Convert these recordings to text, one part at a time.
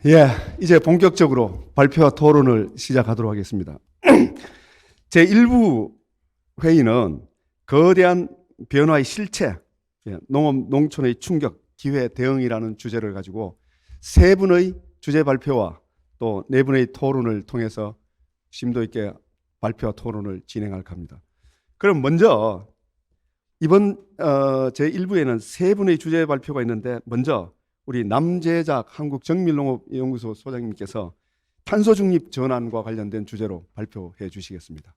예, 이제 본격적으로 발표와 토론을 시작하도록 하겠습니다. 제1부 회의는 거대한 변화의 실체, 농업, 농촌의 충격, 기회 대응이라는 주제를 가지고 세 분의 주제 발표와 또 네 분의 토론을 통해서 심도 있게 발표와 토론을 진행할 겁니다. 그럼 먼저 이번 제1부에는 세 분의 주제 발표가 있는데 먼저 우리 남재작 한국정밀농업연구소 소장님께서 탄소 중립 전환과 관련된 주제로 발표해 주시겠습니다.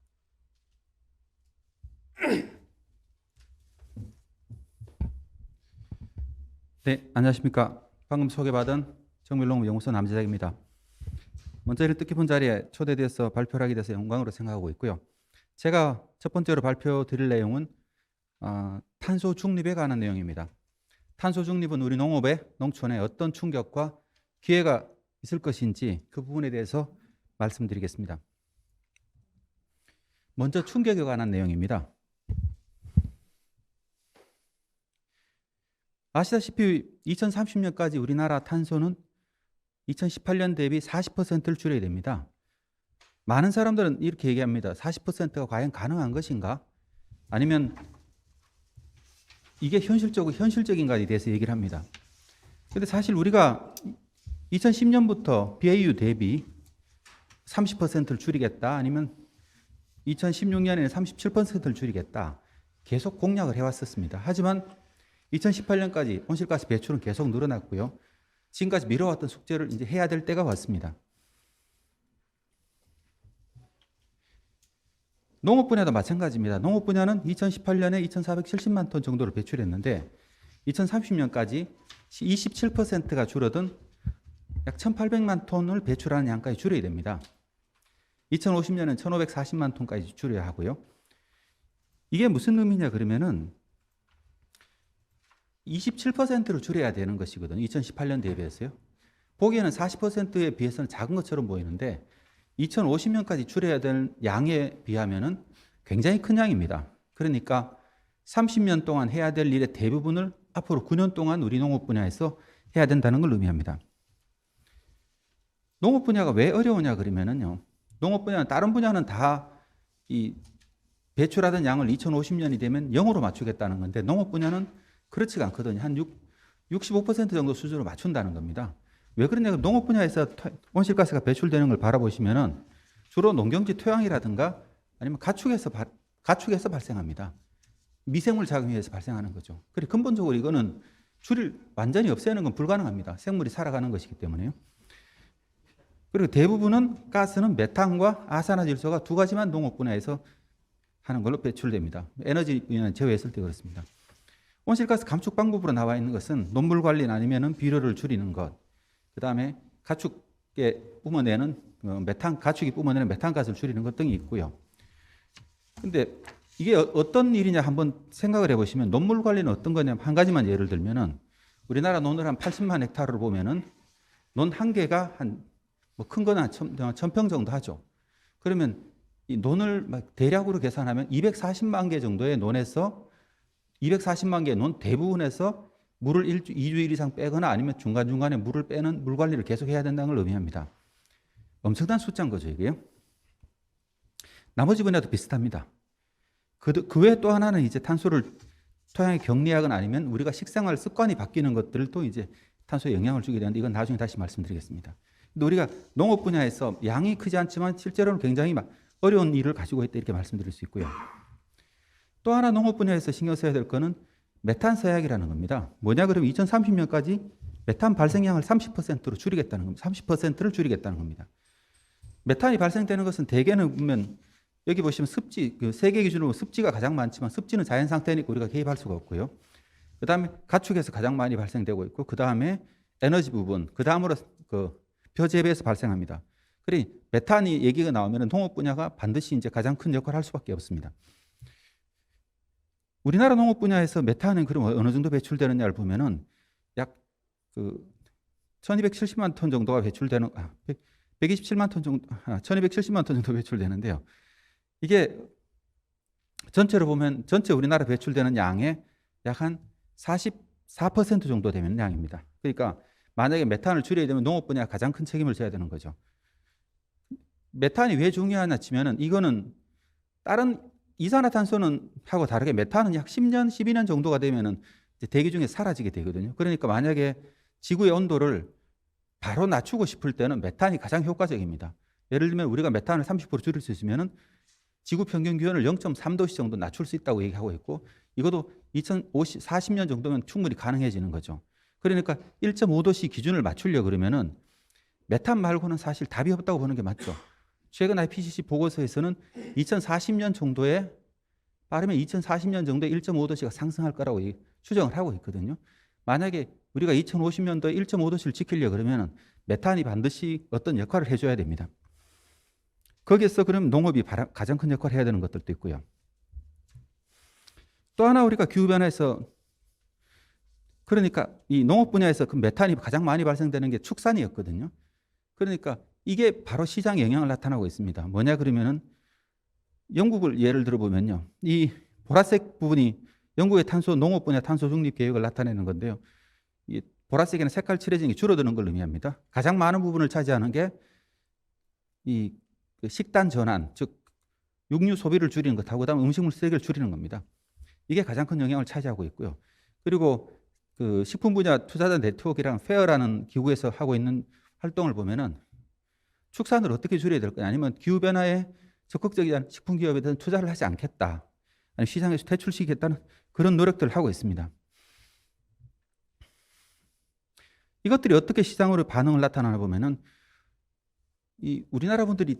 네, 안녕하십니까. 방금 소개받은 정밀농업연구소 남재작입니다. 먼저 이를 뜻깊은 자리에 초대돼서 발표를 하게 돼서 영광으로 생각하고 있고요. 제가 첫 번째로 발표드릴 내용은 탄소 중립에 관한 내용입니다. 탄소 중립은 우리 농업에, 농촌에 어떤 충격과 기회가 있을 것인지 그 부분에 대해서 말씀드리겠습니다. 먼저 충격에 관한 내용입니다. 아시다시피 2030년까지 우리나라 탄소는 2018년 대비 40%를 줄여야 됩니다. 많은 사람들은 이렇게 얘기합니다. 40%가 과연 가능한 것인가? 아니면 이게 현실적인가에 대해서 얘기를 합니다. 그런데 사실 우리가 2010년부터 BAU 대비 30%를 줄이겠다, 아니면 2016년에는 37%를 줄이겠다, 계속 공약을 해왔었습니다. 하지만 2018년까지 온실가스 배출은 계속 늘어났고요. 지금까지 미뤄왔던 숙제를 이제 해야 될 때가 왔습니다. 농업 분야도 마찬가지입니다. 농업 분야는 2018년에 2,470만 톤 정도를 배출했는데 2030년까지 27%가 줄어든 약 1,800만 톤을 배출하는 양까지 줄여야 됩니다. 2050년은 1,540만 톤까지 줄여야 하고요. 이게 무슨 의미냐 그러면은 27%를 줄여야 되는 것이거든요. 2018년 대비해서요. 보기에는 40%에 비해서는 작은 것처럼 보이는데 2050년까지 줄여야 되는 양에 비하면은 굉장히 큰 양입니다. 그러니까 30년 동안 해야 될 일의 대부분을 앞으로 9년 동안 우리 농업 분야에서 해야 된다는 걸 의미합니다. 농업 분야가 왜 어려우냐 그러면은요. 농업 분야는 다른 분야는 다 이 배출하던 양을 2050년이 되면 0으로 맞추겠다는 건데 농업 분야는 그렇지가 않거든요. 한 65% 정도 수준으로 맞춘다는 겁니다. 왜 그러냐? 농업 분야에서 온실가스가 배출되는 걸 바라보시면은 주로 농경지 토양이라든가 아니면 가축에서 발생합니다. 미생물 작용에 의해서 발생하는 거죠. 그리고 근본적으로 이거는 완전히 없애는 건 불가능합니다. 생물이 살아가는 것이기 때문에요. 그리고 대부분은 가스는 메탄과 아산화질소가 두 가지만 농업 분야에서 하는 걸로 배출됩니다. 에너지 분야는 제외했을 때 그렇습니다. 온실가스 감축 방법으로 나와 있는 것은 논물 관리나 아니면은 비료를 줄이는 것, 그 다음에 가축이 뿜어내는 메탄가스를 줄이는 것 등이 있고요. 근데 이게 어떤 일이냐 한번 생각을 해보시면 논물 관리는 어떤 거냐면 한 가지만 예를 들면은 우리나라 논을 한 80만 헥타르를 보면은 논 한 개가 큰 거는 한 1,000평 정도 하죠. 그러면 이 논을 대략으로 계산하면 240만 개 정도의 논에서 240만 개의 논 대부분에서 물을 2주일 이상 빼거나 아니면 중간중간에 물을 빼는 물 관리를 계속 해야 된다는 걸 의미합니다. 엄청난 숫자인 거죠, 이게요. 나머지 분야도 비슷합니다. 그 외에 또 하나는 이제 탄소를 토양에 격리하거나 아니면 우리가 식생활 습관이 바뀌는 것들도 이제 탄소에 영향을 주게 되는데 이건 나중에 다시 말씀드리겠습니다. 근데 우리가 농업 분야에서 양이 크지 않지만 실제로는 굉장히 어려운 일을 가지고 있다 이렇게 말씀드릴 수 있고요. 또 하나 농업 분야에서 신경 써야 될 거는 메탄 서약이라는 겁니다. 뭐냐 그러면 2030년까지 메탄 발생량을 30%로 줄이겠다는 겁니다. 30%를 줄이겠다는 겁니다. 메탄이 발생되는 것은 대개는 보면 여기 보시면 습지, 세계 기준으로 습지가 가장 많지만 습지는 자연 상태니까 우리가 개입할 수가 없고요. 그 다음에 가축에서 가장 많이 발생되고 있고 그 다음에 에너지 부분, 그 다음으로 벼재배에서 발생합니다. 그러니 메탄이 얘기가 나오면 농업 분야가 반드시 이제 가장 큰 역할을 할 수밖에 없습니다. 우리나라 농업 분야에서 메탄은 그럼 어느 정도 배출되느냐를 보면은 약 1270만 톤 정도가 배출되는 127만 톤 정도 1270만 톤 정도 배출되는데요. 이게 전체로 보면 전체 우리나라 배출되는 양의 약 한 44% 정도 되는 양입니다. 그러니까 만약에 메탄을 줄여야 되면 농업 분야가 가장 큰 책임을 져야 되는 거죠. 메탄이 왜 중요하냐 치면은 이거는 다른 이산화탄소는 하고 다르게 메탄은 약 10년, 12년 정도가 되면은 이제 대기 중에 사라지게 되거든요. 그러니까 만약에 지구의 온도를 바로 낮추고 싶을 때는 메탄이 가장 효과적입니다. 예를 들면 우리가 메탄을 30% 줄일 수 있으면은 지구 평균 기온을 0.3도씨 정도 낮출 수 있다고 얘기하고 있고, 이것도 2040년 정도면 충분히 가능해지는 거죠. 그러니까 1.5도씨 기준을 맞추려 그러면은 메탄 말고는 사실 답이 없다고 보는 게 맞죠. 최근 IPCC 보고서에서는 2040년 정도에, 빠르면 2040년 정도에 1.5도씨가 상승할 거라고 추정을 하고 있거든요. 만약에 우리가 2050년도에 1.5도씨를 지키려 그러면 메탄이 반드시 어떤 역할을 해줘야 됩니다. 거기에서 그럼 농업이 가장 큰 역할을 해야 되는 것들도 있고요. 또 하나 우리가 기후변화에서, 그러니까 이 농업 분야에서 그 메탄이 가장 많이 발생되는 게 축산이었거든요. 그러니까 이게 바로 시장에 영향을 나타나고 있습니다. 뭐냐 그러면은 영국을 예를 들어보면요. 이 보라색 부분이 영국의 농업 분야 탄소 중립 계획을 나타내는 건데요. 이 보라색에는 색깔 칠해진 게 줄어드는 걸 의미합니다. 가장 많은 부분을 차지하는 게 이 식단 전환, 즉 육류 소비를 줄이는 것하고 그다음에 음식물 쓰레기를 줄이는 겁니다. 이게 가장 큰 영향을 차지하고 있고요. 그리고 그 식품 분야 투자자 네트워크랑 페어라는 기구에서 하고 있는 활동을 보면은 축산을 어떻게 줄여야 될 거냐, 아니면 기후변화에 적극적인 식품 기업에 대한 투자를 하지 않겠다, 아니면 시장에서 퇴출시키겠다는 그런 노력들을 하고 있습니다. 이것들이 어떻게 시장으로 반응을 나타나나 보면은 이 우리나라 분들이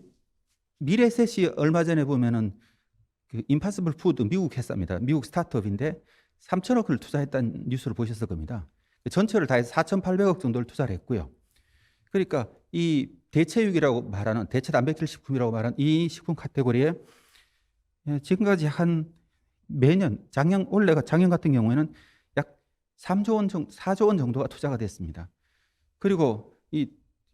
미래셋이 얼마 전에 보면은 그 임파서블 푸드 미국 회사입니다. 미국 스타트업인데 3천억을 투자했다는 뉴스를 보셨을 겁니다. 전체를 다 해서 4,800억 정도를 투자를 했고요. 그러니까 이 대체육이라고 말하는, 대체 단백질 식품이라고 말하는 이 식품 카테고리에 지금까지 한 매년, 올해가 작년 같은 경우에는 약 3조 원, 4조 원 정도가 투자가 됐습니다. 그리고 이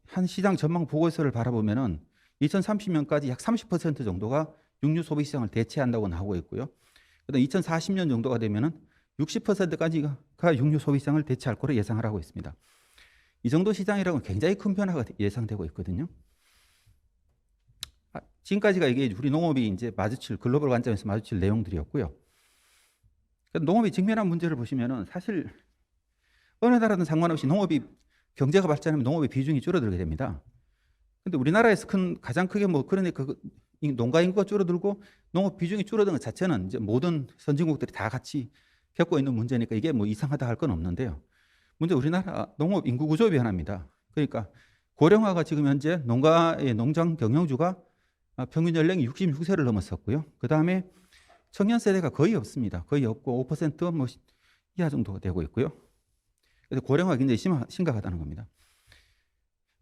한 시장 전망 보고서를 바라보면은 2030년까지 약 30% 정도가 육류 소비 시장을 대체한다고 나오고 있고요. 그다음 2040년 정도가 되면은 60%까지가 육류 소비 시장을 대체할 거로 예상을 하고 있습니다. 이 정도 시장이라고는 굉장히 큰 변화가 예상되고 있거든요. 지금까지가 이게 우리 농업이 이제 글로벌 관점에서 마주칠 내용들이었고요. 농업이 직면한 문제를 보시면은 사실 어느 나라든 상관없이 농업이, 경제가 발전하면 농업의 비중이 줄어들게 됩니다. 근데 우리나라에서 가장 크게 그러니까 이 농가 인구가 줄어들고 농업 비중이 줄어드는 것 자체는 이제 모든 선진국들이 다 같이 겪고 있는 문제니까 이게 이상하다 할 건 없는데요. 문제 우리나라 농업 인구 구조 변화입니다. 그러니까 고령화가 지금 현재 농가의 농장 경영주가 평균 연령이 66세를 넘었었고요. 그 다음에 청년 세대가 거의 없습니다. 거의 없고 5% 이하 정도가 되고 있고요. 그래서 고령화가 굉장히 심각하다는 겁니다.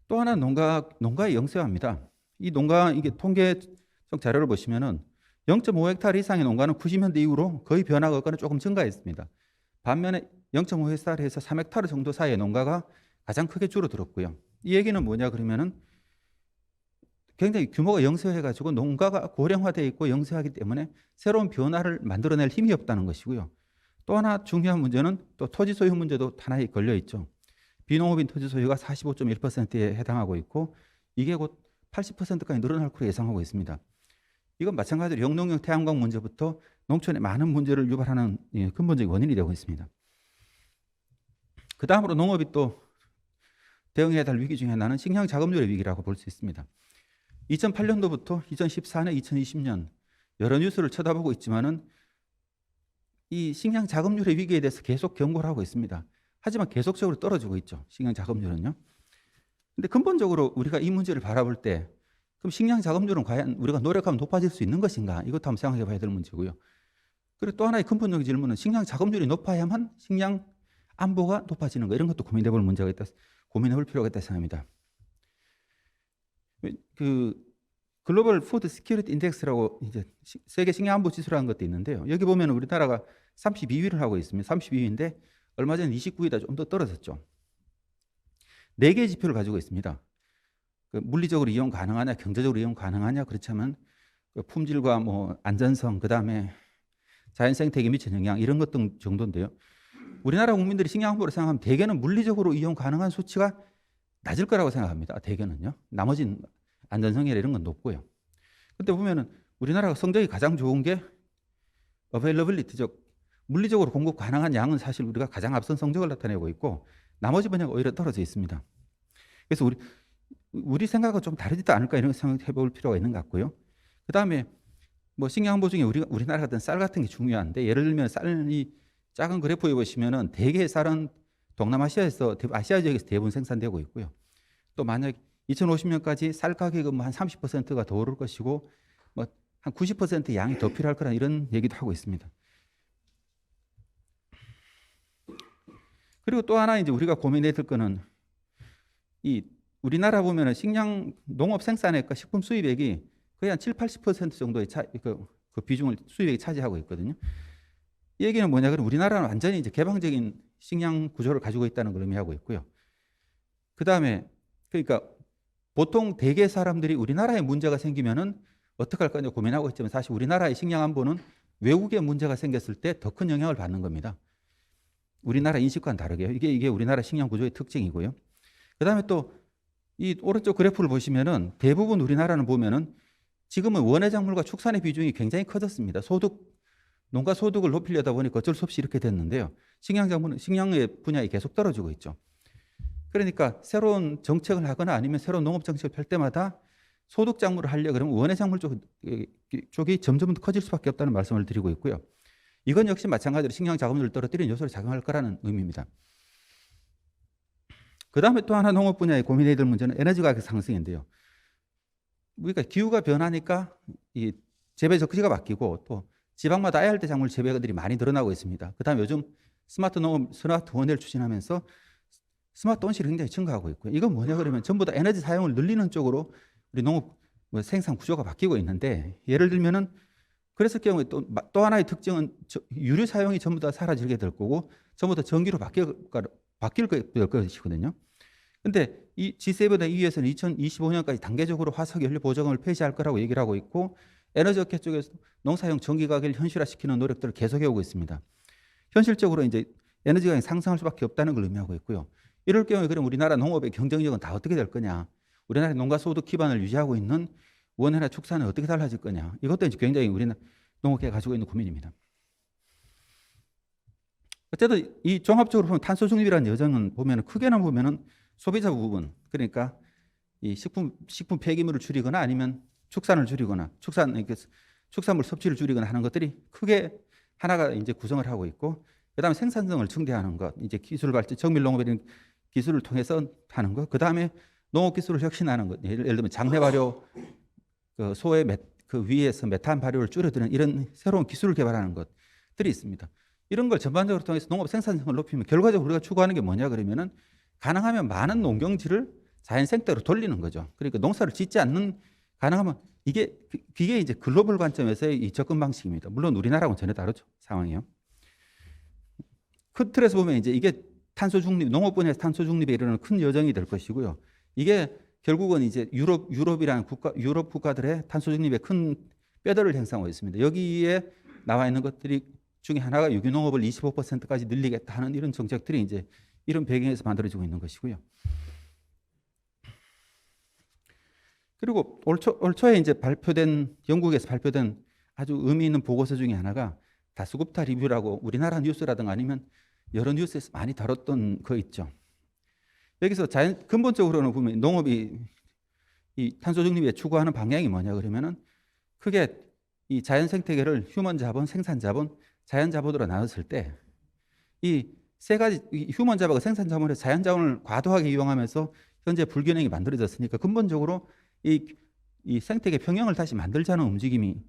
또 하나 농가의 영세화입니다. 이게 통계적 자료를 보시면은 0.5헥타르 이상의 농가는 90년대 이후로 거의 변화가 없거나 조금 증가했습니다. 반면에 0.5헥타르에서 3헥타르 정도 사이의 농가가 가장 크게 줄어들었고요. 이 얘기는 뭐냐 그러면은 굉장히 규모가 영세해가지고 농가가 고령화되어 있고 영세하기 때문에 새로운 변화를 만들어낼 힘이 없다는 것이고요. 또 하나 중요한 문제는 또 토지 소유 문제도 하나에 걸려 있죠. 비농업인 토지 소유가 45.1%에 해당하고 있고 이게 곧 80%까지 늘어날 것으로 예상하고 있습니다. 이건 마찬가지로 영농형 태양광 문제부터 농촌에 많은 문제를 유발하는 근본적인 원인이 되고 있습니다. 그 다음으로 농업이 또 대응해야 할 위기 중에 하나는 식량 자급률의 위기라고 볼 수 있습니다. 2008년도부터 2014년, 2020년 여러 뉴스를 쳐다보고 있지만은 이 식량 자급률의 위기에 대해서 계속 경고를 하고 있습니다. 하지만 계속적으로 떨어지고 있죠. 식량 자급률은요. 근데 근본적으로 우리가 이 문제를 바라볼 때 그럼 식량 자급률은 과연 우리가 노력하면 높아질 수 있는 것인가? 이것도 한번 생각해 봐야 될 문제고요. 그리고 또 하나의 근본적인 질문은 식량 자급률이 높아야만 식량 안보가 높아지는 거, 이런 것도 고민해 볼 문제가 있다, 고민해 볼 필요가 있다 생각합니다. 그 글로벌 푸드 시큐리티 인덱스라고 이제 세계 식량 안보 지수라는 것도 있는데요. 여기 보면 우리나라가 32위를 하고 있습니다. 32위인데 얼마 전에 29위다 좀 더 떨어졌죠. 4개의 지표를 가지고 있습니다. 물리적으로 이용 가능하냐, 경제적으로 이용 가능하냐, 그렇지만 품질과 안전성, 그 다음에 자연 생태계 미치는 영향, 이런 것 등 정도인데요. 우리나라 국민들이 식량 안보를 생각하면 대개는 물리적으로 이용 가능한 수치가 낮을 거라고 생각합니다. 대개는요. 나머지는 안전성이나 이런 건 높고요. 근데 보면은 우리나라가 성적이 가장 좋은 게 availability, 즉 물리적으로 공급 가능한 양은 사실 우리가 가장 앞선 성적을 나타내고 있고 나머지 분야가 오히려 떨어져 있습니다. 그래서 우리 생각은 좀 다르지도 않을까 이런 생각해 볼 필요가 있는 것 같고요. 그 다음에 뭐 식량 안보 중에 우리나라 같은 쌀 같은 게 중요한데 예를 들면 쌀이 작은 그래프에 보시면은 대개 쌀은 동남아시아에서 아시아 지역에서 대부분 생산되고 있고요. 또 만약 2050년까지 쌀 가격은 뭐 한 30%가 더 오를 것이고 뭐 한 90% 양이 더 필요할 거라 이런 얘기도 하고 있습니다. 그리고 또 하나 이제 우리가 고민해야 될 거는 이 우리나라 보면은 식량 농업 생산액과 식품 수입액이 거의 한 7, 80% 정도의 그 비중을 수입액이 차지하고 있거든요. 이 얘기는 뭐냐 그러면 우리나라는 완전히 이제 개방적인 식량 구조를 가지고 있다는 걸 의미하고 있고요. 그 다음에 그러니까 보통 대개 사람들이 우리나라에 문제가 생기면은 어떻게 할 거냐 고민하고 있지만 사실 우리나라의 식량 안보는 외국에 문제가 생겼을 때 더 큰 영향을 받는 겁니다. 우리나라 인식과는 다르게요. 이게 우리나라 식량 구조의 특징이고요. 그 다음에 또 이 오른쪽 그래프를 보시면은 대부분 우리나라는 보면은 지금은 원예 작물과 축산의 비중이 굉장히 커졌습니다. 농가 소득을 높이려다 보니까 어쩔 수 없이 이렇게 됐는데요. 식량의 분야에 계속 떨어지고 있죠. 그러니까 새로운 정책을 하거나 아니면 새로운 농업 정책을 펼 때마다 소득 작물을 하려 그러면 원예 작물 쪽이 점점 더 커질 수밖에 없다는 말씀을 드리고 있고요. 이건 역시 마찬가지로 식량 자금률을 떨어뜨리는 요소로 작용할 거라는 의미입니다. 그 다음에 또 하나 농업 분야에 고민해야 될 문제는 에너지 가격 상승인데요. 우리가 기후가 변하니까 이 재배 적시가 바뀌고 또 지방마다 아열대 작물 재배들이 많이 늘어나고 있습니다. 그 다음에 요즘 스마트 원예를 추진하면서 스마트 온실이 굉장히 증가하고 있고요. 이건 뭐냐 그러면 전부 다 에너지 사용을 늘리는 쪽으로 우리 농업 생산 구조가 바뀌고 있는데 예를 들면은 그랬을 경우에 또 하나의 특징은 유류 사용이 전부 다 사라지게 될 거고 전부 다 전기로 바뀔 것이거든요. 근데 이 G7의 EU에서는 2025년까지 단계적으로 화석 연료 보조금을 폐지할 거라고 얘기를 하고 있고 에너지 업계 쪽에서 농사용 전기 가격을 현실화시키는 노력들을 계속해 오고 있습니다. 현실적으로 이제 에너지 가격이 상승할 수밖에 없다는 걸 의미하고 있고요. 이럴 경우에 그럼 우리나라 농업의 경쟁력은 다 어떻게 될 거냐? 우리나라 농가 소득 기반을 유지하고 있는 원예나 축산은 어떻게 달라질 거냐? 이것도 이제 굉장히 우리나라 농업계가 가지고 있는 고민입니다. 어쨌든 이 종합적으로 보면 탄소 중립이라는 여정은 보면은 크게는 보면은 소비자 부분, 그러니까 이 식품 폐기물을 줄이거나 아니면 축산을 줄이거나 축산물 섭취를 줄이거나 하는 것들이 크게 하나가 이제 구성을 하고 있고, 그다음에 생산성을 증대하는 것, 이제 기술 발전, 정밀 농업이라는 기술을 통해서 하는 것, 그다음에 농업 기술을 혁신하는 것, 예를 들면 장내 발효, 그 소의 그 위에서 메탄 발효를 줄여드는 이런 새로운 기술을 개발하는 것들이 있습니다. 이런 걸 전반적으로 통해서 농업 생산성을 높이면 결과적으로 우리가 추구하는 게 뭐냐 그러면은 가능하면 많은 농경지를 자연 생태로 돌리는 거죠. 그러니까 농사를 짓지 않는 가능하면 그게 이제 글로벌 관점에서의 이 접근 방식입니다. 물론 우리나라하고는 전혀 다르죠 상황이요. 큰 틀에서 보면 이제 이게 탄소 중립, 농업 분야에서 탄소 중립에 이르는 큰 여정이 될 것이고요. 이게 결국은 이제 유럽이라는 유럽 국가들의 탄소 중립에 큰 뼈대를 형성하고 있습니다. 여기에 나와 있는 것들이 중에 하나가 유기농업을 25%까지 늘리겠다 하는 이런 정책들이 이제 이런 배경에서 만들어지고 있는 것이고요. 그리고 올 초에 이제 영국에서 발표된 아주 의미 있는 보고서 중에 하나가 다스굽타 리뷰라고 우리나라 뉴스라든가 아니면 여러 뉴스에서 많이 다뤘던 거 있죠. 여기서 근본적으로는 보면 농업이 이 탄소 중립에 추구하는 방향이 뭐냐 그러면은 크게 이 자연 생태계를 휴먼 자본, 생산 자본, 자연 자본으로 나눴을 때 이 세 가지 휴먼 자본과 생산 자본의 자연 자본을 과도하게 이용하면서 현재 불균형이 만들어졌으니까 근본적으로 이 생태계 평형을 다시 만들자는 움직임이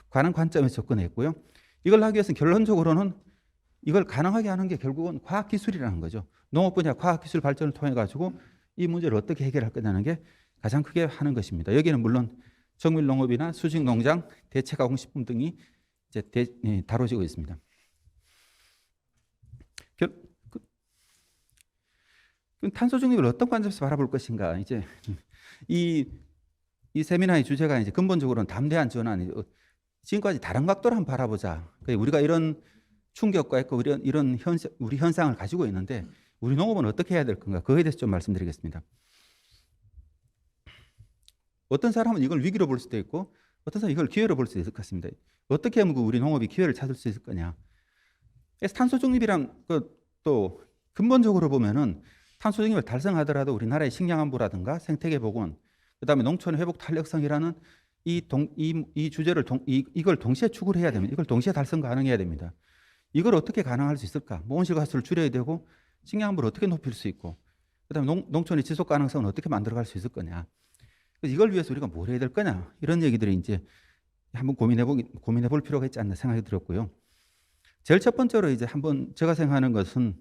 관한 관점에서 접근했고요. 이걸 하기 위해서는 결론적으로는 이걸 가능하게 하는 게 결국은 과학기술이라는 거죠. 농업 분야 과학기술 발전을 통해 가지고 이 문제를 어떻게 해결할 거냐는 게 가장 크게 하는 것입니다. 여기는 물론 정밀 농업이나 수직 농장, 대체 가공식품 등이 이제 다뤄지고 있습니다. 탄소 중립을 어떤 관점에서 바라볼 것인가? 이제 이 세미나의 주제가 이제 근본적으로는 담대한 전환, 지금까지 다른 각도로 한번 바라보자. 우리가 이런 충격과 있고 이런 우리 현상을 가지고 있는데 우리 농업은 어떻게 해야 될 건가? 그거에 대해서 좀 말씀드리겠습니다. 어떤 사람은 이걸 위기로 볼 수도 있고 어떤 사람은 이걸 기회로 볼 수도 있을 것 같습니다. 어떻게 하면 우리 농업이 기회를 찾을 수 있을 거냐? 그래서 탄소 중립이란 또 근본적으로 보면은 탄소 중립을 달성하더라도 우리나라의 식량 안보라든가 생태계 복원, 그다음에 농촌 회복 탄력성이라는 이 주제를 이걸 동시에 추구를 해야 됩니다. 이걸 동시에 달성 가능해야 됩니다. 이걸 어떻게 가능할 수 있을까? 뭐 온실가스를 줄여야 되고 식량 안보를 어떻게 높일 수 있고, 그다음에 농촌의 지속 가능성은 어떻게 만들어갈 수 있을 거냐? 그래서 이걸 위해서 우리가 뭘 해야 될 거냐? 이런 얘기들이 이제 한번 고민해 볼 필요가 있지 않나 생각이 들었고요. 제일 첫 번째로 이제 한번 제가 생각하는 것은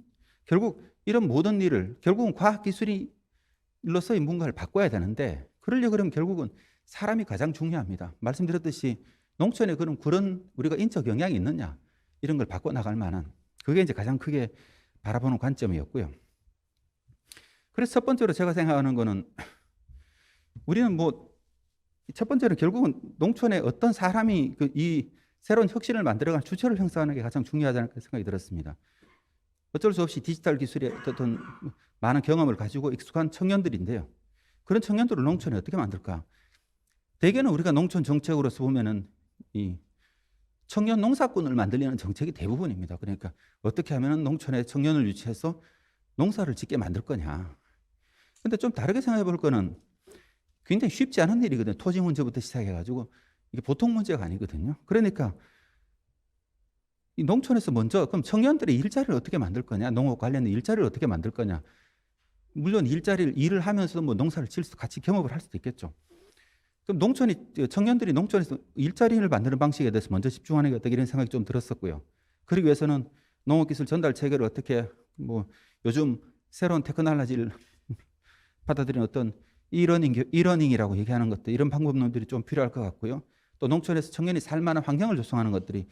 결국 이런 모든 일을 결국은 과학기술로서의 뭔가를 바꿔야 되는데 그러면 결국은 사람이 가장 중요합니다. 말씀드렸듯이 농촌에 그런 우리가 인적 영향이 있느냐 이런 걸 바꿔 나갈 만한 그게 이제 가장 크게 바라보는 관점이었고요. 그래서 첫 번째로 제가 생각하는 거는 우리는 첫 번째로 결국은 농촌에 어떤 사람이 이 새로운 혁신을 만들어가는 주체를 형성하는 게 가장 중요하지 않을까 생각이 들었습니다. 어쩔 수 없이 디지털 기술에 어떤 많은 경험을 가지고 익숙한 청년들인데요. 그런 청년들을 농촌에 어떻게 만들까? 대개는 우리가 농촌 정책으로서 보면은 이 청년 농사꾼을 만들려는 정책이 대부분입니다. 그러니까 어떻게 하면 농촌에 청년을 유치해서 농사를 짓게 만들 거냐. 근데 좀 다르게 생각해 볼 거는 굉장히 쉽지 않은 일이거든요. 토지 문제부터 시작해가지고 이게 보통 문제가 아니거든요. 그러니까 이 농촌에서 먼저 그럼 청년들의 일자리를 어떻게 만들 거냐, 농업 관련된 일자리를 어떻게 만들 거냐. 물론 일을 하면서도 뭐 농사를 지을 수도 같이 겸업을 할 수도 있겠죠. 그럼 청년들이 농촌에서 일자리를 만드는 방식에 대해서 먼저 집중하는 게 어떻게 이런 생각이 좀 들었었고요. 그러기 위해서는 농업기술 전달 체계를 어떻게 요즘 새로운 테크놀로지를 받아들이는 어떤 이러닝이라고 얘기하는 것들 이런 방법론들이 좀 필요할 것 같고요. 또 농촌에서 청년이 살만한 환경을 조성하는 것들이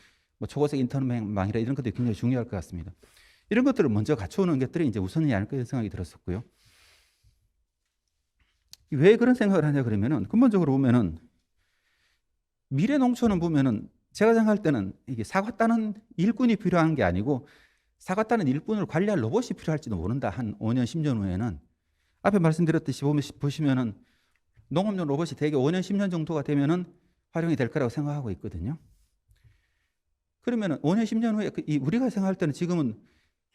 초고속 인터넷망이라 이런 것들이 굉장히 중요할 것 같습니다. 이런 것들을 먼저 갖춰오는 것들이 이제 우선이 아닐까 이런 생각이 들었었고요. 왜 그런 생각을 하냐 그러면은 근본적으로 보면은 미래 농촌은 보면은 제가 생각할 때는 이게 사과 따는 일꾼이 필요한 게 아니고 사과 따는 일꾼을 관리할 로봇이 필요할지도 모른다. 한 5년, 10년 후에는 앞에 말씀드렸듯이 보시면은 농업용 로봇이 대개 5년, 10년 정도가 되면은 활용이 될 거라고 생각하고 있거든요. 그러면은 5년, 10년 후에 우리가 생각할 때는 지금은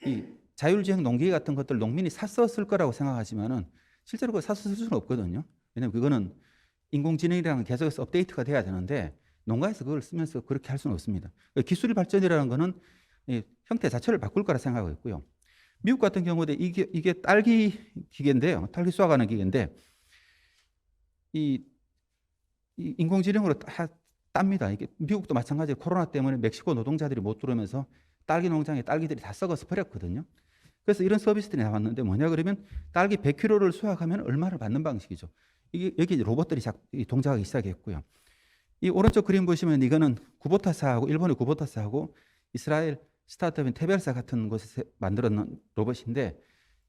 이 자율주행 농기계 같은 것들 농민이 샀어 쓸 거라고 생각하지만은 실제로 그걸 사서 쓸 수는 없거든요. 왜냐하면 그거는 인공지능이랑 계속해서 업데이트가 돼야 되는데 농가에서 그걸 쓰면서 그렇게 할 수는 없습니다. 기술 발전이라는 거는 형태 자체를 바꿀 거라 생각하고 있고요. 미국 같은 경우에 이게 딸기 기계인데요. 딸기 수확하는 기계인데 이 인공지능으로 다 땁니다. 이게 미국도 마찬가지로 코로나 때문에 멕시코 노동자들이 못 들어오면서 딸기 농장에 딸기들이 다 썩어서 버렸거든요. 그래서 이런 서비스들이 나왔는데 뭐냐 그러면 딸기 100kg를 수확하면 얼마를 받는 방식이죠. 이게 여기 로봇들이 동작하기 시작했고요. 이 오른쪽 그림 보시면 이거는 구보타사하고 일본의 구보타사하고 이스라엘 스타트업인 테벨사 같은 곳에서 만들었는 로봇인데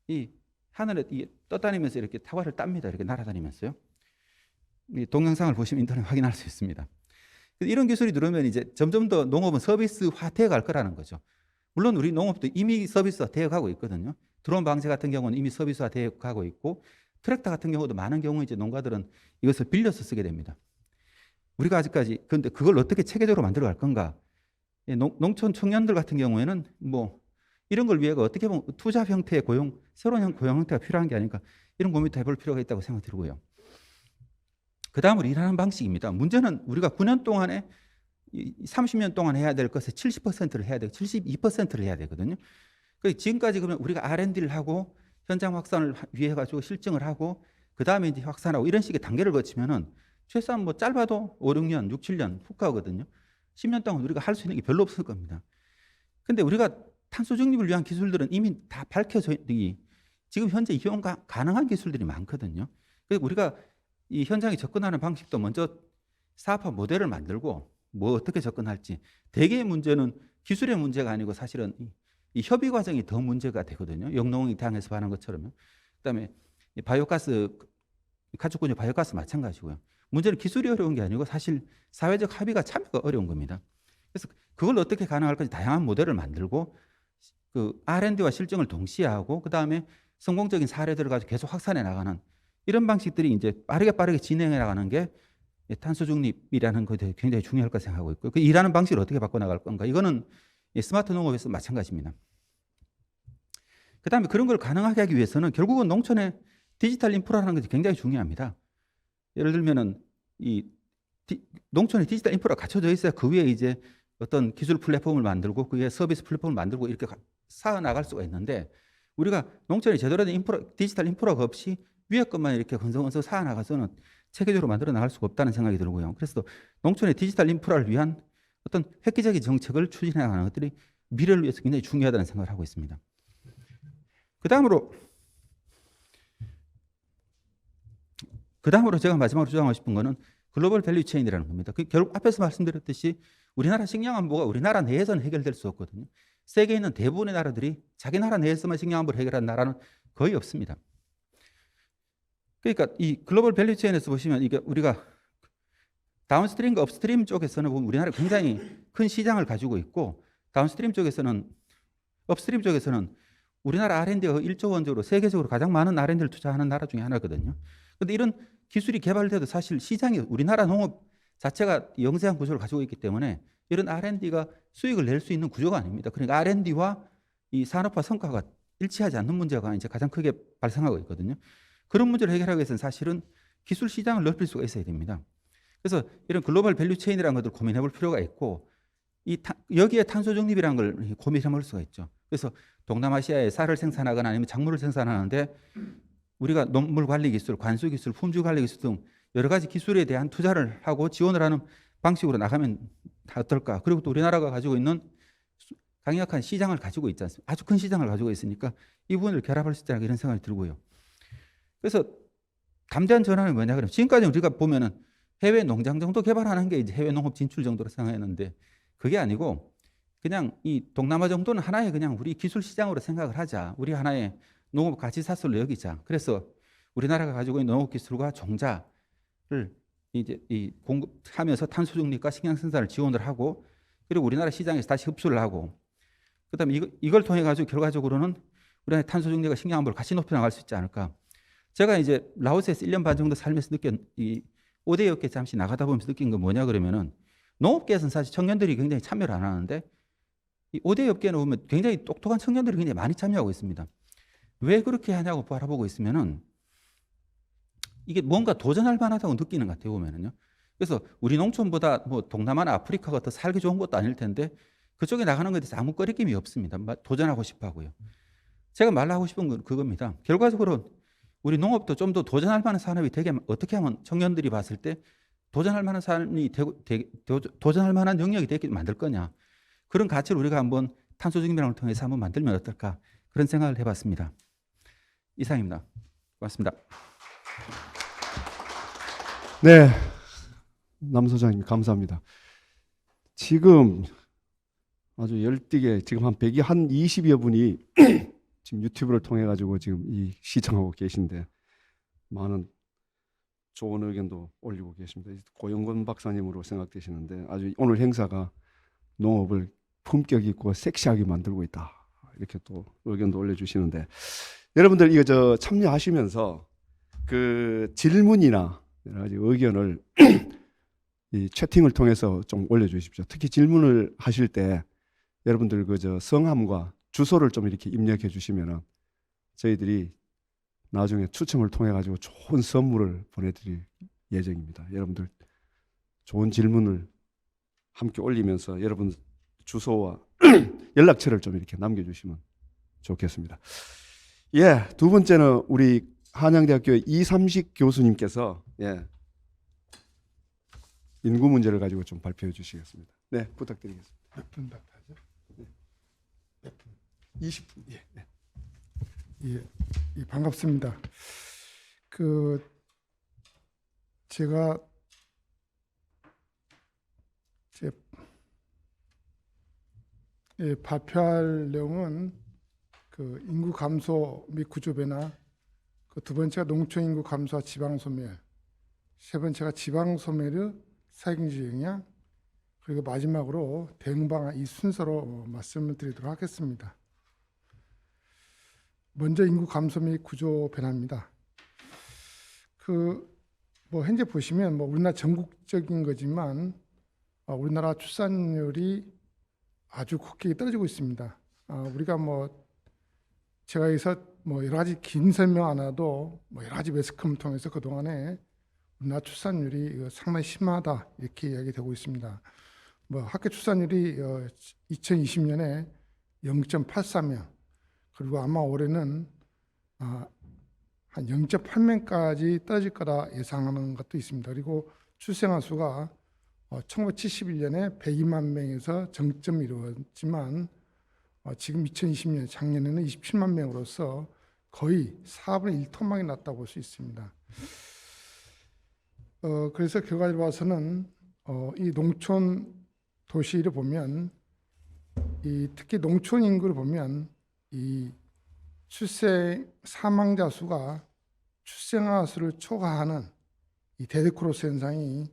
이 하늘에 떠다니면서 이렇게 타과를 땁니다. 이렇게 날아다니면서요. 이 동영상을 보시면 인터넷 확인할 수 있습니다. 이런 기술이 들어오면 이제 점점 더 농업은 서비스화되어 갈 거라는 거죠. 물론 우리 농업도 이미 서비스화되어 가고 있거든요. 드론 방제 같은 경우는 이미 서비스화되어 가고 있고 트랙터 같은 경우도 많은 경우 이제 농가들은 이것을 빌려서 쓰게 됩니다. 우리가 아직까지 그런데 그걸 어떻게 체계적으로 만들어 갈 건가? 농촌 청년들 같은 경우에는 이런 걸 위해서 어떻게 보면 투자 형태의 새로운 고용 형태가 필요한 게 아닐까 이런 고민도 해볼 필요가 있다고 생각 들고요. 그 다음으로 일하는 방식입니다. 문제는 우리가 9년 동안에 30년 동안 해야 될 것의 70%를 해야 되고 72%를 해야 되거든요. 지금까지 그러면 우리가 R&D를 하고 현장 확산을 위해 가지고 실증을 하고 그 다음에 이제 확산하고 이런 식의 단계를 거치면은 최소한 짧아도 5, 6년, 6, 7년 훅 가거든요. 10년 동안 우리가 할 수 있는 게 별로 없을 겁니다. 근데 우리가 탄소 중립을 위한 기술들은 이미 다 밝혀져 지금 현재 이용 가능한 기술들이 많거든요. 그래서 우리가 이 현장에 접근하는 방식도 먼저 사업화 모델을 만들고 어떻게 접근할지 대개의 문제는 기술의 문제가 아니고 사실은 이 협의 과정이 더 문제가 되거든요. 영농이 당에서 하는 것처럼요. 그다음에 바이오가스 가축군요 바이오가스 마찬가지고요. 문제는 기술이 어려운 게 아니고 사실 사회적 합의가 참여가 어려운 겁니다. 그래서 그걸 어떻게 가능할까 다양한 모델을 만들고 그 R&D와 실증을 동시에 하고 그다음에 성공적인 사례들을 가지고 계속 확산해 나가는 이런 방식들이 이제 빠르게 진행해 나가는 게 탄소 중립이라는 것에 굉장히 중요할 까 생각하고 있고요. 그 일하는 방식을 어떻게 바꿔 나갈 건가? 이거는 스마트 농업에서 마찬가지입니다. 그다음에 그런 걸 가능하게 하기 위해서는 결국은 농촌의 디지털 인프라라는 것이 굉장히 중요합니다. 예를 들면은 농촌의 디지털 인프라가 갖춰져 있어야 그 위에 이제 어떤 기술 플랫폼을 만들고 그 위에 서비스 플랫폼을 만들고 이렇게 쌓아 나갈 수가 있는데 우리가 농촌에 제대로 된 디지털 인프라가 없이 위에 것만 이렇게 건성건성 쌓아 나가서는 체계적으로 만들어 나갈 수가 없다는 생각이 들고요. 그래서 농촌의 디지털 인프라를 위한 어떤 획기적인 정책을 추진해 나가는 것들이 미래를 위해서 굉장히 중요하다는 생각을 하고 있습니다. 그다음으로 제가 마지막으로 주장하고 싶은 거는 글로벌 밸류 체인이라는 겁니다. 결국 앞에서 말씀드렸듯이 우리나라 식량 안보가 우리나라 내에서는 해결될 수 없거든요. 세계에 있는 대부분의 나라들이 자기 나라 내에서만 식량 안보를 해결하는 나라는 거의 없습니다. 그러니까 이 글로벌 밸류 체인에서 보시면 이게 우리가 다운스트림과 업스트림 쪽에서는 보면 우리나라가 굉장히 큰 시장을 가지고 있고 다운스트림 쪽에서는 업스트림 쪽에서는 우리나라 R&D가 1조 원적으로 세계적으로 가장 많은 R&D를 투자하는 나라 중에 하나거든요. 그런데 이런 기술이 개발돼도 사실 시장이 우리나라 농업 자체가 영세한 구조를 가지고 있기 때문에 이런 R&D가 수익을 낼 수 있는 구조가 아닙니다. 그러니까 R&D와 이 산업화 성과가 일치하지 않는 문제가 이제 가장 크게 발생하고 있거든요. 그런 문제를 해결하기 위해서는 사실은 기술 시장을 넓힐 수가 있어야 됩니다. 그래서 이런 글로벌 밸류 체인이라는 것을 고민해 볼 필요가 있고 여기에 탄소 중립이라는 걸 고민해 볼 수가 있죠. 그래서 동남아시아에 쌀을 생산하거나 아니면 작물을 생산하는데 우리가 농물 관리 기술, 관수 기술, 품질 관리 기술 등 여러 가지 기술에 대한 투자를 하고 지원을 하는 방식으로 나가면 어떨까? 그리고 또 우리나라가 가지고 있는 강력한 시장을 가지고 있지 않습니까? 아주 큰 시장을 가지고 있으니까 이 부분을 결합할 수 있다 이런 생각이 들고요. 그래서 담대한 전환은 뭐냐 그러면 지금까지 우리가 보면은 해외 농장 정도 개발하는 게 이제 해외 농업 진출 정도로 생각했는데 그게 아니고 그냥 이 동남아 정도는 하나의 그냥 우리 기술 시장으로 생각을 하자. 우리 하나의 농업 가치 사슬로 여기자. 그래서 우리나라가 가지고 있는 농업 기술과 종자를 이제 공급하면서 탄소 중립과 식량 생산을 지원을 하고 그리고 우리나라 시장에서 다시 흡수를 하고 그다음에 이걸 통해 가지고 결과적으로는 우리나라 탄소 중립과 식량 안보를 같이 높여 나갈 수 있지 않을까. 제가 이제 라오스에서 1년 반 정도 살면서 느낀 이 5대 업계 잠시 나가다 보면서 느낀 건 뭐냐 그러면은 농업계에서는 사실 청년들이 굉장히 참여를 안 하는데 이 5대 업계는 보면 굉장히 똑똑한 청년들이 굉장히 많이 참여하고 있습니다. 왜 그렇게 하냐고 바라보고 있으면은 이게 뭔가 도전할 만하다고 느끼는 것 같아요 보면은요. 그래서 우리 농촌보다 뭐 동남아나 아프리카가 더 살기 좋은 것도 아닐 텐데 그쪽에 나가는 것에 대해서 아무 꺼리낌이 없습니다. 도전하고 싶어 하고요. 제가 말하고 싶은 건 그겁니다. 결과적으로 우리 농업도 좀 더 도전할 만한 산업이 되게 어떻게 하면 청년들이 봤을 때 도전할 만한 산업이 도전할 만한 영역이 되게 만들 거냐. 그런 가치를 우리가 한번 탄소 중립을 통해서 한번 만들면 어떨까. 그런 생각을 해봤습니다. 이상입니다. 고맙습니다. 네, 남 소장님 감사합니다. 지금 아주 열띠게 지금 한 20여 분이 지금 유튜브를 통해 가지고 지금 이 시청하고 계신데 많은 좋은 의견도 올리고 계십니다. 고영건 박사님으로 생각되시는데 아주 오늘 행사가 농업을 품격 있고 섹시하게 만들고 있다 이렇게 또 의견도 올려주시는데 여러분들 이거 참여하시면서 그 질문이나 여러 가지 의견을 이 채팅을 통해서 좀 올려주십시오. 특히 질문을 하실 때 여러분들 성함과 주소를 좀 이렇게 입력해 주시면은 저희들이 나중에 추첨을 통해 가지고 좋은 선물을 보내드릴 예정입니다. 여러분들 좋은 질문을 함께 올리면서 여러분 주소와 연락처를 좀 이렇게 남겨주시면 좋겠습니다. 예, 두 번째는 우리 한양대학교 이삼식 교수님께서 인구 문제를 가지고 좀 발표해 주시겠습니다. 네, 부탁드리겠습니다. 몇 분 답하죠? 네. 몇 분? 20분. 예. 네. 예, 반갑습니다. 제가 발표할 내용은 인구 감소 및 구조 변화, 두 번째가 농촌 인구 감소와 지방 소멸, 세 번째가 지방 소멸의 사회경제 영향, 그리고 마지막으로 대응 방안 이 순서로 말씀을 드리도록 하겠습니다. 먼저 인구 감소 및 구조 변화입니다. 현재 보시면 우리나라 전국적인 거지만 우리나라 출산율이 아주 급격히 떨어지고 있습니다. 우리가 제가 여기서 여러 가지 긴 설명 안 해도 여러 가지 매스컴을 통해서 그동안에 우리나라 출산율이 상당히 심하다 이렇게 이야기되고 있습니다. 학교 출산율이 2020년에 0.83명, 그리고 아마 올해는 한 0.8명까지 떨어질 거라 예상하는 것도 있습니다. 그리고 출생아 수가 1971년에 102만 명에서 정점이 이루어졌지만 지금 2020년 작년에는 27만 명으로서 거의 4분의 1토막이 났다고 볼 수 있습니다. 그래서 결과를 봐서는 이 농촌 도시를 보면 특히 농촌 인구를 보면 이 출생 사망자 수가 출생아 수를 초과하는 이 데드크로스 현상이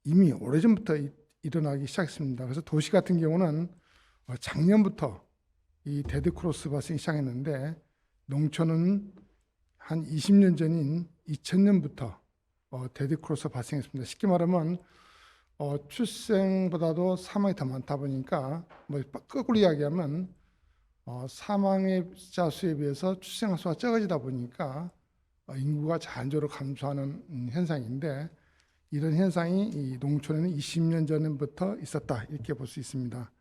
이미 오래전부터 일어나기 시작했습니다. 그래서 도시 같은 경우는 작년부터 이 데드크로스 발생이 시작했는데 농촌은 한 20년 전인 2000년부터 데드크로스 발생했습니다. 쉽게 말하면 출생보다도 사망이 더 많다 보니까 거꾸로 이야기하면 사망자 수에 비해서 출생아 수가 적어지다 보니까 인구가 자연적으로 감소하는 현상인데, 이런 현상이 이 농촌에는 20년 전부터 있었다 이렇게 볼 수 있습니다.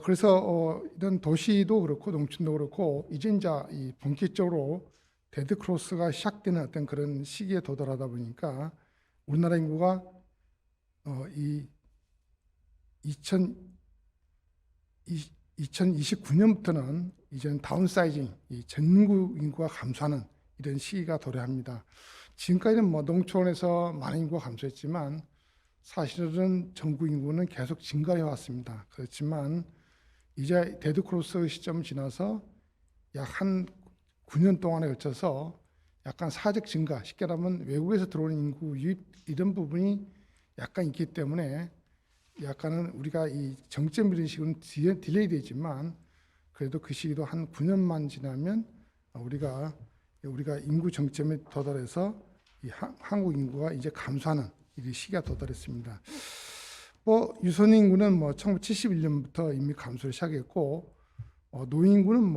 그래서 이런 도시도 그렇고 농촌도 그렇고 이제 이 본격적으로 데드크로스가 시작되는 어떤 그런 시기에 도달하다 보니까 우리나라 인구가 이 2029년부터는 이제는 다운사이징, 이 전국 인구가 감소하는 이런 시기가 도래합니다. 지금까지는 농촌에서 많은 인구가 감소했지만 사실은 전국 인구는 계속 증가해 왔습니다. 그렇지만 이제 데드크로스 시점을 지나서 약 한 9년 동안에 걸쳐서 약간 사적 증가, 쉽게 말하면 외국에서 들어오는 인구 유입 이런 부분이 약간 있기 때문에 약간은 우리가 이 정점 이런 식으로 딜레이 되지만 그래도 그 시기도 한 9년만 지나면 우리가 인구 정점에 도달해서 이 한국 인구가 이제 감소하는 이 시기가 도달했습니다. 유선 인구는 1971년부터 이미 감소를 시작했고 노인 인구는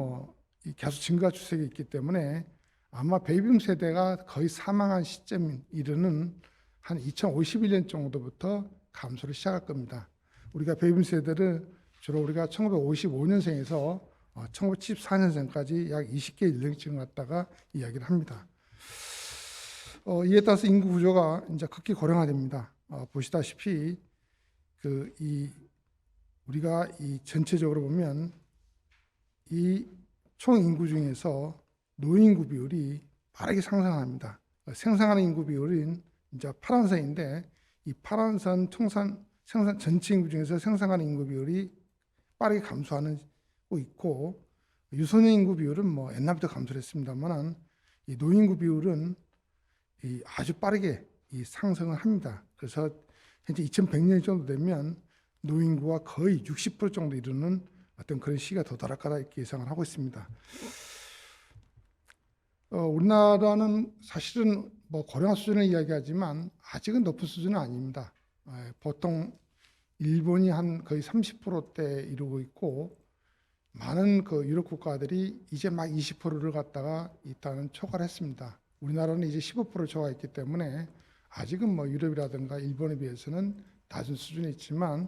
계속 증가 추세가 있기 때문에 아마 베이비붐 세대가 거의 사망한 시점 이르는 한 2051년 정도부터 감소를 시작할 겁니다. 우리가 베이비붐 세대를 주로 우리가 1955년생에서 1974년생까지 약 20개 연령층을 갖다가 이야기를 합니다. 이에 따라서 인구 구조가 이제 극히 고령화됩니다. 보시다시피 우리가 이 전체적으로 보면 이 총 인구 중에서 노인구 비율이 빠르게 상승합니다. 생산하는 인구 비율은 이제 파란선인데 이 파란선 생산 전체 인구 중에서 생산하는 인구 비율이 빠르게 감소하고 있고, 유소년 인구 비율은 옛날부터 감소를 했습니다만 이 노인구 비율은 아주 빠르게 상승을 합니다. 그래서 현재 2100년 정도 되면 노인구가 거의 60% 정도 이르는 어떤 그런 시기가 도달할 거라 이렇게 예상을 하고 있습니다. 우리나라는 사실은 고령화 수준을 이야기하지만 아직은 높은 수준은 아닙니다. 보통 일본이 한 거의 30%대 이루고 있고 많은 유럽 국가들이 이제 막 20%를 갖다가 일단은 초과를 했습니다. 우리나라는 이제 15%를 초과했기 때문에 아직은 유럽이라든가 일본에 비해서는 낮은 수준에 있지만,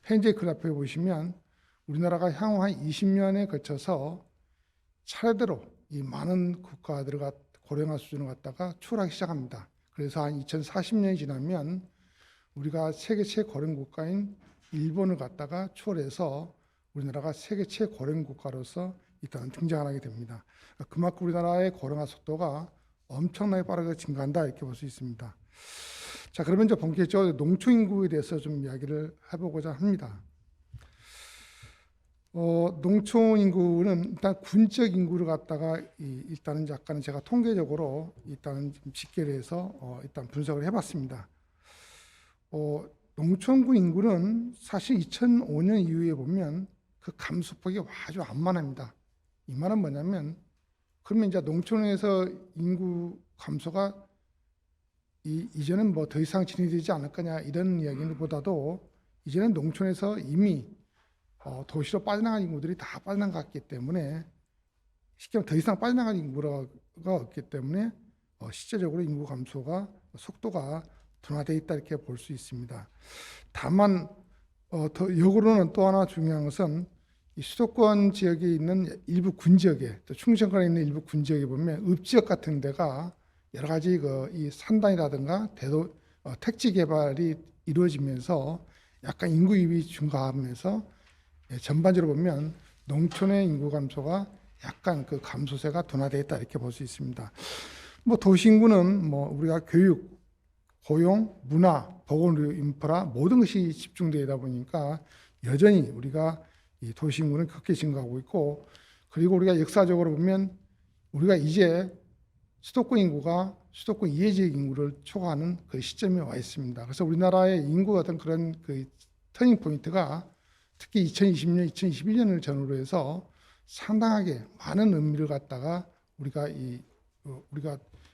현재 그래프에 보시면 우리나라가 향후 한 20년에 거쳐서 차례대로 이 많은 국가들의 고령화 수준을 갖다가 추월하기 시작합니다. 그래서 한 2040년이 지나면 우리가 세계 최고령 국가인 일본을 갖다가 추월해서 우리나라가 세계 최고령 국가로서 일단 등장하게 됩니다. 그만큼 우리나라의 고령화 속도가 엄청나게 빠르게 증가한다 이렇게 볼 수 있습니다. 자, 그러면 이제 본격적으로 농촌 인구에 대해서 좀 이야기를 해보고자 합니다. 농촌 인구는 일단 군적 인구를 갖다가 일단은 약간은 제가 통계적으로 일단은 좀 집계를 해서 일단 분석을 해봤습니다. 농촌구 인구는 사실 2005년 이후에 보면 그 감소폭이 아주 완만합니다. 이 말은 뭐냐면, 그러면 이제 농촌에서 인구 감소가 이제는 뭐 더 이상 진행되지 않을 거냐 이런 이야기보다도 이제는 농촌에서 이미 도시로 빠져나간 인구들이 다 빠져나갔기 때문에, 쉽게 말하면 더 이상 빠져나간 인구가 없기 때문에 실제적으로 인구 감소가 속도가 둔화되어 있다 이렇게 볼 수 있습니다. 다만 더 역으로는 또 하나 중요한 것은 이 수도권 지역에 있는 일부 군 지역에, 또 충청권에 있는 일부 군 지역에 보면 읍지역 같은 데가 여러 가지 이 산단이라든가 택지 개발이 이루어지면서 약간 인구 유입이 증가하면서 전반적으로 보면 농촌의 인구 감소가 약간 그 감소세가 둔화되어 있다 이렇게 볼 수 있습니다. 뭐 도시 인구는 뭐 우리가 교육, 고용, 문화, 보건, 인프라 모든 것이 집중되다 보니까 여전히 우리가 이 도시 인구는 크게 증가하고 있고, 그리고 우리가 역사적으로 보면 우리가 이제 수도권 인구가 수도권 이외 지역 인구를 초과하는 그 시점에 와 있습니다. 그래서 우리나라의 인구 어떤 그런 그 터닝 포인트가 특히 2020년, 2021년을 전후로 해서 상당하게 많은 의미를 갖다가 우리가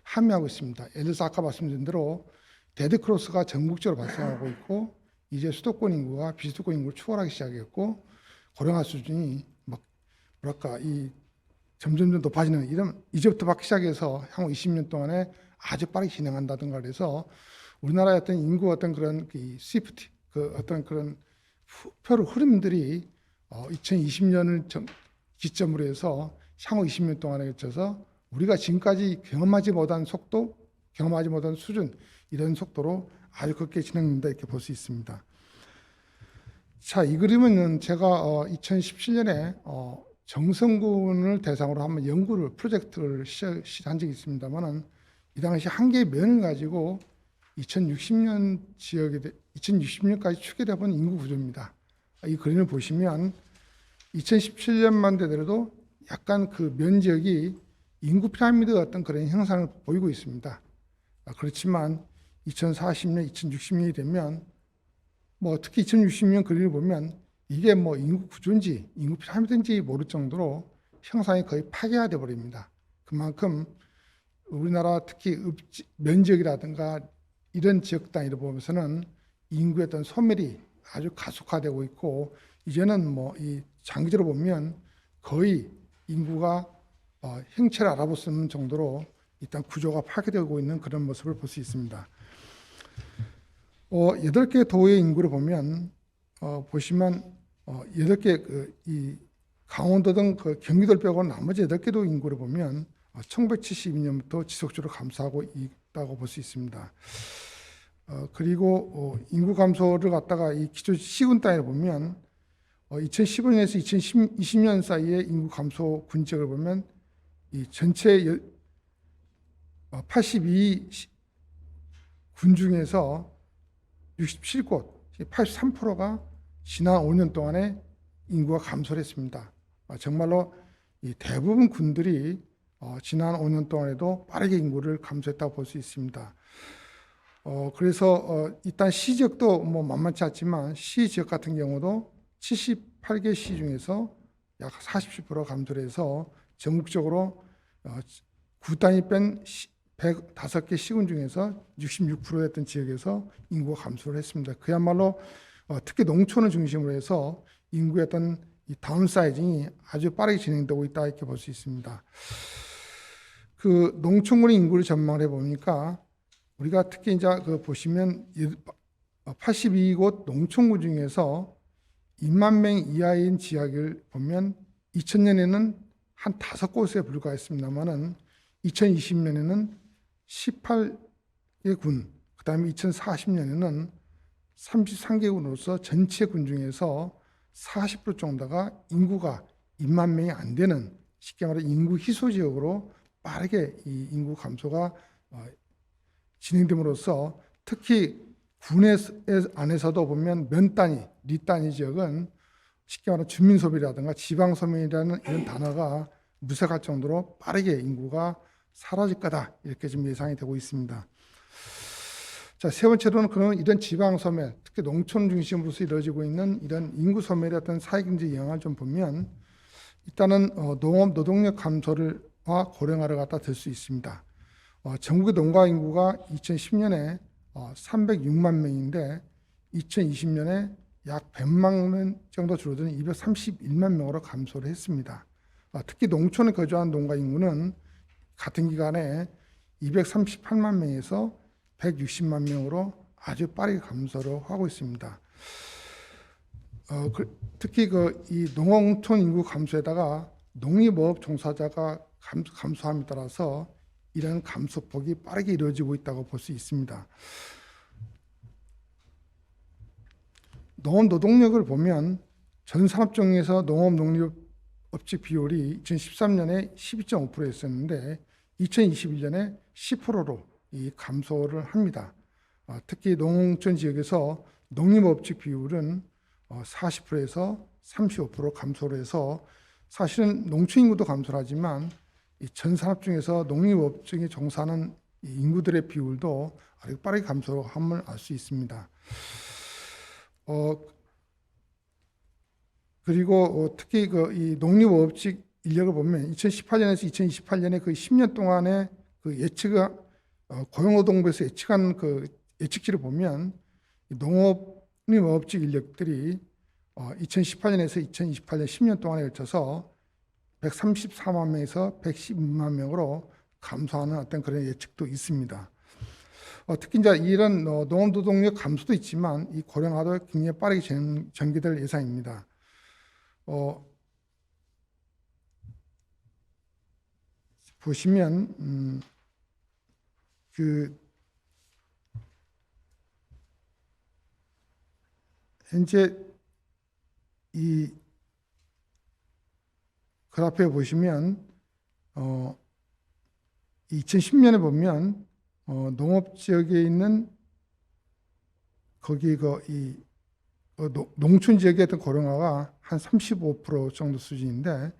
함의하고 있습니다. 예를 들어서 아까 말씀드린 대로 데드크로스가 전국적으로 발생하고 있고, 이제 수도권 인구가 비수도권 인구를 초월하기 시작했고, 고령화 수준이 점점점 높아지는 이런 이제부터 받기 시작해서 향후 20년 동안에 아주 빠르게 진행한다든가 그래서 우리나라의 어떤 인구 어떤 그런 시프트 어떤 그런 표로 흐름들이 2020년을 기점으로 해서 향후 20년 동안에 걸쳐서 우리가 지금까지 경험하지 못한 속도, 경험하지 못한 수준, 이런 속도로 아주 급게 진행된다 이렇게 볼 수 있습니다. 자, 이 그림은 제가 2017년에 정성군을 대상으로 한번 연구를 프로젝트를 시작한 적이 있습니다만은, 이 당시 한 개의 면을 가지고 2060년까지 추계해 본 인구 구조입니다. 이 그림을 보시면 2017년만 되더라도 약간 그 면 지역이 인구 피라미드 같은 그런 형상을 보이고 있습니다. 그렇지만 2040년, 2060년이 되면 뭐 특히 2060년 그림을 보면 이게 뭐 인구 구조인지 인구 피라미드인지 모를 정도로 형상이 거의 파괴가 버립니다. 그만큼 우리나라 특히 면 지역이라든가 이런 지역 단위로 보면서는 인구의 어떤 소멸이 아주 가속화되고 있고, 이제는 뭐 이 장기적으로 보면 거의 인구가 형체를 알아볼 수 없는 정도로 일단 구조가 파괴되고 있는 그런 모습을 볼 수 있습니다. 8개 도의 인구를 보면 보시면 8개 이 강원도 등 그 경기도를 빼고 나머지 8개도 인구를 보면 1972년부터 지속적으로 감소하고 있다고 볼 수 있습니다. 그리고 인구 감소를 갖다가 이 기초 시군 단위로 보면 2015년에서 2020년 사이에 인구 감소 군 지역을 보면 이 전체 82 군 중에서 67곳, 83%가 지난 5년 동안에 인구가 감소를 했습니다. 정말로 이 대부분 군들이 지난 5년 동안에도 빠르게 인구를 감소했다고 볼 수 있습니다. 그래서 일단 시 지역도 뭐 만만치 않지만 시 지역 같은 경우도 78개 시 중에서 약 40% 감소를 해서 전국적으로 구 단위 뺀 105개 시군 중에서 66%였던 지역에서 인구가 감소를 했습니다. 그야말로 특히 농촌을 중심으로 해서 인구의 어떤 이 다운사이징이 아주 빠르게 진행되고 있다 이렇게 볼 수 있습니다. 그 농촌군의 인구를 전망을 해보니까 우리가 특히 이제 보시면 82곳 농촌구 중에서 2만 명 이하인 지역을 보면 2000년에는 한 5곳에 불과했습니다만은 2020년에는 18개 군, 그 다음에 2040년에는 33개군으로서 전체 군 중에서 40% 정도가 인구가 2만 명이 안 되는, 쉽게 말해 인구 희소 지역으로 빠르게 이 인구 감소가 진행됨으로써 특히 군의 안에서도 보면 면 단위, 리 단위 지역은 쉽게 말해 주민 소멸이라든가 지방 소멸이라는 이런 단어가 무색할 정도로 빠르게 인구가 사라질 거다 이렇게 지금 예상이 되고 있습니다. 자, 세 번째로는 그런 이런 지방 소멸, 특히 농촌 중심으로서 이루어지고 있는 이런 인구 소멸의 어떤 사회경제 영향을 좀 보면 일단은 농업 노동력 감소와 고령화를 갖다 들 수 있습니다. 전국의 농가 인구가 2010년에 306만 명인데 2020년에 약 100만 명 정도 줄어드는 231만 명으로 감소를 했습니다. 특히 농촌에 거주한 농가 인구는 같은 기간에 238만 명에서 160만 명으로 아주 빠르게 감소를 하고 있습니다. 특히 이 농촌 인구 감소에다가 농림업 종사자가 감소함에 따라서 이런 감소폭이 빠르게 이루어지고 있다고 볼 수 있습니다. 농업 노동력을 보면 전 산업종에서 농업 농립업직 비율이 2013년에 12.5%였었는데 2021년에 10%로 이 감소를 합니다. 특히 농촌 지역에서 농림업직 비율은 40%에서 35% 감소를 해서 사실은 농촌 인구도 감소를 하지만 전 산업 중에서 농림업종에 종사하는 인구들의 비율도 아주 빠르게 감소함을 알 수 있습니다. 그리고 특히 이 농림업직 인력을 보면 2018년에서 2028년에 그 10년 동안의 그 고용노동부에서 예측한 그 예측치를 보면 농림업직 인력들이 2018년에서 2028년 10년 동안에 걸쳐서 134만 명에서 112만 명으로 감소하는 어떤 그런 예측도 있습니다. 특히 이제 이런 농업 노동력 감소도 있지만 이 고령화도 굉장히 빠르게 전개될 예상입니다. 보시면 현재 이 그래프에 보시면 2010년에 보면 농업 지역에 있는 거기 농촌 지역의 어떤 고령화가 한 35% 정도 수준인데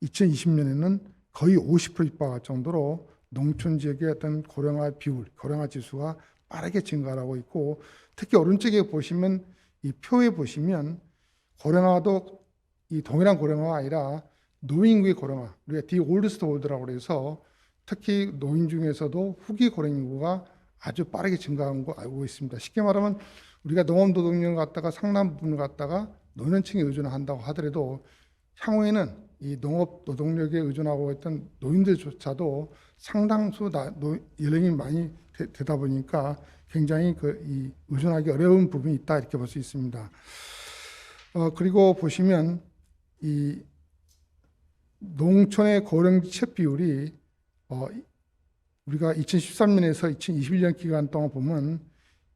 2020년에는 거의 50% 육박할 정도로 농촌 지역의 어떤 고령화 비율, 고령화 지수가 빠르게 증가하고 있고 특히 오른쪽에 보시면 이 표에 보시면 고령화도 이 동일한 고령화가 아니라 노인구의 고령화, 우리가 The Oldest Old라고 해서 특히 노인 중에서도 후기 고령 인구가 아주 빠르게 증가한 거 알고 있습니다. 쉽게 말하면 우리가 농업 노동력을 갖다가 상당 부분을 갖다가 노년층에 의존한다고 하더라도 향후에는 이 농업 노동력에 의존하고 있던 노인들조차도 상당수 연령이 많이 되다 보니까 굉장히 이 의존하기 어려운 부분이 있다 이렇게 볼 수 있습니다. 그리고 보시면 이 농촌의 고령지체 비율이 우리가 2013년에서 2021년 기간 동안 보면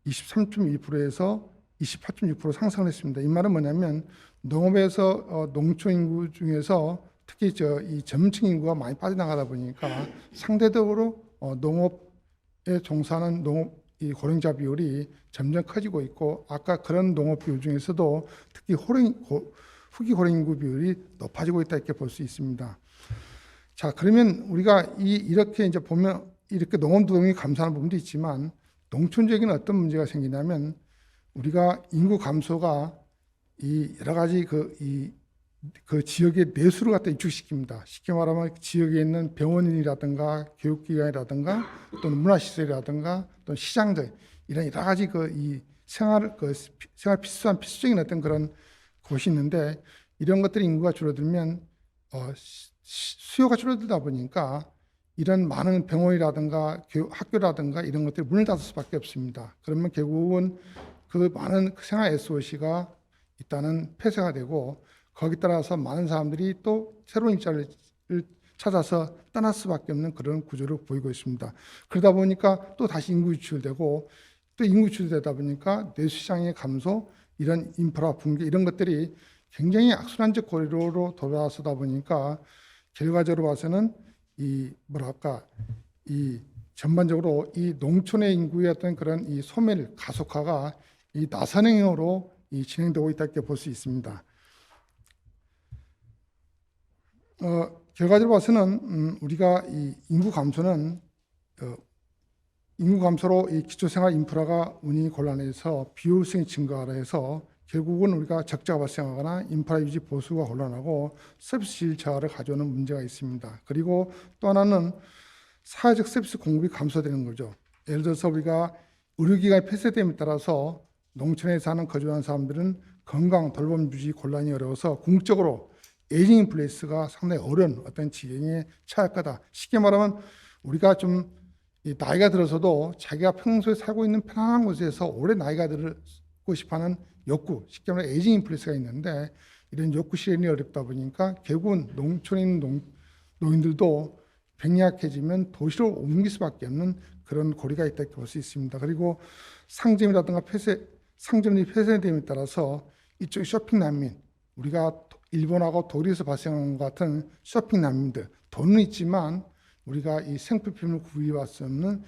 23.1%에서 28.6% 상승을 했습니다. 이 말은 뭐냐면 농업에서 농촌 인구 중에서 특히 이 젊은층 인구가 많이 빠져나가다 보니까 상대적으로 농업에 종사하는 이 고령자 비율이 점점 커지고 있고 아까 그런 농업 비율 중에서도 특히 후기 고령 인구 비율이 높아지고 있다 이렇게 볼 수 있습니다. 자, 그러면 우리가 이렇게 이제 보면 이렇게 농업 노동이 감소하는 부분도 있지만 농촌 지역에는 어떤 문제가 생기냐면 우리가 인구 감소가 이 여러 가지 그 지역의 내수를 갖다 위축시킵니다. 쉽게 말하면 지역에 있는 병원이라든가 교육기관이라든가 또는 문화시설이라든가 또는 시장들 이런 여러 가지 이 생활 필수한 필수적인 어떤 그런 곳이 있는데 이런 것들이 인구가 줄어들면 수요가 줄어들다 보니까 이런 많은 병원이라든가 학교라든가 이런 것들이 문을 닫을 수밖에 없습니다. 그러면 결국은 그 많은 생활 SOC가 일단은 폐쇄가 되고 거기에 따라서 많은 사람들이 또 새로운 일자리를 찾아서 떠날 수밖에 없는 그런 구조를 보이고 있습니다. 그러다 보니까 또 다시 인구 유출되고 또 인구 유출되다 보니까 내수시장의 감소, 이런 인프라 붕괴 이런 것들이 굉장히 악순환적 고리로 돌아서다 보니까 결과적으로 봐서는 이 전반적으로 이 농촌의 인구의 어떤 그런 이 소멸 가속화가 이 나선행으로 진행되고 있다 이렇게 볼 수 있습니다. 결과적으로 봐서는 우리가 이 인구 감소는 인구 감소로 이 기초생활 인프라가 운영이 곤란해서 비효율성이 증가하라 해서 결국은 우리가 적자가 발생하거나 인프라 유지 보수가 곤란하고 서비스 질 저하를 가져오는 문제가 있습니다. 그리고 또 하나는 사회적 서비스 공급이 감소되는 거죠. 예를 들어서 우리가 의료기관이 폐쇄됨에 따라서 농촌에 사는 거주하는 사람들은 건강 돌봄 유지 곤란이 어려워서 궁극적으로 에이징 인 플레이스가 상당히 어려운 어떤 지경에 처할 거다. 쉽게 말하면 우리가 좀 이 나이가 들어서도 자기가 평소에 살고 있는 편안한 곳에서 오래 나이가 들고 싶어하는 욕구, 쉽게 말해 에이징 인 플레이스가 있는데 이런 욕구 실현이 어렵다 보니까 결국은 농촌에 있는 노인들도 병약해지면 도시로 옮길 수밖에 없는 그런 고리가 있다 이렇게 볼 수 있습니다. 그리고 상점이라든가 상점이 폐쇄됨에 따라서 이쪽 쇼핑 난민, 우리가 일본하고 독일에서 발생하는 것 같은 쇼핑 난민들, 돈은 있지만 우리가 이 생필품을 구입할 수 없는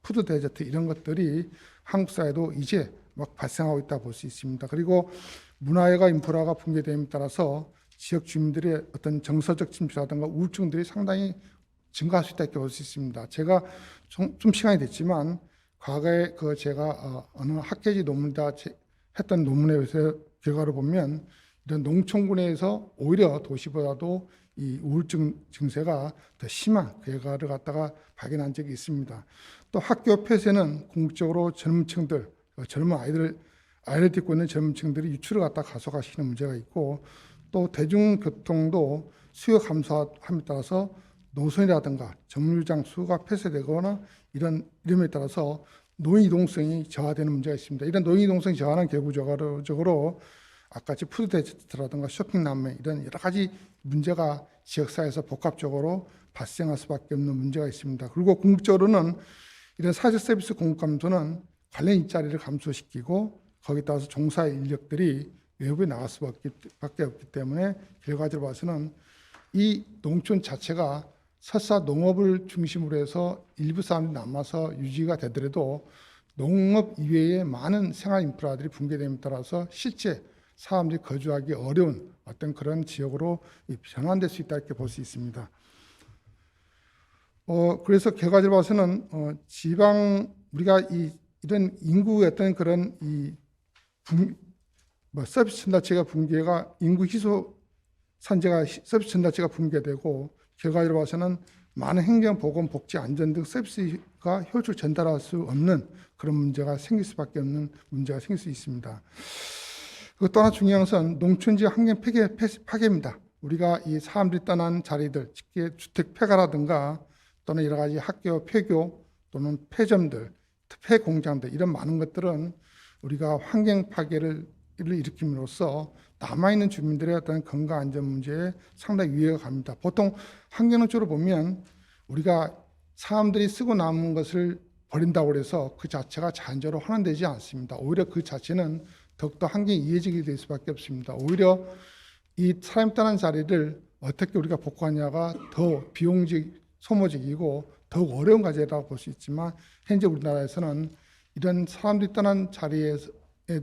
푸드 데저트 이런 것들이 한국 사회도 이제 막 발생하고 있다 볼 수 있습니다. 그리고 문화예가 인프라가 붕괴됨에 따라서 지역 주민들의 어떤 정서적 침체라든가 우울증들이 상당히 증가할 수 있다 이렇게 볼 수 있습니다. 제가 좀 시간이 됐지만 과거에 제가 어느 학계지 논문이다 했던 논문의 결과를 보면 이런 농촌군에서 오히려 도시보다도 이 우울증 증세가 더 심한 결과를 갖다가 발견한 적이 있습니다. 또 학교 폐쇄는 궁극적으로 젊은 층들, 젊은 아이를 데리고 있는 젊은 층들이 유출을 갖다 가속화시키는 문제가 있고 또 대중교통도 수요 감소함에 따라서 노선이라든가 정류장 수가 폐쇄되거나 이름에 따라서 노인 이동성이 저하되는 문제가 있습니다. 이런 노인 이동성이 저하는 결국적으로 아까 푸드 데저트라든가 쇼핑 난매 이런 여러 가지 문제가 지역사회에서 복합적으로 발생할 수밖에 없는 문제가 있습니다. 그리고 궁극적으로는 이런 사회적 서비스 공급 감소는 관련 일자리를 감소시키고 거기에 따라서 종사 인력들이 외부에 나갈 수밖에 없기 때문에 결과적으로 봐서는 이 농촌 자체가 설사 농업을 중심으로 해서 일부 사람들이 남아서 유지가 되더라도 농업 이외의 많은 생활 인프라들이 붕괴됨에 따라서 실제 사람들이 거주하기 어려운 어떤 그런 지역으로 변환될 수 있다 이렇게 볼 수 있습니다. 그래서 결과적으로 봐서는 지방 우리가 이런 인구의 어떤 그런 서비스 전달체가 붕괴가 인구 희소 산재가 서비스 전달체가 붕괴되고 결과적으로 봐서는 많은 행정, 보건, 복지, 안전 등 서비스가 효율적으로 전달할 수 없는 그런 문제가 생길 수밖에 없는 문제가 생길 수 있습니다. 그리고 또 하나 중요한 것은 농촌지역 환경 파괴입니다. 우리가 이 사람들이 떠난 자리들, 특히 주택 폐가라든가 또는 여러 가지 학교 폐교 또는 폐점들, 폐공장들 이런 많은 것들은 우리가 환경 파괴를 일으킴으로써 남아있는 주민들의 어떤 건강 안전 문제에 상당히 위해가 갑니다. 보통 환경론적으로 보면 우리가 사람들이 쓰고 남은 것을 버린다고 해서 그 자체가 자연적으로 환원되지 않습니다. 오히려 그 자체는 더욱더 환경이 이해지게 될 수밖에 없습니다. 오히려 이 사람이 떠난 자리를 어떻게 우리가 복구하냐가 더 소모적이고 더욱 어려운 과제라고 볼 수 있지만 현재 우리나라에서는 이런 사람들이 떠난 자리에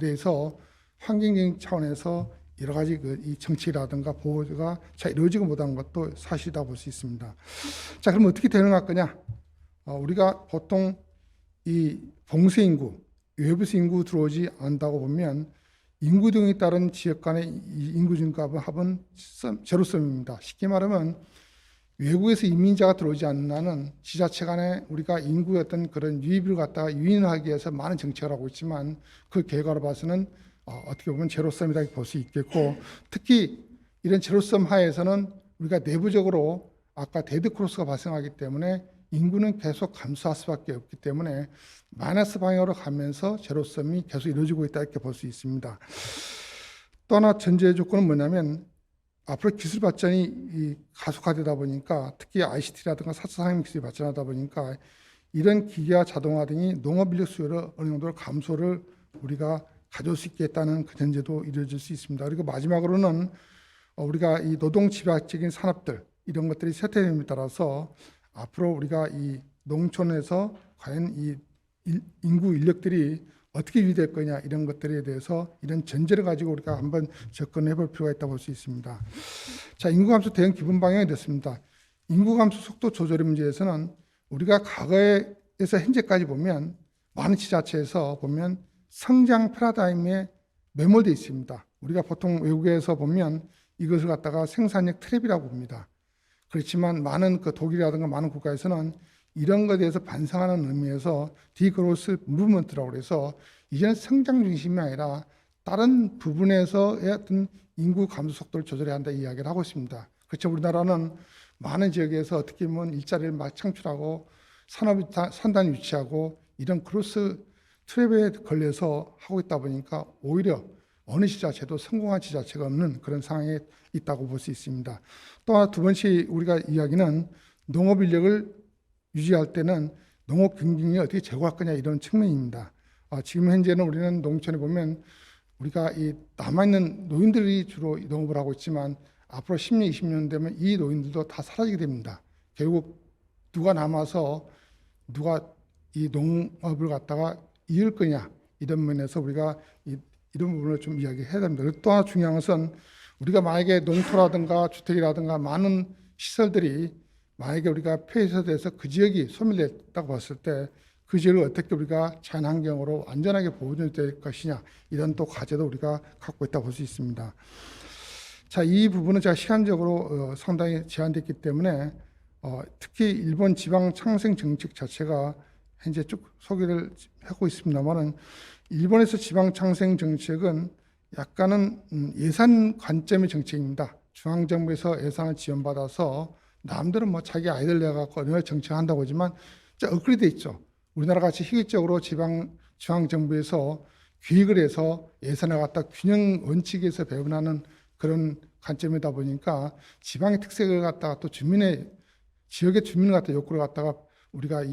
대해서 환경적인 차원에서 여러 가지 이 정치라든가 보호가 잘 이루어지고 못한 것도 사실이다 볼 수 있습니다. 자, 그럼 어떻게 대응할 거냐? 우리가 보통 이 봉쇄 인구, 외부에서 인구 들어오지 않는다고 보면 인구 등에 따른 지역 간의 인구 증가 합은 제로섬입니다. 쉽게 말하면 외국에서 이민자가 들어오지 않는 한은 지자체 간에 우리가 인구의 어떤 그런 유입을 갖다가 유인하기 위해서 많은 정책을 하고 있지만 그 결과로 봐서는 어떻게 보면 제로섬이다 볼 수 있겠고 특히 이런 제로섬 하에서는 우리가 내부적으로 아까 데드크로스가 발생하기 때문에 인구는 계속 감소할 수밖에 없기 때문에 마이너스 방향으로 가면서 제로섬이 계속 이루어지고 있다 이렇게 볼 수 있습니다. 또 하나 전제 조건은 뭐냐면 앞으로 기술 발전이 가속화되다 보니까 특히 ICT라든가 4차 산업 기술이 발전하다 보니까 이런 기계화 자동화 등이 농업 인력 수요를 어느 정도 감소를 우리가 가져올 수 있겠다는 그 전제도 이루어질 수 있습니다. 그리고 마지막으로는 우리가 이 노동 집약적인 산업들 이런 것들이 쇠퇴됨에 따라서 앞으로 우리가 이 농촌에서 과연 이 인구 인력들이 어떻게 유지될 거냐 이런 것들에 대해서 이런 전제를 가지고 우리가 한번 접근해 볼 필요가 있다고 볼 수 있습니다. 자, 인구 감소 대응 기본 방향이 됐습니다. 인구 감소 속도 조절의 문제에서는 우리가 과거에 그래서 현재까지 보면 많은 지자체에서 보면 성장 패러다임에 매몰되어 있습니다. 우리가 보통 외국에서 보면 이것을 갖다가 생산력 트랩이라고 봅니다. 그렇지만 많은 그 독일이라든가 많은 국가에서는 이런 것에 대해서 반성하는 의미에서 디그로스 무브먼트라고 해서 이제는 성장 중심이 아니라 다른 부분에서의 어떤 인구 감소 속도를 조절해야 한다 이야기를 하고 있습니다. 그렇죠. 우리나라는 많은 지역에서 어떻게 보면 일자리를 막 창출하고 산단이 유치하고 이런 크로스 트랩에 걸려서 하고 있다 보니까 오히려 어느 지자체도 성공한 지자체가 없는 그런 상황에 있다고 볼 수 있습니다. 또 하나 두 번째 우리가 이야기는 농업 인력을 유지할 때는 농업 경쟁력이 어떻게 제고할 거냐 이런 측면입니다. 지금 현재는 우리는 농촌에 보면 우리가 이 남아있는 노인들이 주로 농업을 하고 있지만 앞으로 10년, 20년 되면 이 노인들도 다 사라지게 됩니다. 결국 누가 남아서 누가 이 농업을 갖다가 이을 거냐 이런 면에서 우리가 이런 부분을 좀 이야기해야 됩니다. 또 하나 중요한 것은 우리가 만약에 농토라든가 주택이라든가 많은 시설들이 만약에 우리가 폐쇄돼서 그 지역이 소멸됐다고 봤을 때 그 지역을 어떻게 우리가 자연환경으로 안전하게 보존될 것이냐 이런 또 과제도 우리가 갖고 있다고 볼 수 있습니다. 자, 이 부분은 제가 시간적으로 상당히 제한됐기 때문에 특히 일본 지방 창생 정책 자체가 현재 쭉 소개를 하고 있습니다만은 일본에서 지방 창생 정책은 약간은 예산 관점의 정책입니다. 중앙정부에서 예산을 지원받아서 남들은 뭐 자기 아이들 내갖고 어느 정책한다고 하지만 업그레이드 있죠. 우리나라 같이 희귀적으로 중앙정부에서 기획을 해서 예산을 갖다 균형 원칙에서 배분하는 그런 관점이다 보니까 지방의 특색을 갖다가 또 지역의 주민을 갖다 욕구를 갖다가 우리가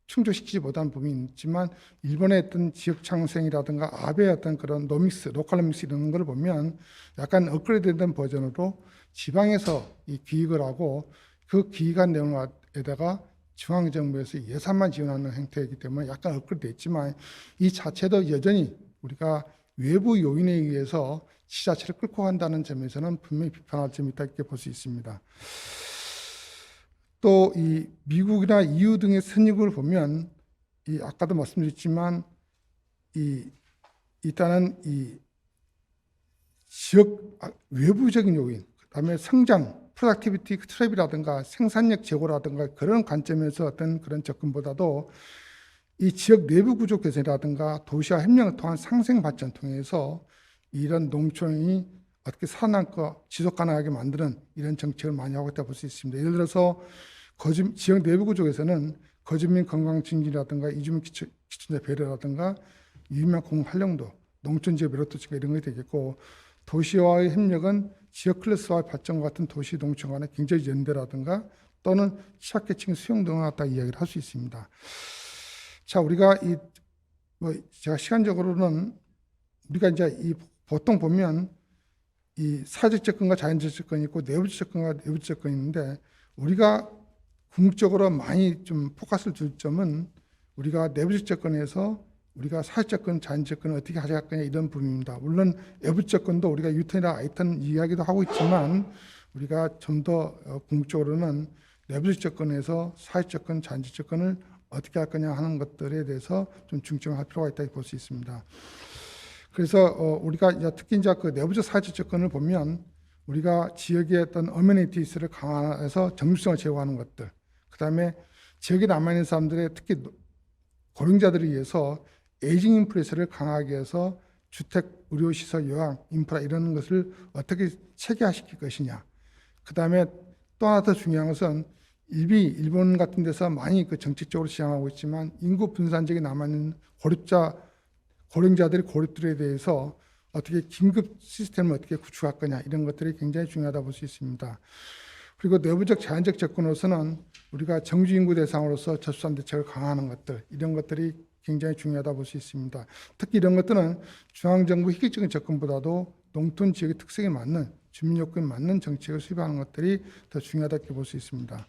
충족시키지 못한 부분이 있지만 일본의 어떤 지역 창생이라든가 아베의 어떤 그런 노믹스, 로컬 믹스 이런 걸 보면 약간 업그레이드된 버전으로 지방에서 이 기획을 하고 그 기획한 내용에다가 중앙정부에서 예산만 지원하는 형태이기 때문에 약간 업그레이드 됐지만 이 자체도 여전히 우리가 외부 요인에 의해서 지자체를 끌고 간다는 점에서는 분명히 비판할 점이 있다 이렇게 볼 수 있습니다. 또 이 미국이나 EU 등의 선진국을 보면 아까도 말씀드렸지만 일단은 이 지역 외부적인 요인, 그다음에 성장, 프로덕티비티 트랩이라든가 생산력 제고라든가 그런 관점에서 어떤 그런 접근보다도 이 지역 내부 구조 개선이라든가 도시와 협력을 통한 상생 발전 통해서 이런 농촌이 어떻게 살아남고 지속 가능하게 만드는 이런 정책을 많이 하고 있다고 볼 수 있습니다. 예를 들어서 지역 내부 구조에서는 거주민 건강 증진이라든가 이주민 기초자 배려라든가 유의미한 공공 활용도, 농촌 지역 메리트 증가 이런 것이 되겠고 도시와의 협력은 지역 클래스와의 발전과 같은 도시 농촌 간의 경제적 연대라든가 또는 취약계층 수용 등을 갖다 이야기를 할 수 있습니다. 자, 우리가 제가 시간적으로는 우리가 이제 보통 보면 이 사회적 접근과 자연적 접근이 있고 내부적 접근과 내부적 접근이 있는데 우리가 궁극적으로 많이 좀 포커스를 둘 점은 우리가 내부적 접근에서 우리가 사회적 접근, 자연적 접근을 어떻게 가져갈 거냐 이런 부분입니다. 물론 외부적 접근도 우리가 유턴이나 아이턴 이야기도 하고 있지만 우리가 좀 더 궁극적으로는 내부적 접근에서 사회적 접근, 자연적 접근을 어떻게 할 거냐 하는 것들에 대해서 좀 중점을 할 필요가 있다고 볼 수 있습니다. 그래서 우리가 특히 이제 그 내부적 사회적 접근을 보면 우리가 지역의 어떤 어메니티스를 강화해서 정립성을 제고하는 것들, 그다음에 지역에 남아있는 사람들의 특히 고령자들을 위해서 에이징 인프레스를 강하게 해서 주택, 의료시설, 요양, 인프라 이런 것을 어떻게 체계화시킬 것이냐. 그다음에 또 하나 더 중요한 것은 일본 같은 데서 많이 그 정책적으로 지향하고 있지만 인구 분산 지역에 남아있는 고령자들의 고립들에 대해서 어떻게 긴급 시스템을 어떻게 구축할 거냐 이런 것들이 굉장히 중요하다 볼 수 있습니다. 그리고 내부적 자연적 접근으로서는 우리가 정주 인구 대상으로서 저수산 대책을 강화하는 것들 이런 것들이 굉장히 중요하다 볼 수 있습니다. 특히 이런 것들은 중앙정부 희귀적인 접근보다도 농촌 지역의 특성에 맞는 주민 요건에 맞는 정책을 수립하는 것들이 더 중요하다 이렇게 볼 수 있습니다.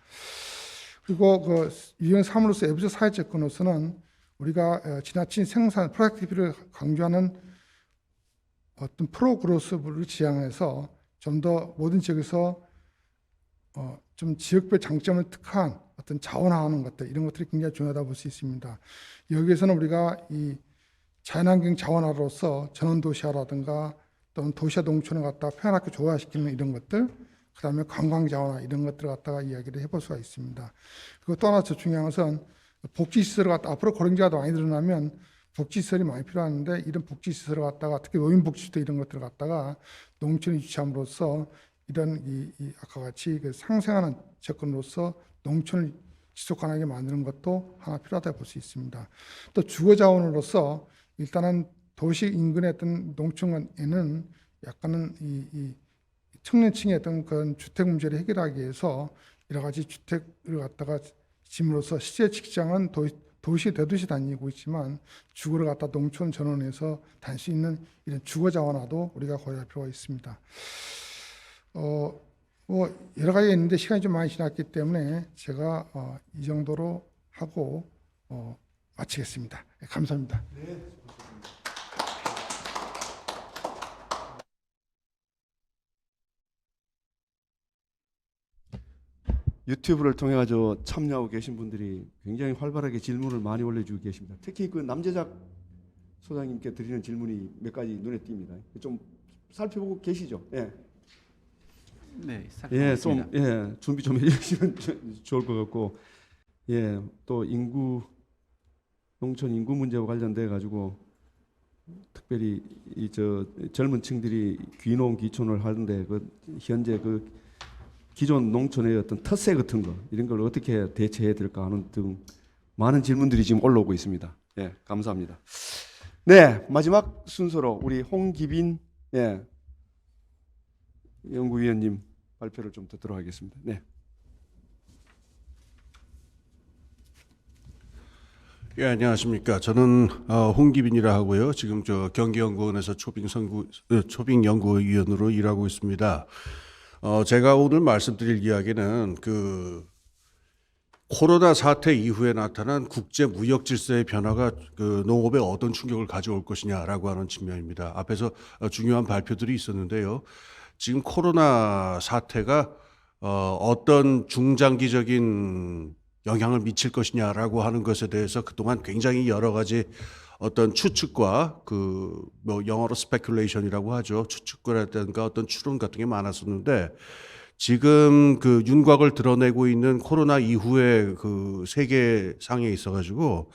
그리고 그 유형 3으로서 외부적 사회 접근으로서는 우리가 지나친 생산 프로덕티비티를 강조하는 어떤 프로그로스를 지향해서 좀 더 모든 지역에서 좀 지역별 장점을 특화한 어떤 자원화하는 것들 이런 것들이 굉장히 중요하다고 볼 수 있습니다. 여기에서는 우리가 이 자연환경 자원화로서 전원도시화라든가 또는 도시와 농촌을 갖다가 편하게 조화시키는 이런 것들, 그다음에 관광 자원화 이런 것들을 갖다가 이야기를 해볼 수가 있습니다. 그리고 또 하나 더 중요한 것은 복지시설을 갖다 앞으로 고령자가 더 많이 늘어나면 복지시설이 많이 필요한데 이런 복지시설을 갖다가 특히 노인복지시설 이런 것들을 갖다가 농촌에 유치함으로써 이런 이 아까 같이 그 상생하는 접근으로서 농촌을 지속 가능하게 만드는 것도 하나 필요하다고 볼 수 있습니다. 또 주거 자원으로서 일단은 도시 인근의 어떤 농촌에는 약간은 이 청년층의 어떤 그런 주택 문제를 해결하기 위해서 여러 가지 주택을 갖다가 짐으로써 실제 직장은 도시 대도시 다니고 있지만 주거를 갖다 농촌 전원에서 다닐 수 있는 이런 주거 자원화도 우리가 고려할 필요가 있습니다. 뭐 여러 가지가 있는데 시간이 좀 많이 지났기 때문에 제가 이 정도로 하고 마치겠습니다. 감사합니다. 유튜브를 통해 가지고 참여하고 계신 분들이 굉장히 활발하게 질문을 많이 올려주고 계십니다. 특히 그 남재작 소장님께 드리는 질문이 몇 가지 눈에 띕니다. 좀 살펴보고 계시죠? 예. 네, 예, 살펴보겠습니다. 좀 준비 좀 해주시면 좋을 것 같고, 예, 또 농촌 인구 문제와 관련돼 가지고 특별히 이 젊은 층들이 귀농 귀촌을 하는데 그 현재 그 기존 농촌의 어떤 텃세 같은 거 이런 걸 어떻게 대처해야 될까 하는 등 많은 질문들이 지금 올라오고 있습니다. 예, 감사합니다. 네, 마지막 순서로 우리 홍기빈 연구위원님 발표를 좀 듣도록 하겠습니다. 네. 예, 안녕하십니까. 저는 홍기빈이라 하고요. 지금 경기연구원에서 초빙연구위원으로 일하고 있습니다. 제가 오늘 말씀드릴 이야기는 그 코로나 사태 이후에 나타난 국제 무역 질서의 변화가 그 농업에 어떤 충격을 가져올 것이냐라고 하는 측면입니다. 앞에서 중요한 발표들이 있었는데요. 지금 코로나 사태가 어떤 중장기적인 영향을 미칠 것이냐라고 하는 것에 대해서 그동안 굉장히 여러 가지 어떤 추측과 뭐 영어로 speculation이라고 하죠. 추측이라든가 어떤 추론 같은 게 많았었는데 지금 그 윤곽을 드러내고 있는 코로나 이후에 그 세계상에 있어가지고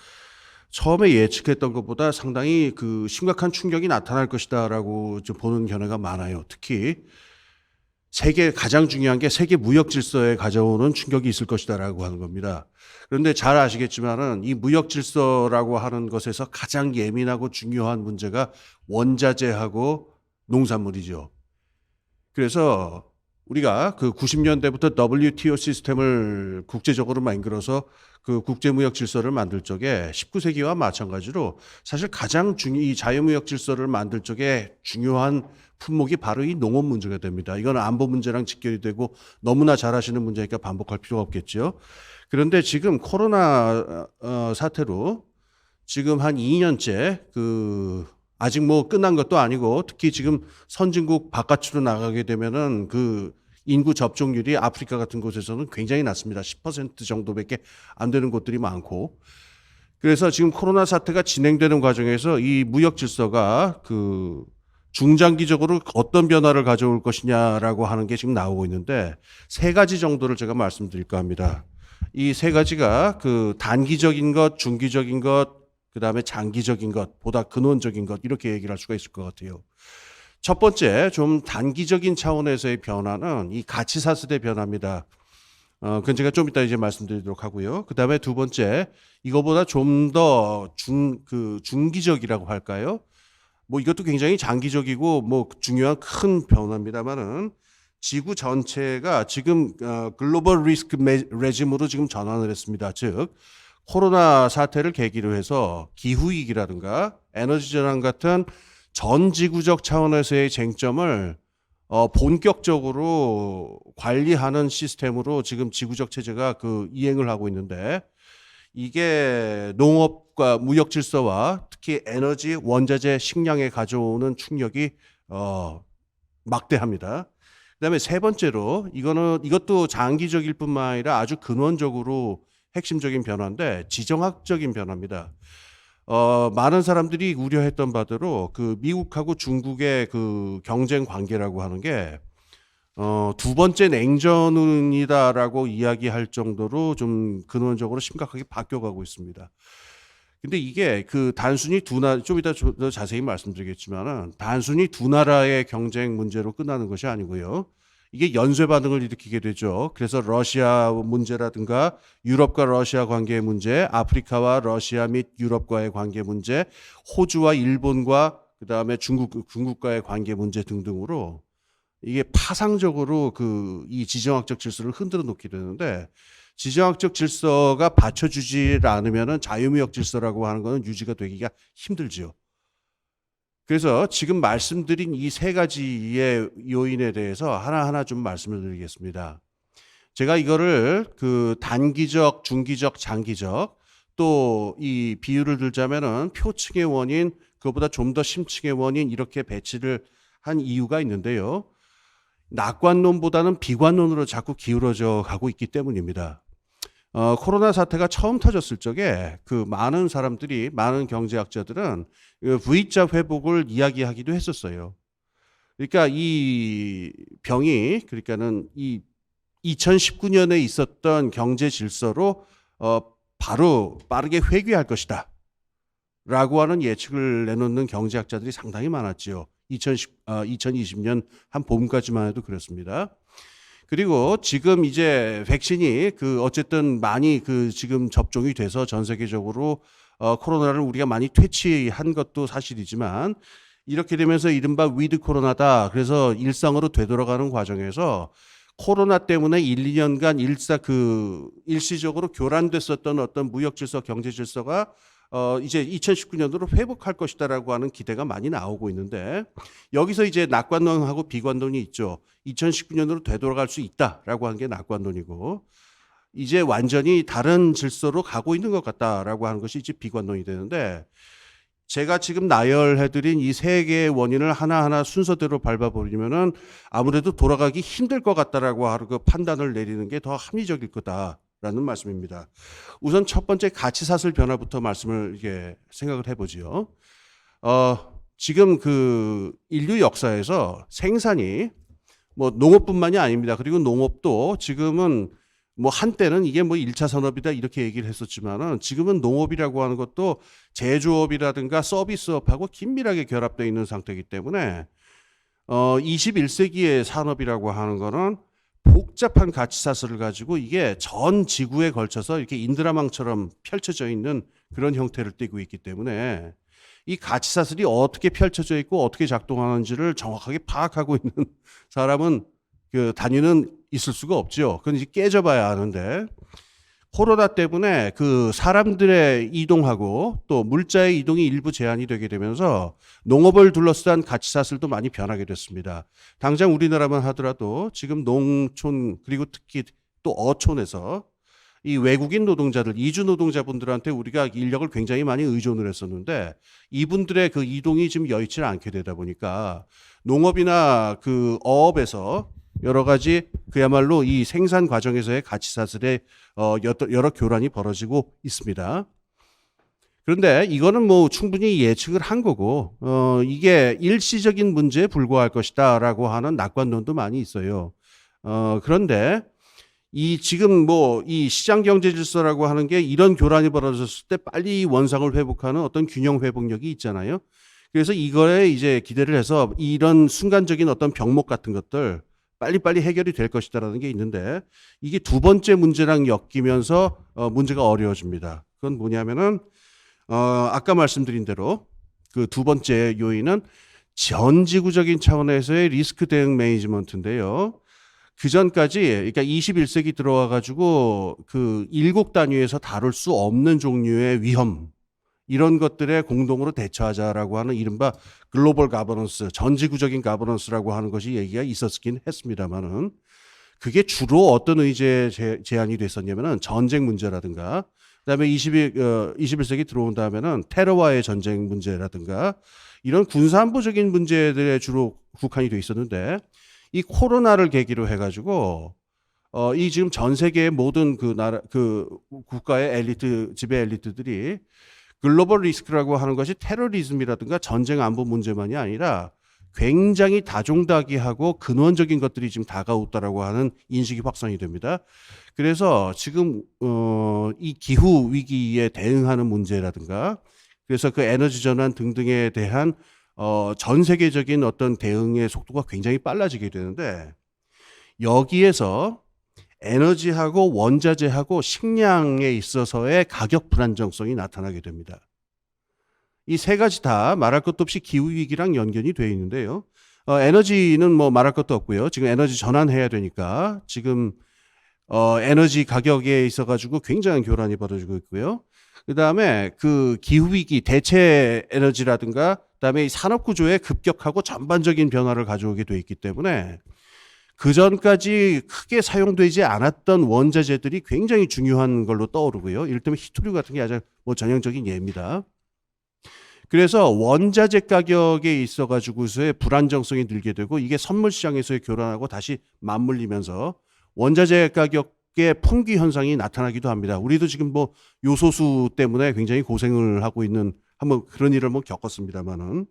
처음에 예측했던 것보다 상당히 그 심각한 충격이 나타날 것이다라고 좀 보는 견해가 많아요. 특히 가장 중요한 게 세계 무역 질서에 가져오는 충격이 있을 것이다라고 하는 겁니다. 그런데 잘 아시겠지만은 이 무역 질서라고 하는 것에서 가장 예민하고 중요한 문제가 원자재하고 농산물이죠. 그래서 우리가 그 90년대부터 WTO 시스템을 국제적으로 만들어서 그 국제무역 질서를 만들 적에 19세기와 마찬가지로 사실 가장 이 자유무역 질서를 만들 적에 중요한 품목이 바로 이 농업 문제가 됩니다. 이건 안보 문제랑 직결이 되고 너무나 잘 아시는 문제니까 반복할 필요가 없겠죠. 그런데 지금 코로나 사태로 지금 한 2년째 아직 뭐 끝난 것도 아니고 특히 지금 선진국 바깥으로 나가게 되면은 그 인구 접종률이 아프리카 같은 곳에서는 굉장히 낮습니다. 10% 정도밖에 안 되는 곳들이 많고. 그래서 지금 코로나 사태가 진행되는 과정에서 이 무역 질서가 중장기적으로 어떤 변화를 가져올 것이냐라고 하는 게 지금 나오고 있는데 세 가지 정도를 제가 말씀드릴까 합니다. 이 세 가지가 단기적인 것, 중기적인 것, 그다음에 장기적인 것, 보다 근원적인 것 이렇게 얘기를 할 수가 있을 것 같아요. 첫 번째 좀 단기적인 차원에서의 변화는 이 가치사슬의 변화입니다. 그건 제가 좀 이따 이제 말씀드리도록 하고요. 그다음에 두 번째 이거보다 좀 더 중기적이라고 할까요? 뭐 이것도 굉장히 장기적이고 뭐 중요한 큰 변화입니다만은 지구 전체가 지금 글로벌 리스크 레짐으로 지금 전환을 했습니다. 즉 코로나 사태를 계기로 해서 기후위기라든가 에너지 전환 같은 전 지구적 차원에서의 쟁점을 본격적으로 관리하는 시스템으로 지금 지구적 체제가 이행을 하고 있는데 이게 농업과 무역 질서와 특히 에너지, 원자재, 식량에 가져오는 충격이 막대합니다. 그다음에 세 번째로 이것도 장기적일 뿐만 아니라 아주 근원적으로 핵심적인 변화인데 지정학적인 변화입니다. 많은 사람들이 우려했던 바대로 그 미국하고 중국의 그 경쟁 관계라고 하는 게 두 번째 냉전이다라고 이야기할 정도로 좀 근원적으로 심각하게 바뀌어가고 있습니다. 근데 이게 그 단순히 좀 이따 더 자세히 말씀드리겠지만은 단순히 두 나라의 경쟁 문제로 끝나는 것이 아니고요. 이게 연쇄 반응을 일으키게 되죠. 그래서 러시아 문제라든가 유럽과 러시아 관계 문제, 아프리카와 러시아 및 유럽과의 관계 문제, 호주와 일본과 그다음에 중국과의 관계 문제 등등으로 이게 파상적으로 이 지정학적 질서를 흔들어 놓게 되는데 지정학적 질서가 받쳐주지 않으면은 자유무역 질서라고 하는 것은 유지가 되기가 힘들지요. 그래서 지금 말씀드린 이 세 가지의 요인에 대해서 하나하나 좀 말씀을 드리겠습니다. 제가 이거를 그 단기적, 중기적, 장기적 또 이 비유를 들자면은 표층의 원인, 그것보다 좀 더 심층의 원인 이렇게 배치를 한 이유가 있는데요. 낙관론보다는 비관론으로 자꾸 기울어져 가고 있기 때문입니다. 코로나 사태가 처음 터졌을 적에 그 많은 사람들이, 많은 경제학자들은 V자 회복을 이야기하기도 했었어요. 그러니까 이 병이, 그러니까는 이 2019년에 있었던 경제 질서로 바로 빠르게 회귀할 것이다. 라고 하는 예측을 내놓는 경제학자들이 상당히 많았지요. 2020년 한 봄까지만 해도 그렇습니다. 그리고 지금 이제 백신이 어쨌든 많이 지금 접종이 돼서 전 세계적으로 코로나를 우리가 많이 퇴치한 것도 사실이지만 이렇게 되면서 이른바 위드 코로나다. 그래서 일상으로 되돌아가는 과정에서 코로나 때문에 1, 2년간 일시적으로 교란됐었던 어떤 무역 질서, 경제 질서가 이제 2019년도로 회복할 것이다라고 하는 기대가 많이 나오고 있는데 여기서 이제 낙관론하고 비관론이 있죠. 2019년으로 되돌아갈 수 있다라고 하는 게 낙관론이고 이제 완전히 다른 질서로 가고 있는 것 같다라고 하는 것이 이제 비관론이 되는데 제가 지금 나열해드린 이 세 개의 원인을 하나하나 순서대로 밟아버리면은 아무래도 돌아가기 힘들 것 같다라고 하는 그 판단을 내리는 게 더 합리적일 거다라는 말씀입니다. 우선 첫 번째 가치사슬 변화부터 말씀을 생각을 해보지요. 지금 인류 역사에서 생산이 뭐 농업뿐만이 아닙니다. 그리고 농업도 지금은 뭐 한때는 이게 뭐 1차 산업이다 이렇게 얘기를 했었지만은 지금은 농업이라고 하는 것도 제조업이라든가 서비스업하고 긴밀하게 결합되어 있는 상태이기 때문에 21세기의 산업이라고 하는 거는 복잡한 가치사슬을 가지고 이게 전 지구에 걸쳐서 이렇게 인드라망처럼 펼쳐져 있는 그런 형태를 띠고 있기 때문에 이 가치사슬이 어떻게 펼쳐져 있고 어떻게 작동하는지를 정확하게 파악하고 있는 사람은 단위는 있을 수가 없죠. 그건 이제 깨져봐야 하는데 코로나 때문에 사람들의 이동하고 또 물자의 이동이 일부 제한이 되게 되면서 농업을 둘러싼 가치사슬도 많이 변하게 됐습니다. 당장 우리나라만 하더라도 지금 농촌 그리고 특히 또 어촌에서 이 외국인 노동자들, 이주 노동자분들한테 우리가 인력을 굉장히 많이 의존을 했었는데 이분들의 이동이 지금 여의치 않게 되다 보니까 농업이나 어업에서 여러 가지 그야말로 이 생산 과정에서의 가치사슬에 여러 교란이 벌어지고 있습니다. 그런데 이거는 뭐 충분히 예측을 한 거고 이게 일시적인 문제에 불과할 것이다라고 하는 낙관론도 많이 있어요. 그런데 지금 이 시장 경제 질서라고 하는 게 이런 교란이 벌어졌을 때 빨리 원상을 회복하는 어떤 균형 회복력이 있잖아요. 그래서 이거에 이제 기대를 해서 이런 순간적인 어떤 병목 같은 것들 빨리빨리 해결이 될 것이다라는 게 있는데 이게 두 번째 문제랑 엮이면서 문제가 어려워집니다. 그건 뭐냐면은 아까 말씀드린 대로 두 번째 요인은 전지구적인 차원에서의 리스크 대응 매니지먼트인데요. 그 전까지 그러니까 21세기 들어와 가지고 7단위에서 다룰 수 없는 종류의 위험 이런 것들에 공동으로 대처하자라고 하는 이른바 글로벌 가버넌스, 전지구적인 가버넌스라고 하는 것이 얘기가 있었긴 했습니다만은 그게 주로 어떤 의제에 제한이 됐었냐면은 전쟁 문제라든가 그다음에 21세기 들어온 다음에는 테러와의 전쟁 문제라든가 이런 군사안보적인 문제들에 주로 국한이 돼 있었는데 이 코로나를 계기로 해가지고 이 지금 전 세계의 모든 그 나라 그 국가의 엘리트 지배 엘리트들이 글로벌 리스크라고 하는 것이 테러리즘이라든가 전쟁 안보 문제만이 아니라 굉장히 다종다기하고 근원적인 것들이 지금 다가왔다라고 하는 인식이 확산이 됩니다. 그래서 지금 이 기후 위기에 대응하는 문제라든가 그래서 그 에너지 전환 등등에 대한 전 세계적인 어떤 대응의 속도가 굉장히 빨라지게 되는데 여기에서 에너지하고 원자재하고 식량에 있어서의 가격 불안정성이 나타나게 됩니다. 이 세 가지 다 말할 것도 없이 기후 위기랑 연결이 되어 있는데요. 에너지는 뭐 말할 것도 없고요. 지금 에너지 전환해야 되니까 지금 에너지 가격에 있어 가지고 굉장한 교란이 벌어지고 있고요. 그다음에 그 기후 위기 대체 에너지라든가 그다음에 이 산업 구조에 급격하고 전반적인 변화를 가져오게 돼 있기 때문에 그 전까지 크게 사용되지 않았던 원자재들이 굉장히 중요한 걸로 떠오르고요. 이를테면 히토류 같은 게 아주 뭐 전형적인 예입니다. 그래서 원자재 가격에 있어 가지고서의 불안정성이 늘게 되고 이게 선물 시장에서의 교란하고 다시 맞물리면서 원자재 가격의 풍기 현상이 나타나기도 합니다. 우리도 지금 뭐 요소수 때문에 굉장히 고생을 하고 있는 한번 그런 일을 뭐 겪었습니다만은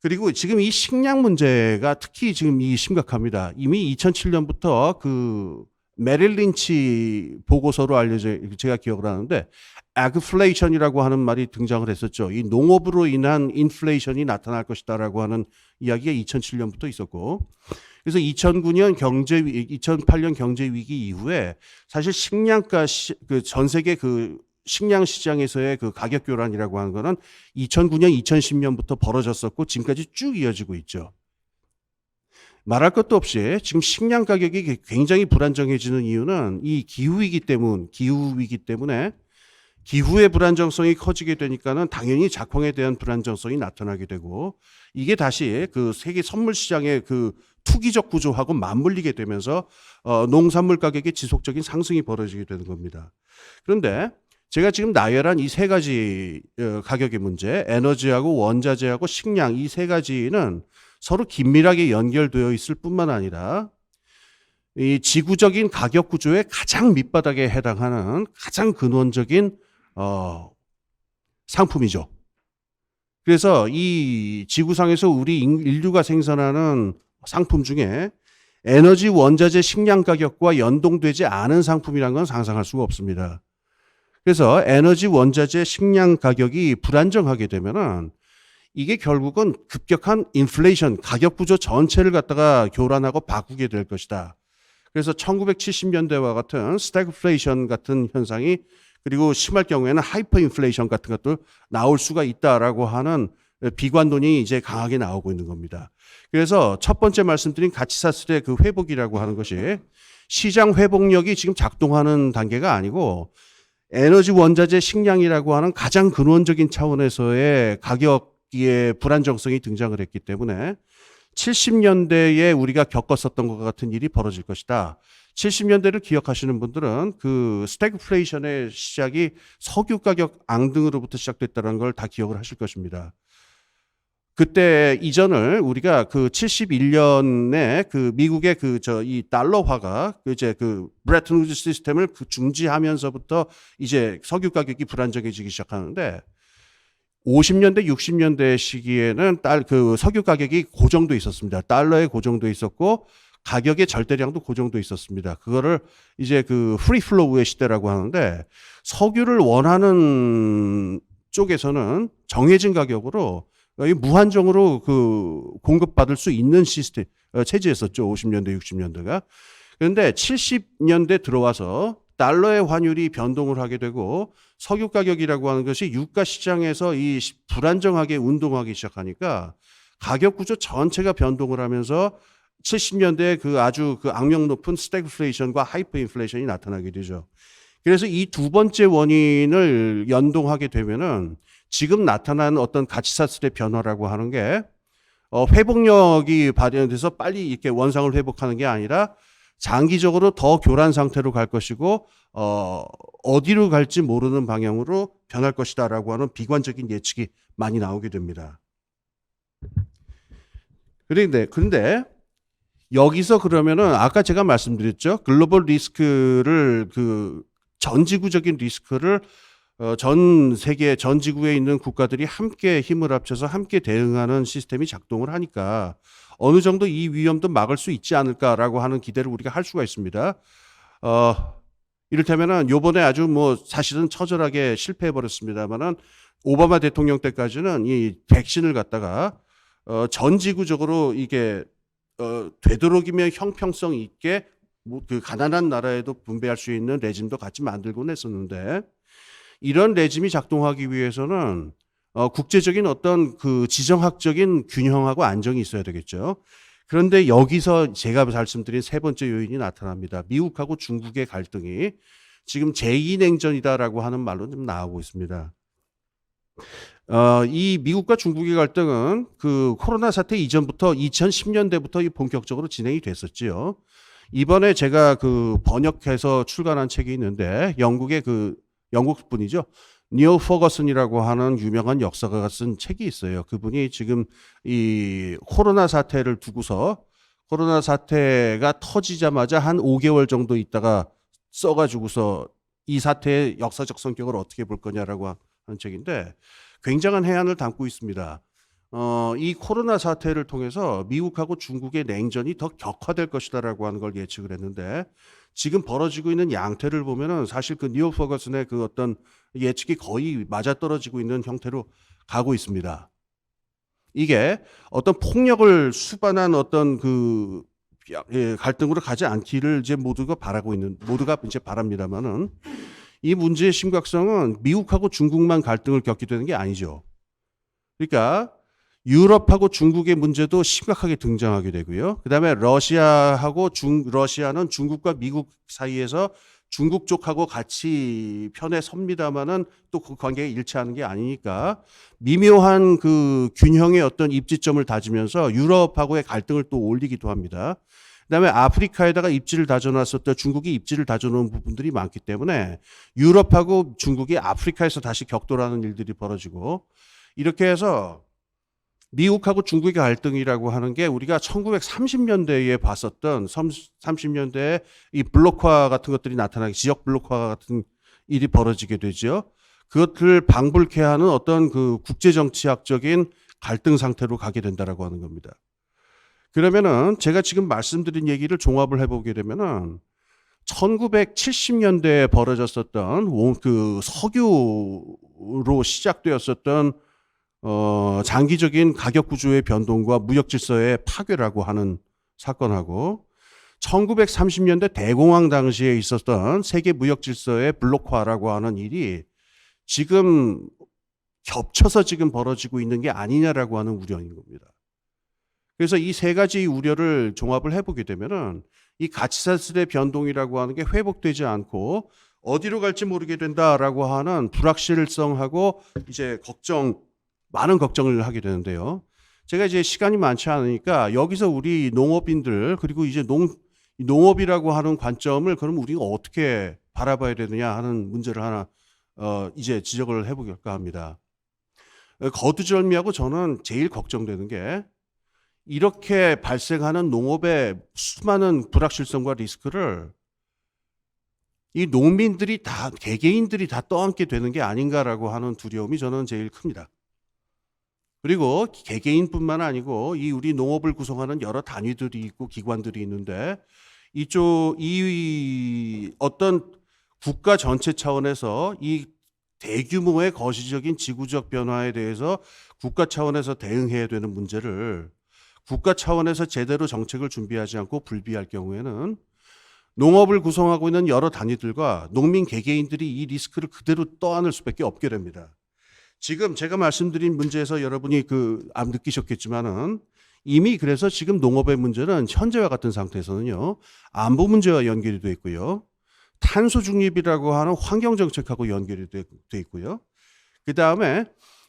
그리고 지금 이 식량 문제가 특히 지금 이 심각합니다. 이미 2007년부터 그 메릴 린치 보고서로 제가 기억을 하는데 애그플레이션이라고 하는 말이 등장을 했었죠. 이 농업으로 인한 인플레이션이 나타날 것이다라고 하는 이야기가 2007년부터 있었고 그래서 2008년 경제 위기 이후에 사실 식량가 그 전 세계 그 식량 시장에서의 그 가격 교란이라고 하는 거는 2009년, 2010년부터 벌어졌었고 지금까지 쭉 이어지고 있죠. 말할 것도 없이 지금 식량 가격이 굉장히 불안정해지는 이유는 이 기후 위기 때문에 기후의 불안정성이 커지게 되니까는 당연히 작황에 대한 불안정성이 나타나게 되고 이게 다시 그 세계 선물 시장의 그 투기적 구조하고 맞물리게 되면서 농산물 가격의 지속적인 상승이 벌어지게 되는 겁니다. 그런데 제가 지금 나열한 이 세 가지 가격의 문제, 에너지하고 원자재하고 식량 이 세 가지는 서로 긴밀하게 연결되어 있을 뿐만 아니라 이 지구적인 가격 구조의 가장 밑바닥에 해당하는 가장 근원적인 상품이죠. 그래서 이 지구상에서 우리 인류가 생산하는 상품 중에 에너지, 원자재, 식량 가격과 연동되지 않은 상품이라는 건 상상할 수가 없습니다. 그래서 에너지, 원자재, 식량 가격이 불안정하게 되면은 이게 결국은 급격한 인플레이션, 가격 구조 전체를 갖다가 교란하고 바꾸게 될 것이다. 그래서 1970년대와 같은 스태그플레이션 같은 현상이 그리고 심할 경우에는 하이퍼 인플레이션 같은 것도 나올 수가 있다라고 하는 비관론이 이제 강하게 나오고 있는 겁니다. 그래서 첫 번째 말씀드린 가치사슬의 그 회복이라고 하는 것이 시장 회복력이 지금 작동하는 단계가 아니고 에너지, 원자재, 식량이라고 하는 가장 근원적인 차원에서의 가격의 불안정성이 등장을 했기 때문에 70년대에 우리가 겪었었던 것 같은 일이 벌어질 것이다. 70년대를 기억하시는 분들은 그 스태그플레이션의 시작이 석유 가격 앙등으로부터 시작됐다는 걸 다 기억을 하실 것입니다. 그때 이전을 우리가 그 71년에 그 미국의 이 달러화가 이제 그 브레튼 우즈 시스템을 중지하면서부터 이제 석유 가격이 불안정해지기 시작하는데 50년대, 60년대 시기에는 그 석유 가격이 고정돼 있었습니다. 달러에 고정돼 있었고 가격의 절대량도 고정돼 있었습니다. 그거를 이제 그 프리플로우의 시대라고 하는데 석유를 원하는 쪽에서는 정해진 가격으로 무한정으로 그 공급받을 수 있는 시스템 체제였었죠. 50년대, 60년대가. 그런데 70년대 들어와서 달러의 환율이 변동을 하게 되고 석유 가격이라고 하는 것이 유가 시장에서 이 불안정하게 운동하기 시작하니까 가격 구조 전체가 변동을 하면서 70년대에 그 아주 그 악명 높은 스태그플레이션과 하이퍼 인플레이션이 나타나게 되죠. 그래서 이 두 번째 원인을 연동하게 되면은 지금 나타난 어떤 가치사슬의 변화라고 하는 게 회복력이 발현돼서 빨리 이렇게 원상을 회복하는 게 아니라 장기적으로 더 교란 상태로 갈 것이고 어디로 갈지 모르는 방향으로 변할 것이다라고 하는 비관적인 예측이 많이 나오게 됩니다. 그런데 여기서 그러면은 아까 제가 말씀드렸죠. 글로벌 리스크를 그 전 지구적인 리스크를 전 세계 전 지구에 있는 국가들이 함께 힘을 합쳐서 함께 대응하는 시스템이 작동을 하니까 어느 정도 이 위험도 막을 수 있지 않을까라고 하는 기대를 우리가 할 수가 있습니다. 이를테면은 요번에 아주 뭐 사실은 처절하게 실패해 버렸습니다만은 오바마 대통령 때까지는 이 백신을 갖다가 전 지구적으로 이게 되도록이면 형평성 있게 뭐 그 가난한 나라에도 분배할 수 있는 레짐도 같이 만들곤 했었는데 이런 레짐이 작동하기 위해서는 국제적인 어떤 그 지정학적인 균형하고 안정이 있어야 되겠죠. 그런데 여기서 제가 말씀드린 세 번째 요인이 나타납니다. 미국하고 중국의 갈등이 지금 제2냉전이다라고 하는 말로 좀 나오고 있습니다. 이 미국과 중국의 갈등은 그 코로나 사태 이전부터 2010년대부터 본격적으로 진행이 됐었지요. 이번에 제가 그 번역해서 출간한 책이 있는데 영국 분이죠. 니어 퍼거슨이라고 하는 유명한 역사가가 쓴 책이 있어요. 그분이 지금 이 코로나 사태를 두고서 코로나 사태가 터지자마자 한 5개월 정도 있다가 써가지고서 이 사태의 역사적 성격을 어떻게 볼 거냐라고 하는 책인데 굉장한 해안을 담고 있습니다. 이 코로나 사태를 통해서 미국하고 중국의 냉전이 더 격화될 것이다라고 하는 걸 예측을 했는데 지금 벌어지고 있는 양태를 보면은 사실 그 니어 퍼거슨의 그 어떤 예측이 거의 맞아떨어지고 있는 형태로 가고 있습니다. 이게 어떤 폭력을 수반한 어떤 그 갈등으로 가지 않기를 이제 모두가 이제 바랍니다만은 이 문제의 심각성은 미국하고 중국만 갈등을 겪게 되는 게 아니죠. 그러니까 유럽하고 중국의 문제도 심각하게 등장하게 되고요. 그다음에 러시아는 중국과 미국 사이에서 중국 쪽하고 같이 편에 섭니다만은 또 그 관계가 일치하는 게 아니니까 미묘한 그 균형의 어떤 입지점을 다지면서 유럽하고의 갈등을 또 올리기도 합니다. 그다음에 아프리카에다가 입지를 다져놨었던 중국이 입지를 다져놓은 부분들이 많기 때문에 유럽하고 중국이 아프리카에서 다시 격돌하는 일들이 벌어지고 이렇게 해서 미국하고 중국의 갈등이라고 하는 게 우리가 1930년대에 봤었던 30년대에 이 블록화 같은 것들이 나타나기 지역 블록화 같은 일이 벌어지게 되죠. 그것을 방불케 하는 어떤 그 국제정치학적인 갈등 상태로 가게 된다라고 하는 겁니다. 그러면은 제가 지금 말씀드린 얘기를 종합을 해보게 되면은 1970년대에 벌어졌었던 그 석유로 시작되었었던 장기적인 가격 구조의 변동과 무역 질서의 파괴라고 하는 사건하고 1930년대 대공황 당시에 있었던 세계 무역 질서의 블록화라고 하는 일이 지금 겹쳐서 지금 벌어지고 있는 게 아니냐라고 하는 우려인 겁니다. 그래서 이 세 가지 우려를 종합을 해보게 되면은 이 가치사슬의 변동이라고 하는 게 회복되지 않고 어디로 갈지 모르게 된다라고 하는 불확실성하고 이제 많은 걱정을 하게 되는데요. 제가 이제 시간이 많지 않으니까 여기서 우리 농업인들 그리고 이제 농업이라고 하는 관점을 그럼 우리가 어떻게 바라봐야 되느냐 하는 문제를 하나 이제 지적을 해보겠까 합니다. 거두절미하고 저는 제일 걱정되는 게 이렇게 발생하는 농업의 수많은 불확실성과 리스크를 이 농민들이 다 개개인들이 다 떠안게 되는 게 아닌가라고 하는 두려움이 저는 제일 큽니다. 그리고 개개인뿐만 아니고 이 우리 농업을 구성하는 여러 단위들이 있고 기관들이 있는데 이 어떤 국가 전체 차원에서 이 대규모의 거시적인 지구적 변화에 대해서 국가 차원에서 대응해야 되는 문제를 국가 차원에서 제대로 정책을 준비하지 않고 불비할 경우에는 농업을 구성하고 있는 여러 단위들과 농민 개개인들이 이 리스크를 그대로 떠안을 수밖에 없게 됩니다. 지금 제가 말씀드린 문제에서 여러분이 느끼셨겠지만은 이미 그래서 지금 농업의 문제는 현재와 같은 상태에서는요, 안보 문제와 연결이 되어 있고요, 탄소 중립이라고 하는 환경 정책하고 연결이 되어 있고요, 그 다음에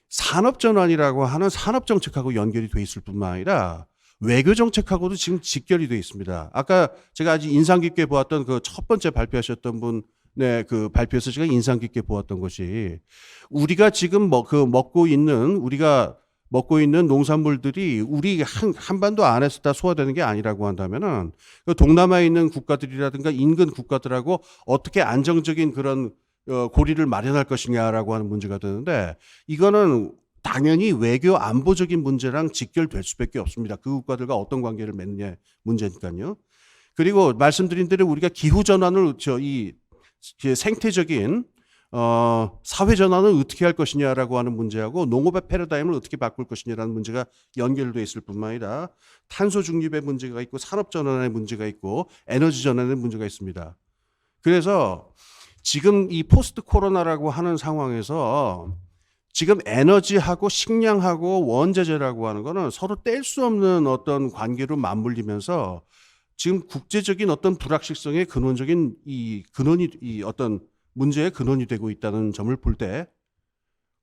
산업 전환이라고 하는 산업 정책하고 연결이 되어 있을 뿐만 아니라 외교 정책하고도 지금 직결이 되어 있습니다. 아까 제가 아주 인상 깊게 보았던 그 첫 번째 발표하셨던 분, 네, 그 발표에서 제가 인상 깊게 보았던 것이 우리가 지금 먹고 있는 우리가 먹고 있는 농산물들이 우리 한반도 안에서 다 소화되는 게 아니라고 한다면은 그 동남아에 있는 국가들이라든가 인근 국가들하고 어떻게 안정적인 그런 고리를 마련할 것이냐라고 하는 문제가 되는데 이거는 당연히 외교 안보적인 문제랑 직결될 수밖에 없습니다. 그 국가들과 어떤 관계를 맺느냐의 문제니까요. 그리고 말씀드린 대로 우리가 기후 전환을 이 생태적인 사회 전환을 어떻게 할 것이냐라고 하는 문제하고 농업의 패러다임을 어떻게 바꿀 것이냐라는 문제가 연결되어 있을 뿐만 아니라 탄소 중립의 문제가 있고 산업 전환의 문제가 있고 에너지 전환의 문제가 있습니다. 그래서 지금 이 포스트 코로나라고 하는 상황에서 지금 에너지하고 식량하고 원자재라고 하는 거는 서로 뗄 수 없는 어떤 관계로 맞물리면서 지금 국제적인 어떤 불확실성의 근원적인 이 어떤 문제의 근원이 되고 있다는 점을 볼 때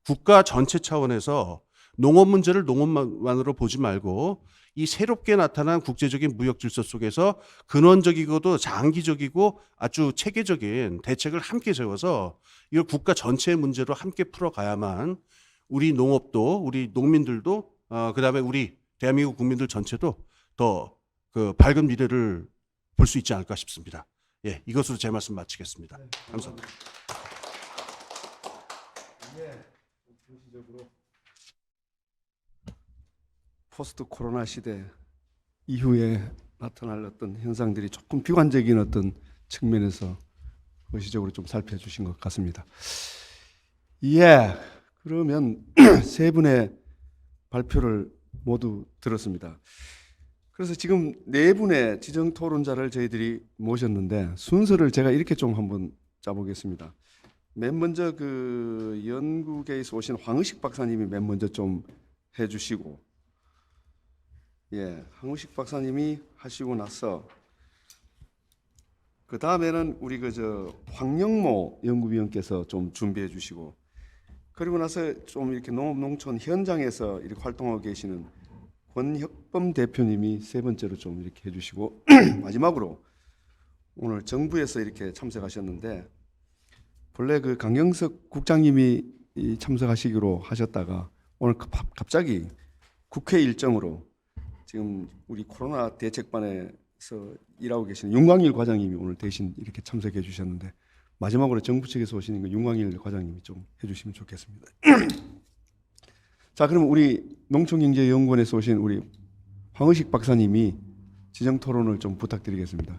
국가 전체 차원에서 농업 문제를 농업만으로 보지 말고 이 새롭게 나타난 국제적인 무역 질서 속에서 근원적이고도 장기적이고 아주 체계적인 대책을 함께 세워서 이걸 국가 전체의 문제로 함께 풀어가야만 우리 농업도 우리 농민들도 그다음에 우리 대한민국 국민들 전체도 더 그 밝은 미래를 볼 수 있지 않을까 싶습니다. 예, 이것으로 제 말씀 마치겠습니다. 감사합니다. 포스트 코로나 시대 이후에 나타날 어떤 현상들이 조금 비관적인 어떤 측면에서 의식적으로 좀 살펴주신 것 같습니다. 예, 그러면 세 분의 발표를 모두 들었습니다. 그래서 지금 네 분의 지정 토론자를 저희들이 모셨는데 순서를 제가 이렇게 좀 한번 짜보겠습니다. 맨 먼저 그 연구계에서 오신 황의식 박사님이 맨 먼저 좀 해주시고, 예, 황의식 박사님이 하시고 나서 그 다음에는 우리 황영모 연구위원께서 좀 준비해 주시고, 그리고 나서 좀 이렇게 농업농촌 현장에서 이렇게 활동하고 계시는 권혁범 대표님이 세 번째로 좀 이렇게 해주시고 마지막으로 오늘 정부에서 이렇게 참석하셨는데 본래 그 강영석 국장님이 참석하시기로 하셨다가 오늘 갑자기 국회 일정으로 지금 우리 코로나 대책반에서 일하고 계시는 윤광일 과장님이 오늘 대신 이렇게 참석해 주셨는데 마지막으로 정부 측에서 오시는 그 윤광일 과장님이 좀 해주시면 좋겠습니다. 자, 그럼 우리 농촌경제연구원에서 오신 우리 황의식 박사님이 지정 토론을 좀 부탁드리겠습니다.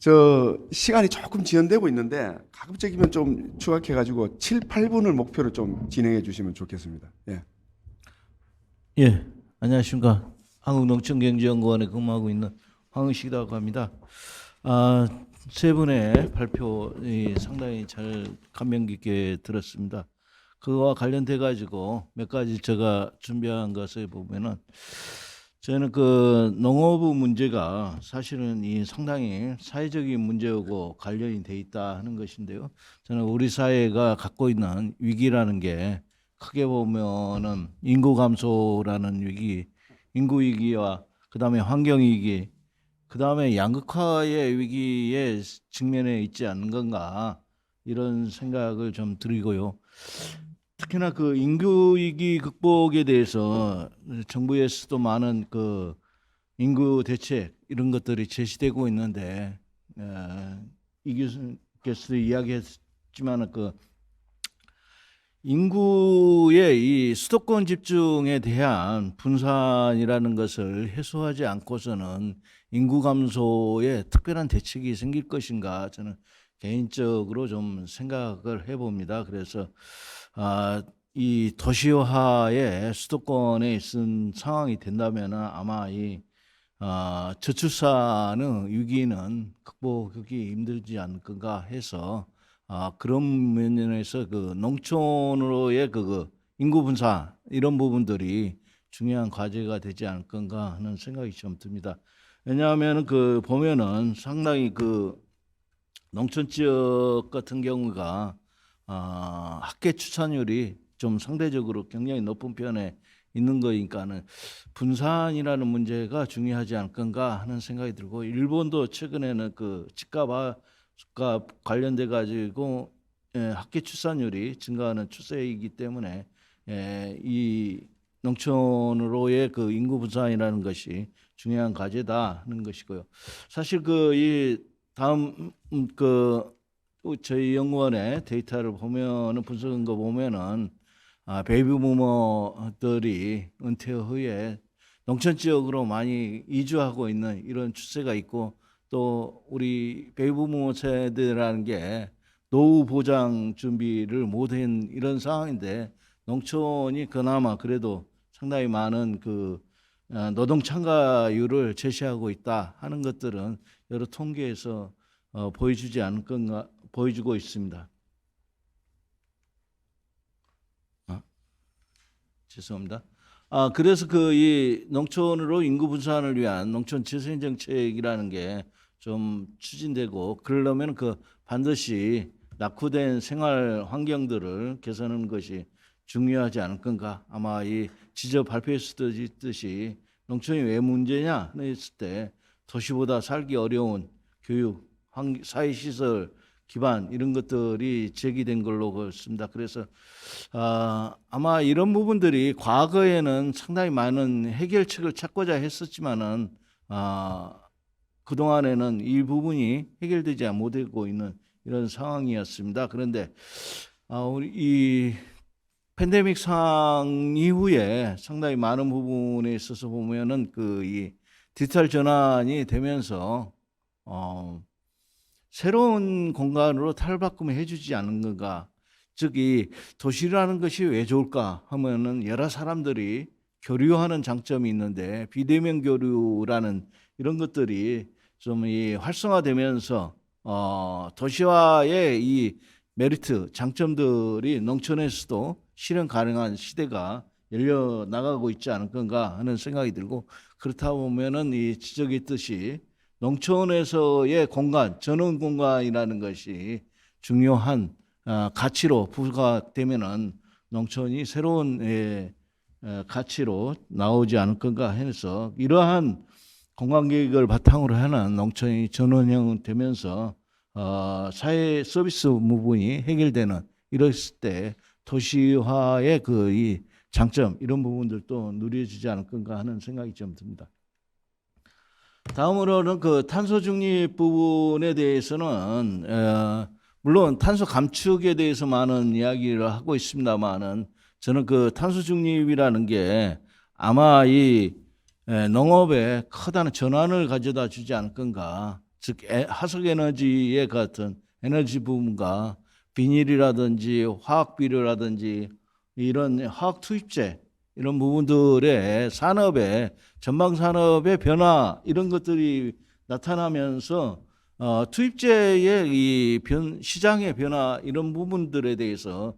저 시간이 조금 지연되고 있는데 가급적이면 좀 추각해가지고 7, 8분을 목표로 좀 진행해 주시면 좋겠습니다. 예. 예, 안녕하십니까. 한국농촌경제연구원에 근무하고 있는 황의식이라고 합니다. 세 분의 발표 상당히 잘 감명 깊게 들었습니다. 그거와 관련돼 가지고 몇 가지 제가 준비한 것을 보면은 저는 그 농업 문제가 사실은 이 상당히 사회적인 문제하고 관련이 돼 있다 하는 것인데요. 저는 우리 사회가 갖고 있는 위기라는 게 크게 보면은 인구 감소라는 위기, 인구 위기와 그다음에 환경 위기, 그다음에 양극화의 위기에 직면해 있지 않는 건가 이런 생각을 좀 드리고요. 특히나 그 인구 위기 극복에 대해서 정부에서도 많은 그 인구 대책 이런 것들이 제시되고 있는데 이 교수께서 이야기했지만 그 인구의 이 수도권 집중에 대한 분산이라는 것을 해소하지 않고서는 인구 감소에 특별한 대책이 생길 것인가 저는 개인적으로 좀 생각을 해봅니다. 그래서 이 도시화의 수도권에 있은 상황이 된다면 아마 이 저출산의 위기는 극복하기 힘들지 않을까 해서 그런 면에서 그 농촌으로의 그 인구 분산 이런 부분들이 중요한 과제가 되지 않을 건가 하는 생각이 좀 듭니다. 왜냐하면 그 보면은 상당히 그 농촌 지역 같은 경우가 학계 추산율이 좀 상대적으로 굉장히 높은 편에 있는 거니까는 분산이라는 문제가 중요하지 않을 건가 하는 생각이 들고 일본도 최근에는 그 집값과 관련돼 가지고 학계 출산율이 증가하는 추세이기 때문에 이 농촌으로의 그 인구 분산이라는 것이 중요한 과제다 하는 것이고요. 사실 그 이 다음 그 저희 연구원의 데이터를 보면은 분석한 거 보면은 베이비 부머들이 은퇴 후에 농촌 지역으로 많이 이주하고 있는 이런 추세가 있고 또 우리 베이비 부머 세대라는 게 노후 보장 준비를 못한 이런 상황인데 농촌이 그나마 그래도 상당히 많은 그 노동 참가율을 제시하고 있다 하는 것들은 여러 통계에서 보여주지 않을 건가 보여주고 있습니다. 죄송합니다. 그래서 그 이 농촌으로 인구 분산을 위한 농촌 재생 정책이라는 게 좀 추진되고 그러려면 그 반드시 낙후된 생활 환경들을 개선하는 것이 중요하지 않을 건가. 아마 이 지적 발표에서도 있듯이 농촌이 왜 문제냐 했을 때 도시보다 살기 어려운 교육, 사회시설 기반 이런 것들이 제기된 걸로 보였습니다. 그래서 아마 이런 부분들이 과거에는 상당히 많은 해결책을 찾고자 했었지만은 그동안에는 이 부분이 해결되지 못하고 있는 이런 상황이었습니다. 그런데 우리 이 팬데믹 상황 이후에 상당히 많은 부분에 있어서 보면은 그 이 디지털 전환이 되면서 새로운 공간으로 탈바꿈을 해주지 않는 건가? 즉, 이 도시라는 것이 왜 좋을까 하면은 여러 사람들이 교류하는 장점이 있는데 비대면 교류라는 이런 것들이 좀 이 활성화되면서 도시화의 이 메리트, 장점들이 농촌에서도 실현 가능한 시대가 열려 나가고 있지 않을 건가 하는 생각이 들고 그렇다 보면은 이 지적했듯이 농촌에서의 공간, 전원 공간이라는 것이 중요한 가치로 부과되면은 농촌이 새로운 가치로 나오지 않을 건가 해서 이러한 공간 계획을 바탕으로 하는 농촌이 전원형 되면서 사회 서비스 부분이 해결되는 이랬을 때 도시화의 그 이 장점 이런 부분들도 누려지지 않을 건가 하는 생각이 좀 듭니다. 다음으로는 그 탄소 중립 부분에 대해서는 물론 탄소 감축에 대해서 많은 이야기를 하고 있습니다만은 저는 그 탄소 중립이라는 게 아마 이 농업에 커다란 전환을 가져다 주지 않을 건가. 즉 화석 에너지의 같은 에너지 부분과 비닐이라든지 화학 비료라든지 이런 화학 투입제 이런 부분들의 산업의 전방 산업의 변화 이런 것들이 나타나면서 투입제의 이 시장의 변화 이런 부분들에 대해서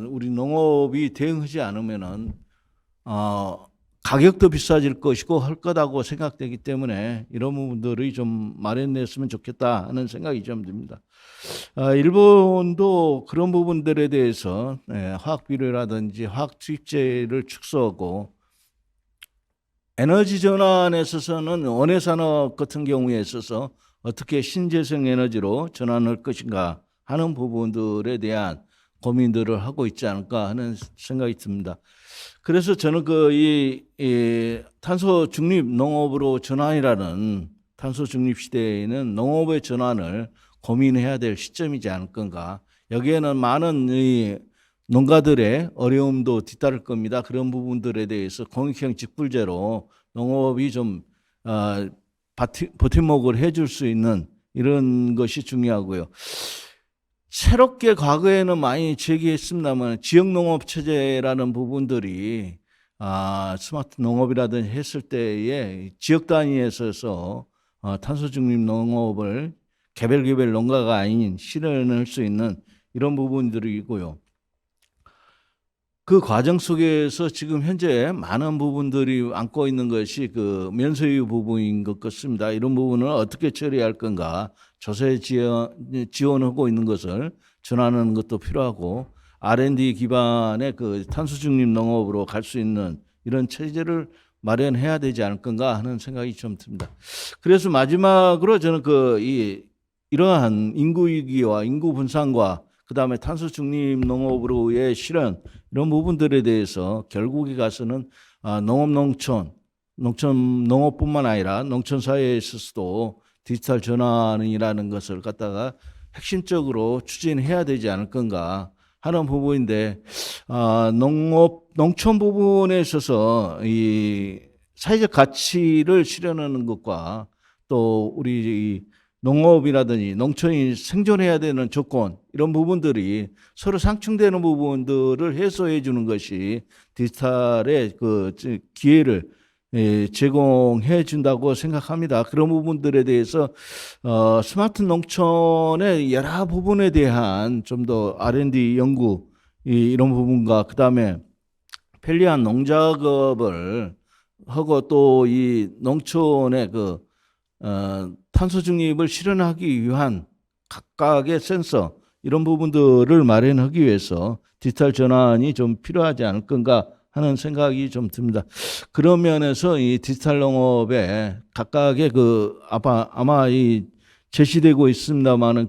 우리 농업이 대응하지 않으면은 가격도 비싸질 것이고 할 거다고 생각되기 때문에 이런 부분들이 좀 마련됐으면 좋겠다 하는 생각이 좀 듭니다. 일본도 그런 부분들에 대해서 화학 비료라든지 화학 투입제를 축소하고 에너지 전환에 있어서는 원해 산업 같은 경우에 있어서 어떻게 신재생 에너지로 전환할 것인가 하는 부분들에 대한 고민들을 하고 있지 않을까 하는 생각이 듭니다. 그래서 저는 이 탄소 중립 농업으로 전환이라는 탄소 중립 시대에는 농업의 전환을 고민해야 될 시점이지 않을 건가. 여기에는 많은 이 농가들의 어려움도 뒤따를 겁니다. 그런 부분들에 대해서 공익형 직불제로 농업이 좀 버팀목을 해줄 수 있는 이런 것이 중요하고요. 새롭게 과거에는 많이 제기했습니다만 지역농업 체제라는 부분들이 스마트 농업이라든지 했을 때에 지역 단위에 있어서 탄소 중립 농업을 개별 농가가 아닌 실현할 수 있는 이런 부분들이고요. 그 과정 속에서 지금 현재 많은 부분들이 안고 있는 것이 그 면소유 부분인 것 같습니다. 이런 부분을 어떻게 처리할 건가 조세 지원하고 있는 것을 전환하는 것도 필요하고 R&D 기반의 그 탄소 중립 농업으로 갈 수 있는 이런 체제를 마련해야 되지 않을 건가 하는 생각이 좀 듭니다. 그래서 마지막으로 저는 이러한 인구 위기와 인구 분산과 그다음에 탄소 중립 농업으로의 실현 이런 부분들에 대해서 결국에 가서는 농업 농업뿐만 아니라 농촌 사회에 있어서도 디지털 전환이라는 것을 갖다가 핵심적으로 추진해야 되지 않을 건가 하는 부분인데, 농촌 부분에 있어서 이 사회적 가치를 실현하는 것과 또 우리 이 농업이라든지 농촌이 생존해야 되는 조건 이런 부분들이 서로 상충되는 부분들을 해소해 주는 것이 디지털의 그 기회를 제공해 준다고 생각합니다. 그런 부분들에 대해서 스마트 농촌의 여러 부분에 대한 좀 더 R&D 연구 이런 부분과 그다음에 편리한 농작업을 하고 또 이 농촌의 그 탄소 중립을 실현하기 위한 각각의 센서 이런 부분들을 마련하기 위해서 디지털 전환이 좀 필요하지 않을 건가 하는 생각이 좀 듭니다. 그런 면에서 이 디지털 농업에 각각의 그 아마 이 제시되고 있습니다만은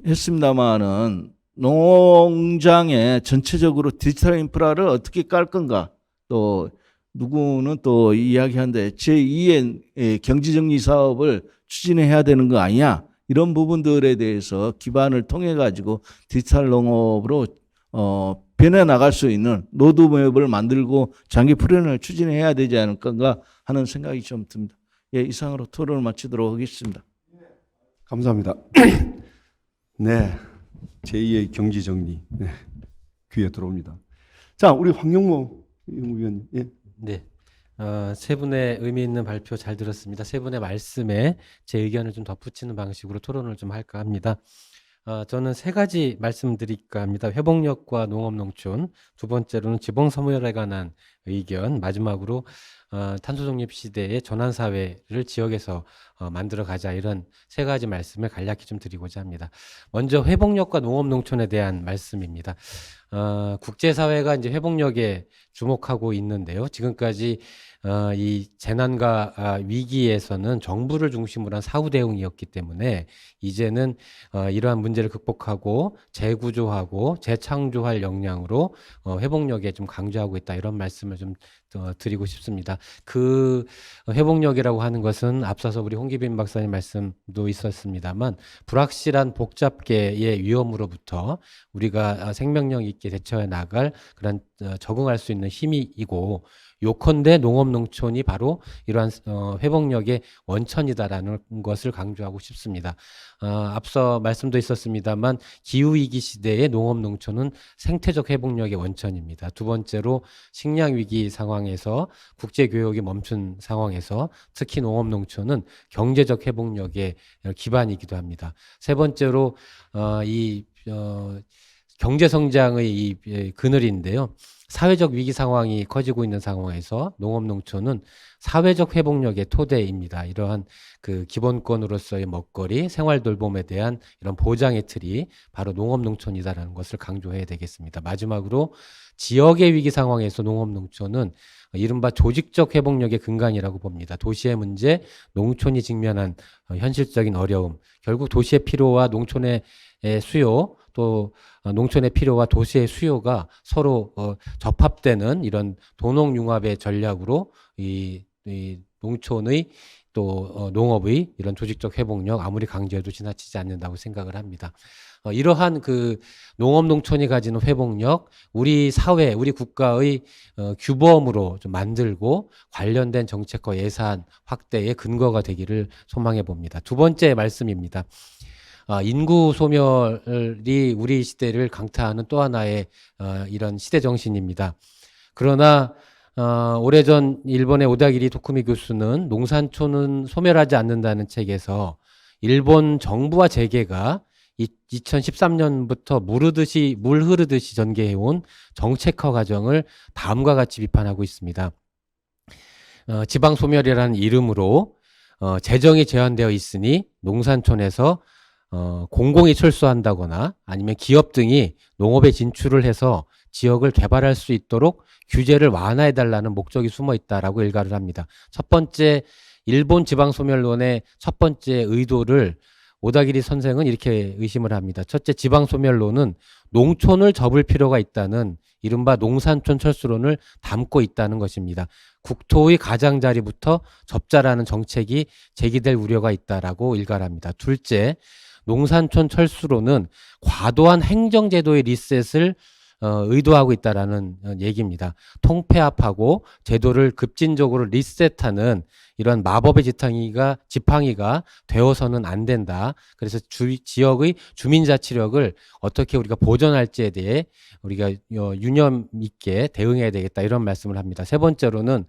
했습니다만은 농장에 전체적으로 디지털 인프라를 어떻게 깔 건가, 또 누구는 또 이야기하는데 제2의 경제정리 사업을 추진해야 되는 거 아니냐, 이런 부분들에 대해서 기반을 통해 가지고 디지털 농업으로 변해 나갈 수 있는 로드맵을 만들고 장기 플랜을 추진해야 되지 않을 건가 하는 생각이 좀 듭니다. 예, 이상으로 토론을 마치도록 하겠습니다. 감사합니다. 네, 제2의 경제정리 귀에 들어옵니다. 자, 우리 황영모 의원님. 예. 네. 세 분의 의미 있는 발표 잘 들었습니다. 세 분의 말씀에 제 의견을 좀 덧붙이는 방식으로 토론을 좀 할까 합니다. 저는 세 가지 말씀드릴까 합니다. 회복력과 농업농촌, 두 번째로는 지방소멸에 관한 의견, 마지막으로 탄소중립 시대의 전환사회를 지역에서 만들어 가자, 이런 세 가지 말씀을 간략히 좀 드리고자 합니다. 먼저 회복력과 농업농촌에 대한 말씀입니다. 국제사회가 이제 회복력에 주목하고 있는데요. 지금까지 이 재난과 위기에서는 정부를 중심으로 한 사후 대응이었기 때문에 이제는 이러한 문제를 극복하고 재구조하고 재창조할 역량으로 회복력에 좀 강조하고 있다, 이런 말씀을 좀 드리고 싶습니다. 그 회복력이라고 하는 것은 앞서서 우리 홍기빈 박사님 말씀도 있었습니다만 불확실한 복잡계의 위험으로부터 우리가 생명력 있게 대처해 나갈 그런 적응할 수 있는 힘이고, 요컨대 농업농촌이 바로 이러한 회복력의 원천이다라는 것을 강조하고 싶습니다. 앞서 말씀도 있었습니다만 기후위기 시대의 농업농촌은 생태적 회복력의 원천입니다. 두 번째로 식량위기 상황에서 국제교역이 멈춘 상황에서 특히 농업농촌은 경제적 회복력의 기반이기도 합니다. 세 번째로 경제성장의 이 그늘인데요. 사회적 위기 상황이 커지고 있는 상황에서 농업농촌은 사회적 회복력의 토대입니다. 이러한 그 기본권으로서의 먹거리, 생활돌봄에 대한 이런 보장의 틀이 바로 농업농촌이다라는 것을 강조해야 되겠습니다. 마지막으로 지역의 위기 상황에서 농업농촌은 이른바 조직적 회복력의 근간이라고 봅니다. 도시의 문제, 농촌이 직면한 현실적인 어려움, 결국 도시의 필요와 농촌의 수요, 또 농촌의 필요와 도시의 수요가 서로 접합되는 이런 도농융합의 전략으로 이 농촌의 또 농업의 이런 조직적 회복력 아무리 강조해도 지나치지 않는다고 생각을 합니다. 이러한 그 농업농촌이 가지는 회복력, 우리 사회, 우리 국가의 규범으로 좀 만들고 관련된 정책과 예산 확대의 근거가 되기를 소망해 봅니다. 두 번째 말씀입니다. 인구 소멸이 우리 시대를 강타하는 또 하나의 이런 시대 정신입니다. 그러나 오래전 일본의 오다기리 도쿠미 교수는 농산촌은 소멸하지 않는다는 책에서 일본 정부와 재계가 2013년부터 물 흐르듯이 전개해온 정책화 과정을 다음과 같이 비판하고 있습니다. 지방 소멸이라는 이름으로 재정이 제한되어 있으니 농산촌에서 공공이 철수한다거나 아니면 기업 등이 농업에 진출을 해서 지역을 개발할 수 있도록 규제를 완화해달라는 목적이 숨어 있다라고 일가를 합니다. 첫 번째 일본 지방소멸론의 첫 번째 의도를 오다기리 선생은 이렇게 의심을 합니다. 첫째, 지방소멸론은 농촌을 접을 필요가 있다는 이른바 농산촌 철수론을 담고 있다는 것입니다. 국토의 가장자리부터 접자라는 정책이 제기될 우려가 있다라고 일갈합니다. 둘째, 농산촌 철수론은 과도한 행정제도의 리셋을 의도하고 있다라는 얘기입니다. 통폐합하고 제도를 급진적으로 리셋하는 이런 마법의 지팡이가 되어서는 안 된다. 그래서 지역의 주민자치력을 어떻게 우리가 보존할지에 대해 우리가 유념 있게 대응해야 되겠다, 이런 말씀을 합니다. 세 번째로는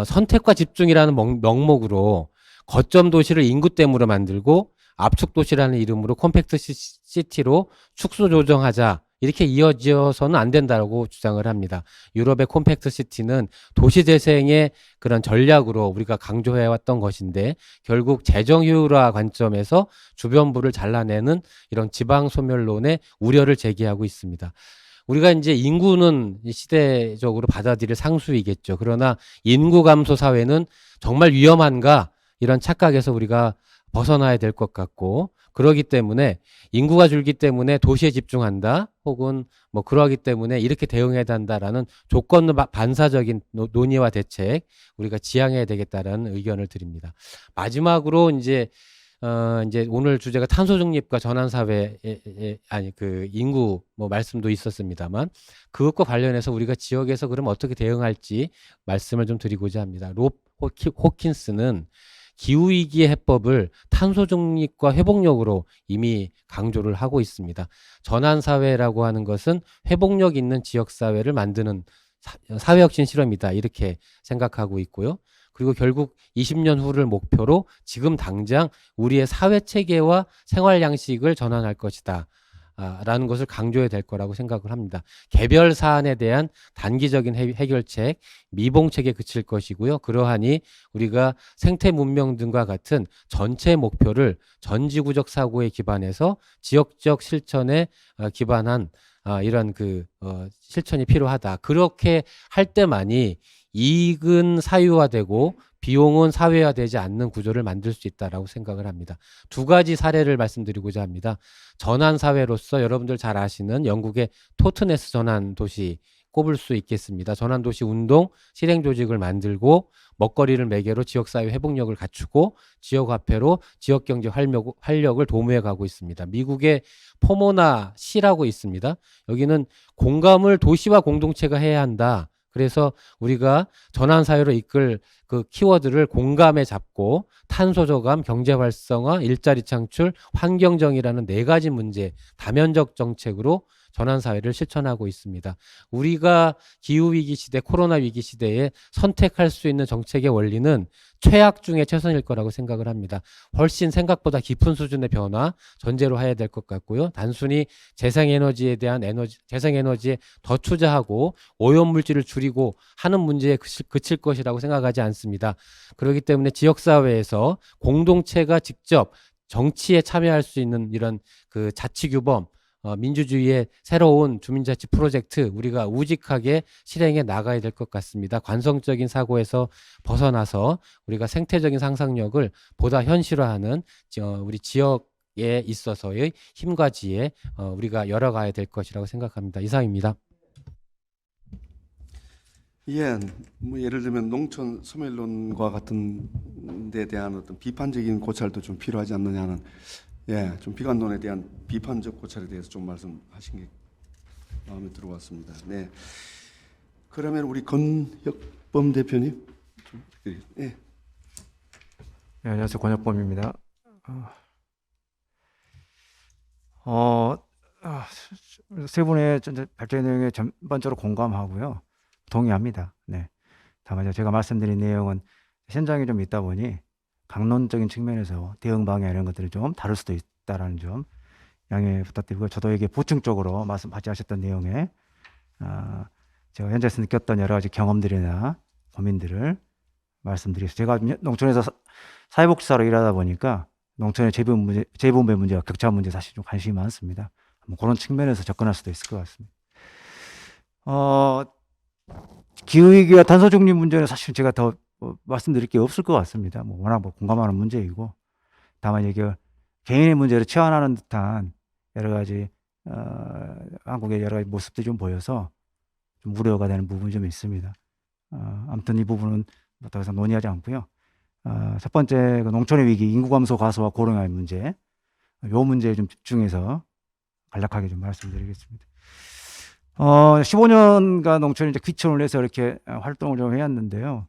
선택과 집중이라는 명목으로 거점 도시를 인구댐으로 만들고 압축 도시라는 이름으로 컴팩트 시티로 축소 조정하자, 이렇게 이어져서는 안 된다고 주장을 합니다. 유럽의 콤팩트 시티는 도시 재생의 그런 전략으로 우리가 강조해왔던 것인데, 결국 재정 효율화 관점에서 주변부를 잘라내는 이런 지방 소멸론의 우려를 제기하고 있습니다. 우리가 이제 인구는 시대적으로 받아들일 상수이겠죠. 그러나 인구 감소 사회는 정말 위험한가, 이런 착각에서 우리가 벗어나야 될 것 같고, 그러기 때문에 인구가 줄기 때문에 도시에 집중한다, 혹은 뭐 그러기 때문에 이렇게 대응해야 한다라는 조건 반사적인 논의와 대책, 우리가 지향해야 되겠다라는 의견을 드립니다. 마지막으로 이제 오늘 주제가 탄소 중립과 전환 사회, 아니 그 인구 뭐 말씀도 있었습니다만, 그것과 관련해서 우리가 지역에서 그럼 어떻게 대응할지 말씀을 좀 드리고자 합니다. 롭 호킨스는 기후위기의 해법을 탄소 중립과 회복력으로 이미 강조를 하고 있습니다. 전환사회라고 하는 것은 회복력 있는 지역사회를 만드는 사회혁신 실험이다, 이렇게 생각하고 있고요. 그리고 결국 20년 후를 목표로 지금 당장 우리의 사회체계와 생활양식을 전환할 것이다, 라는 것을 강조해야 될 거라고 생각을 합니다. 개별 사안에 대한 단기적인 해결책, 미봉책에 그칠 것이고요. 그러하니 우리가 생태 문명 등과 같은 전체 목표를 전지구적 사고에 기반해서 지역적 실천에 기반한 이런 실천이 필요하다. 그렇게 할 때만이 이익은 사유화되고 비용은 사회화되지 않는 구조를 만들 수 있다라고 생각을 합니다. 두 가지 사례를 말씀드리고자 합니다. 전환사회로서 여러분들 잘 아시는 영국의 토트네스 전환도시 꼽을 수 있겠습니다. 전환도시 운동 실행조직을 만들고 먹거리를 매개로 지역사회 회복력을 갖추고 지역화폐로 지역경제 활력을 도모해 가고 있습니다. 미국의 포모나 시라고 있습니다. 여기는 공감을 도시와 공동체가 해야 한다. 그래서 우리가 전환사회로 이끌 그 키워드를 공감에 잡고 탄소 저감, 경제 활성화, 일자리 창출, 환경 정의라는 네 가지 문제, 다면적 정책으로 전환사회를 실천하고 있습니다. 우리가 기후위기 시대, 코로나 위기 시대에 선택할 수 있는 정책의 원리는 최악 중에 최선일 거라고 생각을 합니다. 훨씬 생각보다 깊은 수준의 변화 전제로 해야 될 것 같고요. 단순히 재생에너지에 더 투자하고 오염물질을 줄이고 하는 문제에 그칠 것이라고 생각하지 않습니다. 그렇기 때문에 지역사회에서 공동체가 직접 정치에 참여할 수 있는 이런 그 자치규범, 민주주의의 새로운 주민자치 프로젝트, 우리가 우직하게 실행해 나가야 될 것 같습니다. 관성적인 사고에서 벗어나서 우리가 생태적인 상상력을 보다 현실화하는 우리 지역에 있어서의 힘과 지혜, 우리가 열어가야 될 것이라고 생각합니다. 이상입니다. 예, 뭐 예를 들면 농촌 소멸론과 같은 데 대한 어떤 비판적인 고찰도 좀 필요하지 않느냐는, 좀 비관론에 대한 비판적 고찰에 대해서 좀 말씀하신 게 마음에 들어왔습니다. 네, 그러면 우리 권혁범 대표님 좀 부탁드리겠습니다. 네. 네, 안녕하세요. 권혁범입니다. 세 분의 발제 내용에 전반적으로 공감하고요. 동의합니다. 네. 다만 제가 말씀드린 내용은 현장에 좀 있다 보니 강론적인 측면에서 대응 방향 이런 것들을 좀 다룰 수도 있다라는 점 양해 부탁드리고요. 저도 이게 보충적으로 발제하셨던 내용에 제가 현장에서 느꼈던 여러 가지 경험들이나 고민들을 말씀드리겠습니다. 제가 농촌에서 사회복지사로 일하다 보니까 농촌의 재분배 문제와 격차 문제 사실 좀 관심이 많습니다. 뭐 그런 측면에서 접근할 수도 있을 것 같습니다. 기후위기와 탄소 중립 문제는 사실 제가 더 말씀드릴 게 없을 것 같습니다. 워낙 공감하는 문제이고, 다만 이게 개인의 문제를 치환하는 듯한 여러 가지 한국의 여러 가지 모습들이 좀 보여서 좀 우려가 되는 부분이 좀 있습니다. 아무튼 이 부분은 뭐더 이상 논의하지 않고요. 첫 번째 그 농촌의 위기, 인구 감소 과소와 고령화의 문제, 요 문제에 좀 집중해서 간략하게 좀 말씀드리겠습니다. 15년간 농촌이 이제 귀촌을 해서 이렇게 활동을 좀 해왔는데요.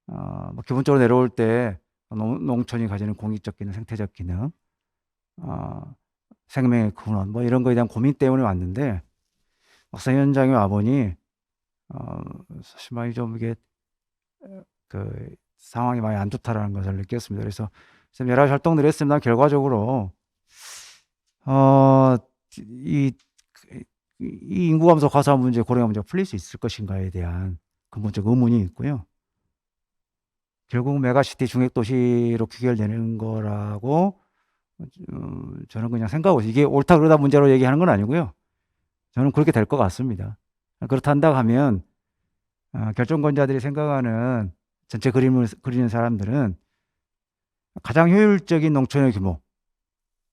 뭐 기본적으로 내려올 때 농촌이 가지는 공익적 기능, 생태적 기능, 생명의 근원, 뭐 이런 거에 대한 고민 때문에 왔는데 막상 현장에 와보니 사실 많이 좀 이게 그 상황이 많이 안 좋다라는 것을 느꼈습니다. 그래서 좀 여러 가지 활동들을 했습니다. 결과적으로 이, 이 인구 감소 과소화 문제, 고령화 문제가 풀릴 수 있을 것인가에 대한 근본적 의문이 있고요. 결국 메가시티 중핵도시로 귀결되는 거라고 저는 그냥 생각하고 이게 옳다 그러다 문제로 얘기하는 건 아니고요. 저는 그렇게 될 것 같습니다. 그렇다 한다 하면 결정권자들이 생각하는 전체 그림을 그리는 사람들은 가장 효율적인 농촌의 규모,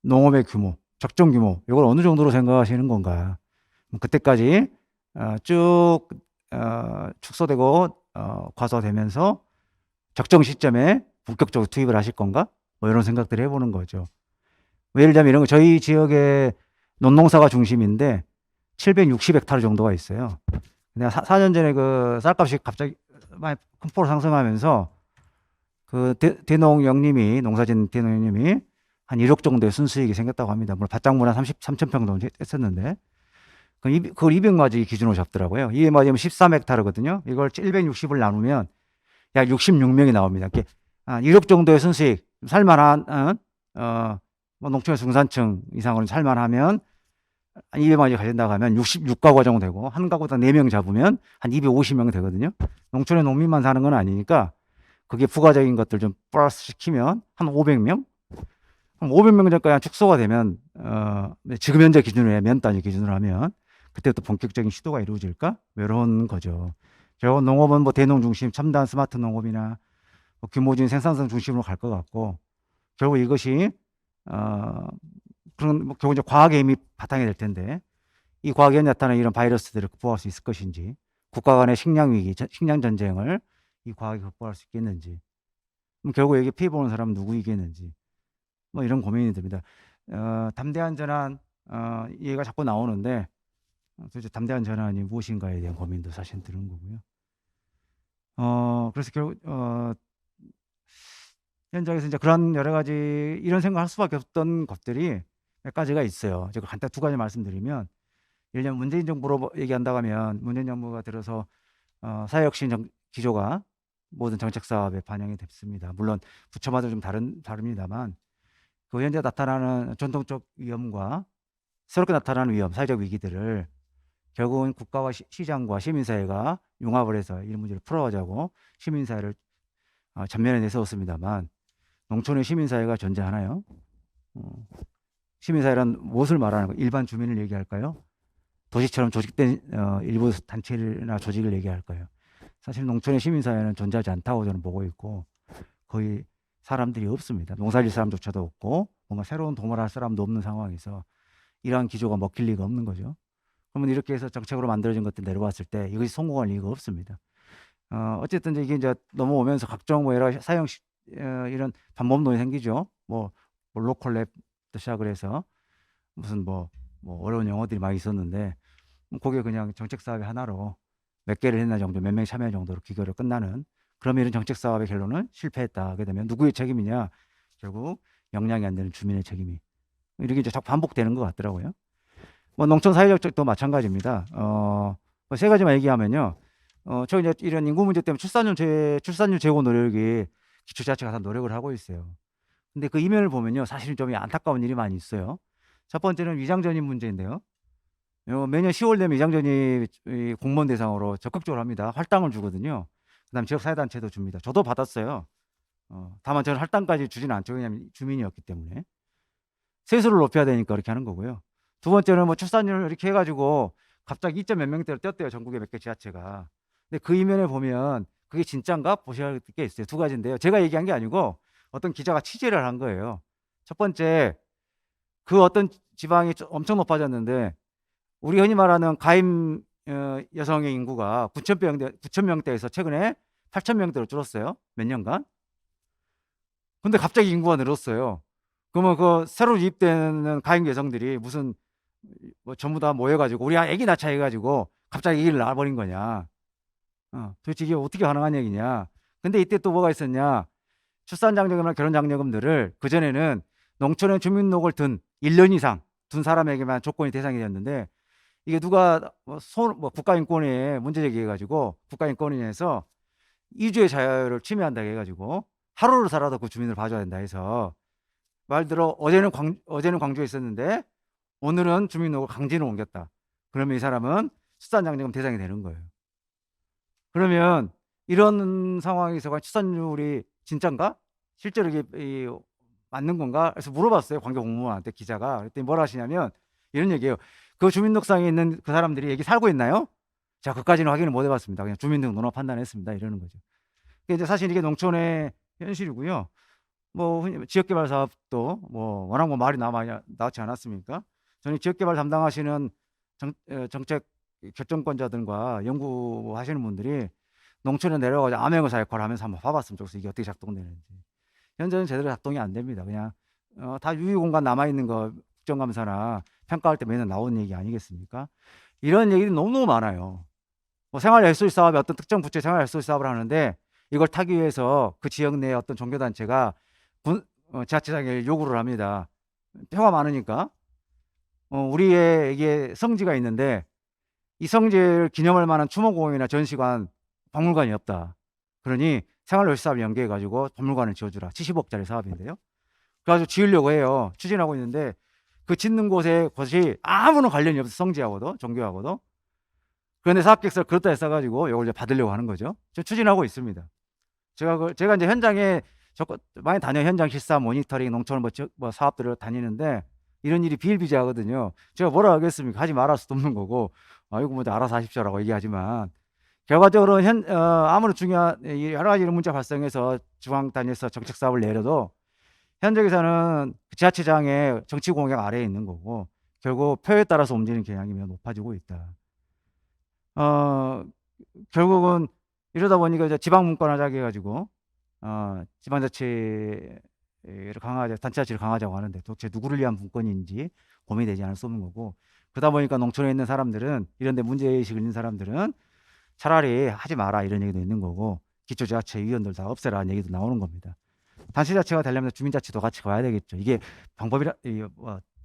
농업의 규모, 적정 규모 이걸 어느 정도로 생각하시는 건가? 그때까지 쭉 축소되고 과소되면서 적정 시점에 본격적으로 투입을 하실 건가? 뭐 이런 생각들을 해보는 거죠. 예를 들면 이런 거 저희 지역에 논농사가 중심인데 760헥타르 정도가 있어요. 내가 4년 전에 그 쌀값이 갑자기 많이 큰 폭으로 상승하면서 그 대농 영림이 농사진 대농 영림이 한 1억 정도의 순수익이 생겼다고 합니다. 물론 밭작물 한 33,000평 정도 했었는데 그걸 200마지 기준으로 잡더라고요. 200마지면 13헥타르거든요. 이걸 760을 나누면 약 66명이 나옵니다. 이렇게 1억 정도의 순수익 살만한 뭐 농촌의 중산층 이상으로 살만하면 한 200마리 가진다고 하면 66가구 정도 되고 한 가구당 4명 잡으면 한 250명 되거든요. 농촌에 농민만 사는 건 아니니까 그게 부가적인 것들 좀 플러스 시키면 한 500명? 한 500명 전까지 축소가 되면 지금 현재 기준으로 해, 면 단위 기준으로 하면 그때부터 본격적인 시도가 이루어질까? 이런 거죠. 결국 농업은 뭐 대농 중심, 첨단 스마트 농업이나 뭐 규모진 생산성 중심으로 갈 것 같고 결국 이것이 그런 뭐 결국 이제 과학의 힘이 바탕이 될 텐데 이 과학에 나타나는 이런 바이러스들을 극복할 수 있을 것인지 국가 간의 식량 위기, 식량 전쟁을 이 과학이 극복할 수 있겠는지 결국 여기 피해 보는 사람은 누구이겠는지 뭐 이런 고민이 듭니다. 담대한 전환 얘가 자꾸 나오는데 도대체 담대한 전환이 무엇인가에 대한 고민도 사실 드는 거고요. 그래서 결국 현장에서 이제 그런 여러 가지 이런 생각을 할 수밖에 없던 것들이 몇 가지가 있어요. 제가 간단 2가지 말씀드리면 예를 들면 문재인 정부로 얘기한다고 하면 문재인 정부가 들어서 사회혁신 기조가 모든 정책 사업에 반영이 됐습니다. 물론 부처마다 좀 다릅니다만 그 현재 나타나는 전통적 위험과 새롭게 나타나는 위험, 사회적 위기들을 결국은 국가와 시장과 시민사회가 융합을 해서 이 문제를 풀어가자고 시민사회를 전면에 내세웠습니다만 농촌의 시민사회가 존재하나요? 시민사회란 무엇을 말하는 거예요? 일반 주민을 얘기할까요? 도시처럼 조직된 일부 단체나 조직을 얘기할까요? 사실 농촌의 시민사회는 존재하지 않다고 저는 보고 있고 거의 사람들이 없습니다. 농사질 사람조차도 없고 뭔가 새로운 도모를 할 사람도 없는 상황에서 이러한 기조가 먹힐 리가 없는 거죠. 그러면 이렇게 해서 정책으로 만들어진 것들 내려왔을 때 이것이 성공할 리가 없습니다. 어쨌든 이게 이제 넘어오면서 각종 뭐 여러 사형 이런 반법론이 생기죠. 뭐 로컬랩부터 시작을 해서 무슨 뭐 어려운 용어들이 많이 있었는데 그게 그냥 정책 사업의 하나로 몇 개를 했나 정도, 몇 명이 참여 정도로 귀결을 끝나는 그러면 이런 정책 사업의 결론은 실패했다 하게 되면 누구의 책임이냐? 결국 역량이 안 되는 주민의 책임이 이렇게 이제 자꾸 반복되는 것 같더라고요. 뭐 농촌 사회적 쪽도 마찬가지입니다. 뭐 3가지만 얘기하면요. 저 이제 이런 인구 문제 때문에 출산율 제고 노력이 기초자치가 다 노력을 하고 있어요. 근데 그 이면을 보면요. 사실은 좀 안타까운 일이 많이 있어요. 첫 번째는 위장전입 문제인데요. 매년 10월 되면 위장전입 공무원 대상으로 적극적으로 합니다. 할당을 주거든요. 그다음 지역사회단체도 줍니다. 저도 받았어요. 다만 저는 할당까지 주지는 않죠. 왜냐하면 주민이었기 때문에. 세수를 높여야 되니까 그렇게 하는 거고요. 두 번째는 뭐 출산율 이렇게 해가지고 갑자기 2점 몇 명대로 떴대요. 전국의 몇 개 지자체가. 근데 그 이면에 보면 그게 진짠가 보셔야 할 게 있어요. 2가지인데요. 제가 얘기한 게 아니고 어떤 기자가 취재를 한 거예요. 첫 번째, 그 어떤 지방이 엄청 높아졌는데 우리 흔히 말하는 가임 여성의 인구가 9천 명대에서 최근에 8천 명대로 줄었어요. 몇 년간. 근데 갑자기 인구가 늘었어요. 그러면 그 새로 유입되는 가임 여성들이 무슨 뭐 전부 다 모여가지고 우리 애기 낳자 해가지고 갑자기 애기를 낳아버린 거냐? 도대체 이게 어떻게 가능한 얘기냐? 근데 이때 또 뭐가 있었냐? 출산장려금이나 결혼장려금들을 그전에는 농촌에 주민등록을 든 1년 이상 둔 사람에게만 조건이 대상이 되었는데 이게 누가 국가인권위에 문제 제기해가지고 국가인권위에서 이주의 자유를 침해한다 해가지고 하루를 살아도 그 주민을 봐줘야 된다 해서 말대로 어제는 광주에 있었는데 오늘은 주민등록을 강진으로 옮겼다. 그러면 이 사람은 출산장려금 대상이 되는 거예요. 그러면 이런 상황에서 출산율이 진짠가? 실제로 이게 맞는 건가? 그래서 물어봤어요. 관계 공무원한테 기자가. 그랬더니 뭐라 하시냐면 이런 얘기예요. 그 주민등록상에 있는 그 사람들이 여기 살고 있나요? 자, 그까지는 확인을 못 해봤습니다. 그냥 주민등록 논합 판단했습니다. 이러는 거죠. 이제 사실 이게 농촌의 현실이고요. 뭐 흔히 지역개발 사업도 뭐 워낙 뭐 말이 나왔지 않았습니까? 저는 지역개발 담당하시는 정책 결정권자들과 연구하시는 분들이 농촌에 내려가서 암행어사 역할을 하면서 한번 봐봤으면 좋겠어요. 이게 어떻게 작동되는지. 현재는 제대로 작동이 안 됩니다. 그냥 다 유휴공간 남아있는 거 국정감사나 평가할 때 매년 나오는 얘기 아니겠습니까? 이런 얘기들이 너무너무 많아요. 뭐 생활예술 사업에 어떤 특정 부처의 생활예술 사업을 하는데 이걸 타기 위해서 그 지역 내에 어떤 종교단체가 지자체장에 요구를 합니다. 표가 많으니까. 우리의 이게 성지가 있는데 이 성지를 기념할 만한 추모공원이나 전시관, 박물관이 없다. 그러니 생활예술 사업을 연계해가지고 박물관을 지어주라. 70억짜리 사업인데요. 그래가지고 지으려고 해요. 추진하고 있는데 그 짓는 곳이 아무런 관련이 없어. 성지하고도 종교하고도. 그런데 사업계획서를 그렇다 했어가지고 이걸 이제 받으려고 하는 거죠. 저 추진하고 있습니다. 제가 이제 현장에 많이 다녀 현장 실사 모니터링 농촌 뭐 사업들을 다니는데 이런 일이 비일비재하거든요. 제가 뭐라 하겠습니까? 하지 말할 수도 없는 거고 이거 뭐 알아서 하십시오라고 얘기하지만 결과적으로 아무리 중요한 여러 가지 이런 문제 발생해서 중앙 단위에서 정책 사업을 내려도 현장에서는 지자체장의 정치 공약 아래에 있는 거고 결국 표에 따라서 움직이는 경향이 높아지고 있다. 결국은 이러다 보니까 이제 지방 문권하자고 해가지고 지방자치를 단체자치를 강화하자고 하는데 도대체 누구를 위한 문건인지 고민이 되지 않을 수 없는 거고 그러다 보니까 농촌에 있는 사람들은 이런데 문제의식을 있는 사람들은 차라리 하지 마라 이런 얘기도 있는 거고 기초지자체 위원들 다 없애라는 얘기도 나오는 겁니다. 단체자체가 되려면 주민자치도 같이 가야 되겠죠. 이게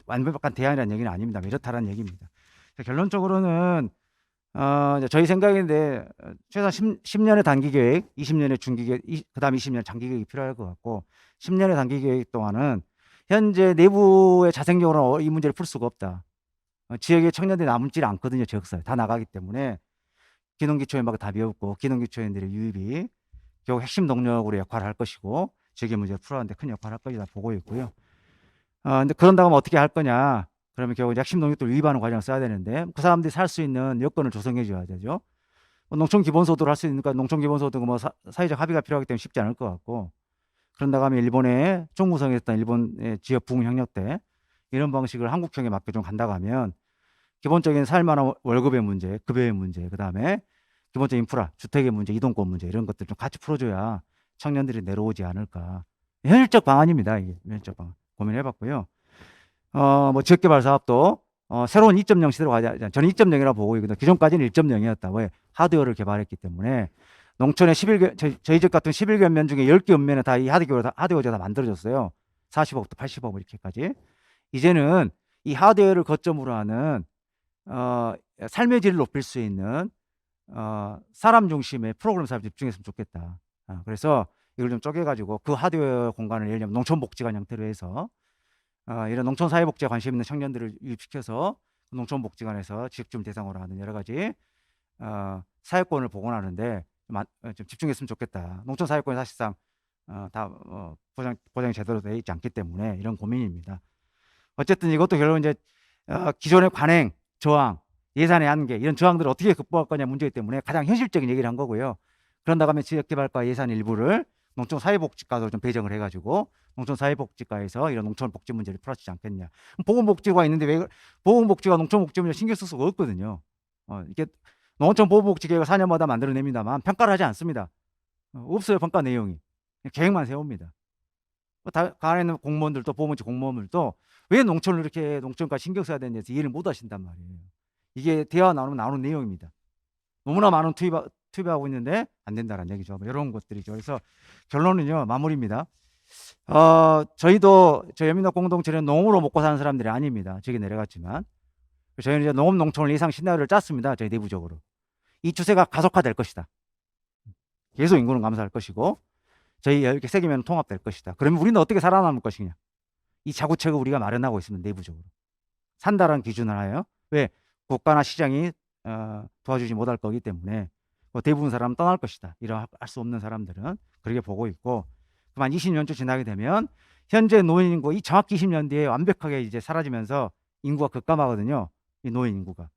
완벽한 대안이라는 얘기는 아닙니다. 이렇다라는 얘기입니다. 결론적으로는 저희 생각인데 최소한 10년의 단기 계획, 20년의 중기 계획, 그다음 20년 장기 계획이 필요할 것 같고 10년의 단기 계획 동안은 현재 내부의 자생적으로 이 문제를 풀 수가 없다. 지역의 청년들이 남지 않거든요. 지역사회 다 나가기 때문에 기농기초연밖에 답이 없고 기농기초연들의 유입이 결국 핵심 동력으로 역할을 할 것이고 지역의 문제를 풀어가는데 큰 역할을 할 것이다 보고 있고요. 근데 그런다고 하면 어떻게 할 거냐? 그러면 결국 핵심 동력들 유입하는 과정을 써야 되는데 그 사람들이 살 수 있는 여건을 조성해 줘야 되죠. 농촌 기본소득을 할 수 있으니까 농촌 기본소득은 뭐 사회적 합의가 필요하기 때문에 쉽지 않을 것 같고 그런다고 하면 일본의 총무성했던 일본의 지역 부흥 협력 때 이런 방식을 한국형에 맞게 좀 간다고 하면 기본적인 살만한 월급의 문제, 급여의 문제, 그 다음에 기본적인 인프라, 주택의 문제, 이동권 문제 이런 것들 좀 같이 풀어줘야 청년들이 내려오지 않을까. 현실적 방안입니다. 이게 현실적 방안 고민해봤고요. 뭐 지역개발 사업도 새로운 2.0 시대로 가자. 저는 2.0이라고 보고 있거든요. 기존까지는 1.0이었다. 왜? 하드웨어를 개발했기 때문에 농촌의 저희 집 같은 11개 읍면 중에 10개 읍면에 다 이 하드웨어가 다 만들어졌어요. 40억부터 80억 이렇게까지. 이제는 이 하드웨어를 거점으로 하는 삶의 질을 높일 수 있는 사람 중심의 프로그램 사업에 집중했으면 좋겠다. 그래서 이걸 좀 쪼개가지고 그 하드웨어 공간을 예를 들면 농촌복지관 형태로 해서 이런 농촌사회복지에 관심 있는 청년들을 유입시켜서 농촌복지관에서 지역주민 대상으로 하는 여러 가지 사회권을 복원하는데 좀 집중했으면 좋겠다. 농촌사회권이 사실상 다 보장이 제대로 되어 있지 않기 때문에 이런 고민입니다. 어쨌든 이것도 결국 이제 기존의 관행, 저항, 예산의 한계 이런 저항들을 어떻게 극복할 거냐 문제이기 때문에 가장 현실적인 얘기를 한 거고요. 그런다고 하면 지역개발과 예산 일부를 농촌사회복지과도 좀 배정을 해가지고 농촌사회복지과에서 이런 농촌복지 문제를 풀어주지 않겠냐. 보건복지가 있는데 왜 보건복지가 농촌복지 문제 신경 쓸 수가 없거든요. 이게 농촌보호복지계획을 4년마다 만들어냅니다만 평가를 하지 않습니다. 없어요, 평가 내용이. 그냥 계획만 세웁니다. 가안에 있는 공무원들도 보건복지 공무원들도 왜 농촌을 이렇게 농촌까지 신경 써야 되는지 이해를 못 하신단 말이에요. 이게 대화 나누면 나오는 내용입니다. 너무나 많은 투입하고 있는데 안 된다는 얘기죠. 뭐 이런 것들이죠. 그래서 결론은요, 마무리입니다. 저희도 저희 연민노 공동체는 농으로 먹고 사는 사람들이 아닙니다. 저기 내려갔지만 저희는 이제 농업 농촌을 예상 시나리오를 짰습니다. 저희 내부적으로 이 추세가 가속화될 것이다. 계속 인구는 감소할 것이고 저희 이렇게 세계면 통합될 것이다. 그러면 우리는 어떻게 살아남을 것이냐? 이 자구책을 우리가 마련하고 있습니다. 내부적으로 산다라는 기준을 하여 왜 국가나 시장이 도와주지 못할 거기 때문에 대부분 사람은 떠날 것이다. 이런 할 수 없는 사람들은 그렇게 보고 있고 그만 20년쯤 지나게 되면 현재 노인 인구 이 정확히 20년 뒤에 완벽하게 이제 사라지면서 인구가 급감하거든요. 이 노인 인구가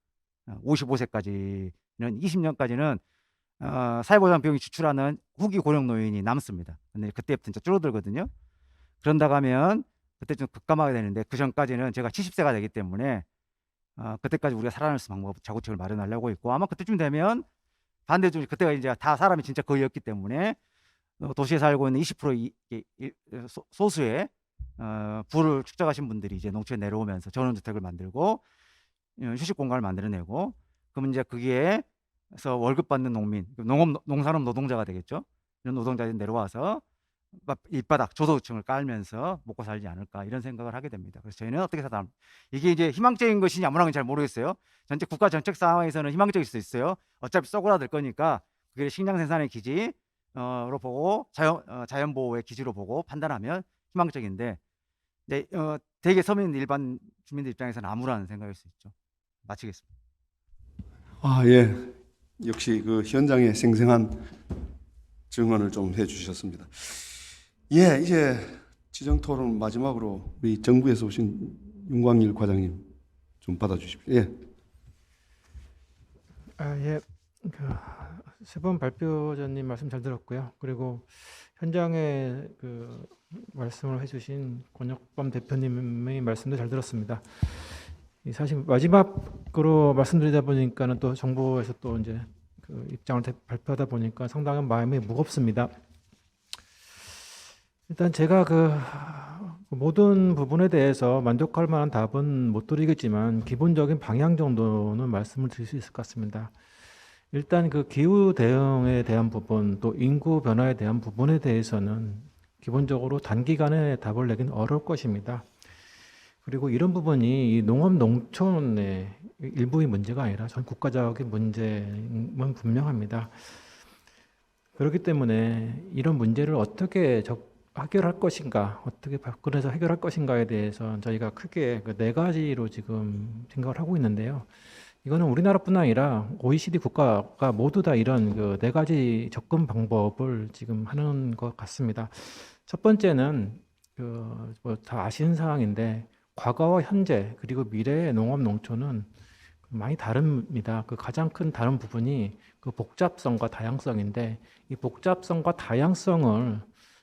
55세까지는 20년까지는 사회보장 비용이 지출하는 후기 고령 노인이 남습니다. 근데 그때부터 진짜 줄어들거든요. 그런다고 하면 그때 좀 급감하게 되는데 그 전까지는 제가 70세가 되기 때문에 그때까지 우리가 살아날 수 방법 자구책을 마련하려고 있고 아마 그때쯤 되면 반대쪽 그때가 이제 다 사람이 진짜 거의 없기 때문에 도시에 살고 있는 20% 소수의 부를 축적하신 분들이 이제 농촌에 내려오면서 전원주택을 만들고 휴식 공간을 만들어내고 그러면 이제 거기에서 월급 받는 농민, 농산업 노동자가 되겠죠. 이런 노동자들이 내려와서 밑바닥 저소득층을 깔면서 먹고 살지 않을까 이런 생각을 하게 됩니다. 그래서 저희는 어떻게 살아 이게 이제 희망적인 것이냐 아무런 잘 모르겠어요. 전체 국가 정책 상황에서는 희망적일 수 있어요. 어차피 쏘그라들 거니까 그게 식량 생산의 기지로 보고 자연 보호의 기지로 보고 판단하면 희망적인데 이제 대개 서민 일반 주민들 입장에서는 암울한 생각일 수 있죠. 마치겠습니다. 예. 역시 그 현장의 생생한 증언을 좀 해주셨습니다. 예, 이제 지정 토론 마지막으로 우리 정부에서 오신 윤광일 과장님 좀 받아주십시오. 예. 예. 세 분 발표자님 말씀 잘 들었고요. 그리고 현장에 그 말씀을 해주신 권혁범 대표님의 말씀도 잘 들었습니다. 사실 마지막으로 말씀드리다 보니까는 또 정부에서 또 이제 그 입장을 발표하다 보니까 상당히 마음이 무겁습니다. 일단 제가 그 모든 부분에 대해서 만족할 만한 답은 못 드리겠지만 기본적인 방향 정도는 말씀을 드릴 수 있을 것 같습니다. 일단 그 기후 대응에 대한 부분 또 인구 변화에 대한 부분에 대해서는 기본적으로 단기간에 답을 내긴 어려울 것입니다. 그리고 이런 부분이 이 농업 농촌의 일부의 문제가 아니라 전 국가적인 문제는 분명합니다. 그렇기 때문에 이런 문제를 어떻게 해결할 것인가, 어떻게 바꾸어서 해결할 것인가에 대해서 저희가 크게 그 4가지로 지금 생각을 하고 있는데요. 이거는 우리나라뿐 아니라 OECD 국가가 모두 다 이런 그 4가지 접근 방법을 지금 하는 것 같습니다. 첫 번째는 뭐 다 아시는 상황인데 과거와 현재 그리고 미래의 농업 농촌은 많이 다릅니다. 그 가장 큰 다른 부분이 그 복잡성과 다양성인데 이 복잡성과 다양성을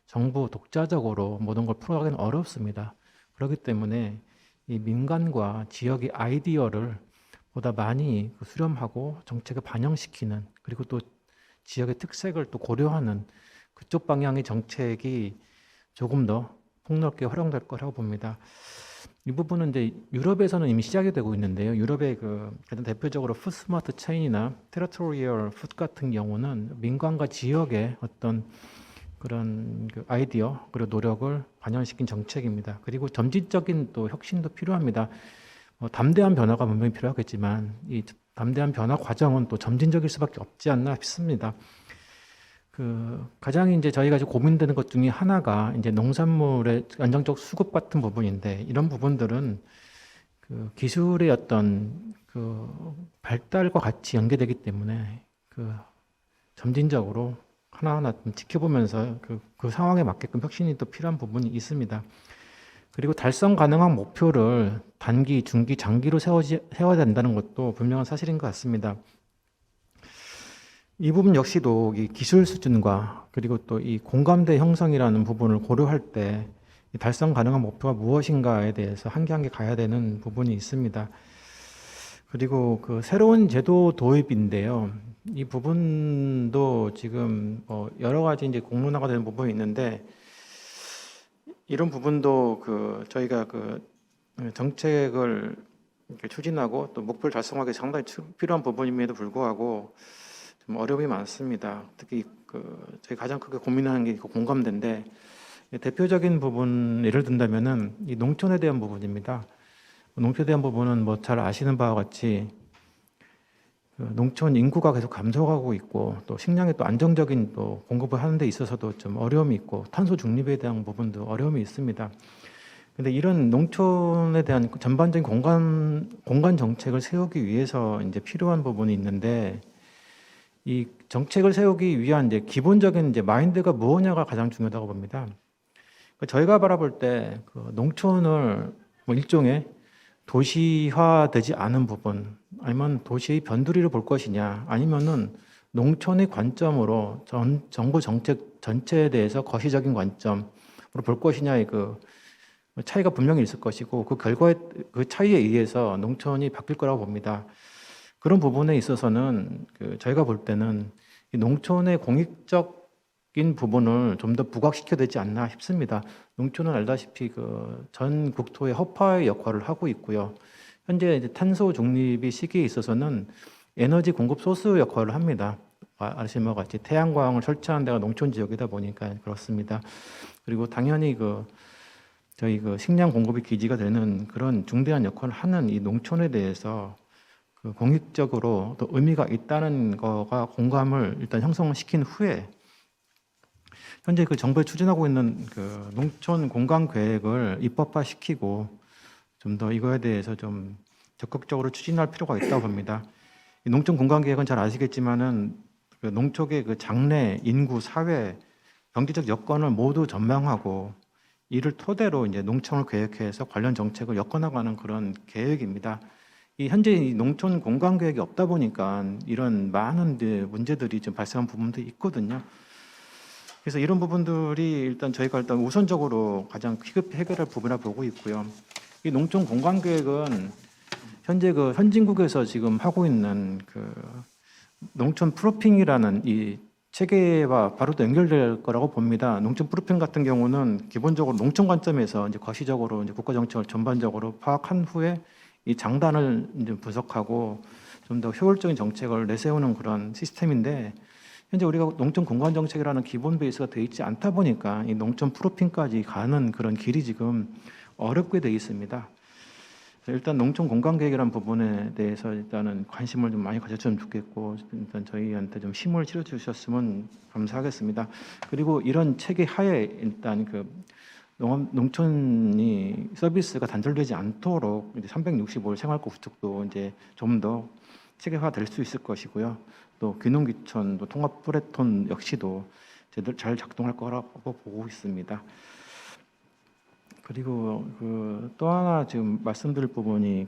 정부 독자적으로 모든 걸 풀어가기는 어렵습니다. 그렇기 때문에 이 민간과 지역의 아이디어를 보다 많이 수렴하고 정책에 반영시키는 그리고 또 지역의 특색을 또 고려하는 그쪽 방향의 정책이 조금 더 폭넓게 활용될 거라고 봅니다. 이 부분은 이제 유럽에서는 이미 시작이 되고 있는데요. 유럽의 가장 대표적으로 푸드 스마트 체인이나 테리토리얼 푸드 같은 경우는 민간과 지역의 어떤 그런 아이디어 그리고 노력을 반영시킨 정책입니다. 그리고 점진적인 또 혁신도 필요합니다. 담대한 변화가 분명히 필요하겠지만 이 담대한 변화 과정은 또 점진적일 수밖에 없지 않나 싶습니다. 가장 이제 저희가 지금 고민되는 것 중에 하나가 이제 농산물의 안정적 수급 같은 부분인데 이런 부분들은 기술의 어떤 발달과 같이 연계되기 때문에 점진적으로 하나하나 좀 지켜보면서 그 상황에 맞게끔 혁신이 또 필요한 부분이 있습니다. 그리고 달성 가능한 목표를 단기, 중기, 장기로 세워야 된다는 것도 분명한 사실인 것 같습니다. 이 부분 역시도 이 기술 수준과 그리고 또 이 공감대 형성이라는 부분을 고려할 때 이 달성 가능한 목표가 무엇인가에 대해서 한 개 한 개 가야 되는 부분이 있습니다. 그리고 그 새로운 제도 도입인데요. 이 부분도 지금 여러 가지 이제 공론화가 되는 부분이 있는데, 이런 부분도 그 저희가 그 정책을 이렇게 추진하고 또 목표를 달성하기 상당히 필요한 부분임에도 불구하고 좀 어려움이 많습니다. 특히 그 저희 가장 크게 고민하는 게 공감대인데, 대표적인 부분 예를 든다면은 이 농촌에 대한 부분입니다. 농촌에 대한 부분은 뭐 잘 아시는 바와 같이 그 농촌 인구가 계속 감소하고 있고, 또 식량의 또 안정적인 또 공급을 하는 데 있어서도 좀 어려움이 있고, 탄소 중립에 대한 부분도 어려움이 있습니다. 근데 이런 농촌에 대한 전반적인 공간 정책을 세우기 위해서 이제 필요한 부분이 있는데, 이 정책을 세우기 위한 이제 기본적인 이제 마인드가 무엇냐가 가장 중요하다고 봅니다. 저희가 바라볼 때 그 농촌을 뭐 일종의 도시화되지 않은 부분, 아니면 도시의 변두리를 볼 것이냐, 아니면은 농촌의 관점으로 정부 정책 전체에 대해서 거시적인 관점으로 볼 것이냐의 그 차이가 분명히 있을 것이고, 그 결과의 그 차이에 의해서 농촌이 바뀔 거라고 봅니다. 그런 부분에 있어서는 그 저희가 볼 때는 이 농촌의 공익적인 부분을 좀 더 부각시켜야 되지 않나 싶습니다. 농촌은 알다시피 그 전 국토의 허파의 역할을 하고 있고요. 현재 이제 탄소 중립의 시기에 있어서는 에너지 공급 소스 역할을 합니다. 아시는 바와 같이 태양광을 설치하는 데가 농촌 지역이다 보니까 그렇습니다. 그리고 당연히 그 저희 그 식량 공급의 기지가 되는 그런 중대한 역할을 하는 이 농촌에 대해서 그 공익적으로 또 의미가 있다는 거가 공감을 일단 형성시킨 후에, 현재 그 정부에 추진하고 있는 그 농촌 공간 계획을 입법화시키고 좀 더 이거에 대해서 좀 적극적으로 추진할 필요가 있다고 봅니다. 이 농촌 공간 계획은 잘 아시겠지만은 그 농촌의 그 장래, 인구, 사회, 경제적 여건을 모두 전망하고 이를 토대로 이제 농촌을 계획해서 관련 정책을 엮어나가는 그런 계획입니다. 이 현재 이 농촌 공간 계획이 없다 보니까 이런 많은 문제들이 좀 발생한 부분도 있거든요. 그래서 이런 부분들이 일단 저희가 일단 우선적으로 가장 급히 해결할 부분이라 보고 있고요. 이 농촌 공간 계획은 현재 그 선진국에서 지금 하고 있는 그 농촌 프로핑이라는 이 체계와 바로 또 연결될 거라고 봅니다. 농촌 프로핑 같은 경우는 기본적으로 농촌 관점에서 이제 거시적으로 이제 국가 정책을 전반적으로 파악한 후에 이 장단을 이제 분석하고 좀 더 효율적인 정책을 내세우는 그런 시스템인데, 현재 우리가 농촌 공간 정책이라는 기본 베이스가 되어 있지 않다 보니까 이 농촌 프로핑까지 가는 그런 길이 지금 어렵게 되어 있습니다. 일단 농촌 공간 계획이라는 부분에 대해서 일단은 관심을 좀 많이 가졌으면 좋겠고, 일단 저희한테 좀 힘을 실어 주셨으면 감사하겠습니다. 그리고 이런 체계 하에 일단 그 농촌이 서비스가 단절되지 않도록 이제 365일 생활권 구축도 이제 좀 더 체계화될 수 있을 것이고요. 또 귀농귀촌, 또 통합 플랫폼 역시도 제대로 잘 작동할 거라고 보고 있습니다. 그리고 그 또 하나 지금 말씀드릴 부분이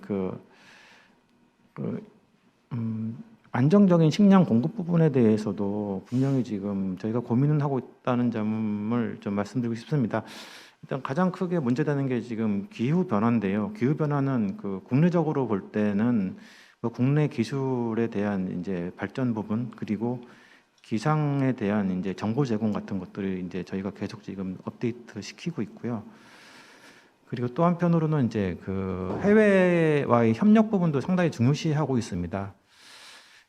안정적인 식량 공급 부분에 대해서도 분명히 지금 저희가 고민은 하고 있다는 점을 좀 말씀드리고 싶습니다. 일단 가장 크게 문제되는 게 지금 기후 변화인데요. 기후 변화는 그 국내적으로 볼 때는 그 국내 기술에 대한 이제 발전 부분, 그리고 기상에 대한 이제 정보 제공 같은 것들을 이제 저희가 계속 지금 업데이트 시키고 있고요. 그리고 또 한편으로는 이제 그 해외와의 협력 부분도 상당히 중요시하고 있습니다.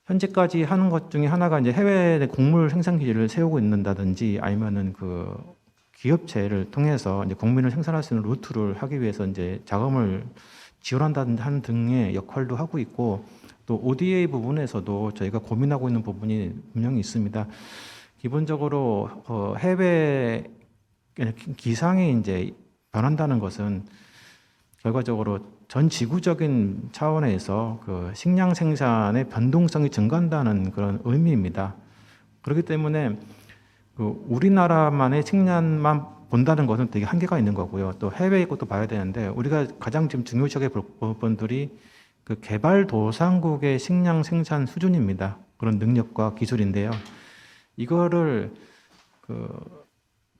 현재까지 하는 것 중에 하나가 이제 해외 곡물 생산 기지를 세우고 있는다든지, 아니면은 그 기업체를 통해서 이제 곡물을 생산할 수 있는 루트를 하기 위해서 이제 자금을 지원한다는 등의 역할도 하고 있고, 또 ODA 부분에서도 저희가 고민하고 있는 부분이 분명히 있습니다. 기본적으로 해외 기상이 이제 변한다는 것은 결과적으로 전 지구적인 차원에서 그 식량 생산의 변동성이 증가한다는 그런 의미입니다. 그렇기 때문에 그 우리나라만의 식량만 본다는 것은 되게 한계가 있는 거고요. 또 해외의 것도 봐야 되는데, 우리가 가장 지금 중요시하게 볼 부분들이 그 개발도상국의 식량 생산 수준입니다. 그런 능력과 기술인데요. 이거를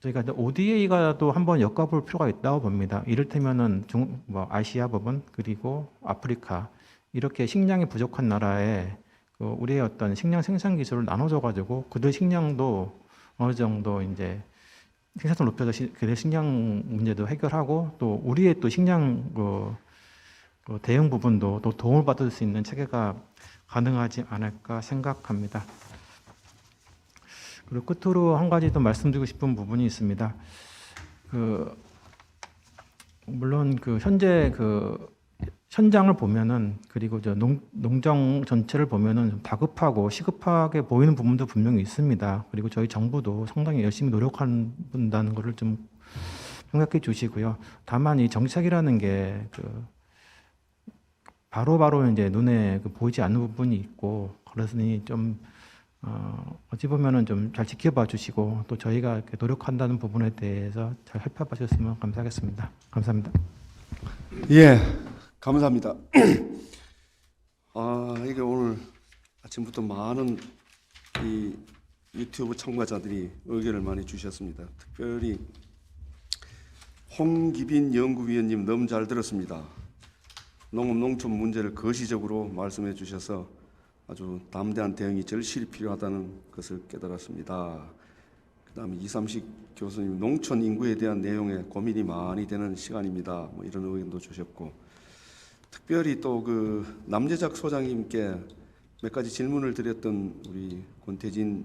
저희가 ODA가도 한번 엮어볼 필요가 있다고 봅니다. 이를테면은 아시아 부분 그리고 아프리카 이렇게 식량이 부족한 나라에 우리의 어떤 식량 생산 기술을 나눠줘 가지고 그들 식량도 어느 정도 이제 생산성 높여서 그들 식량 문제도 해결하고 또 우리의 또 식량 대응 부분도 또 도움을 받을 수 있는 체계가 가능하지 않을까 생각합니다. 그리고 끝으로 한 가지 더 말씀드리고 싶은 부분이 있습니다. 물론 현재 현장을 보면은 그리고 농정 전체를 보면은 좀 다급하고 시급하게 보이는 부분도 분명히 있습니다. 그리고 저희 정부도 상당히 열심히 노력한다는 것을 좀 생각해 주시고요. 다만 이 정책이라는 게 바로바로 이제 눈에 보이지 않는 부분이 있고 그러니 좀 어찌 보면은 좀 잘 지켜봐 주시고 또 저희가 이렇게 노력한다는 부분에 대해서 잘 살펴봐 주셨으면 감사하겠습니다. 감사합니다. 예, 감사합니다. 이게 오늘 아침부터 많은 이 유튜브 참가자들이 의견을 많이 주셨습니다. 특별히 홍기빈 연구위원님 너무 잘 들었습니다. 농업 농촌 문제를 거시적으로 말씀해 주셔서 아주 담대한 대응이 절실히 필요하다는 것을 깨달았습니다. 그다음에 이삼식 교수님 농촌 인구에 대한 내용에 고민이 많이 되는 시간입니다. 뭐 이런 의견도 주셨고, 특별히 또 남재작 소장님께 몇 가지 질문을 드렸던 우리 권태진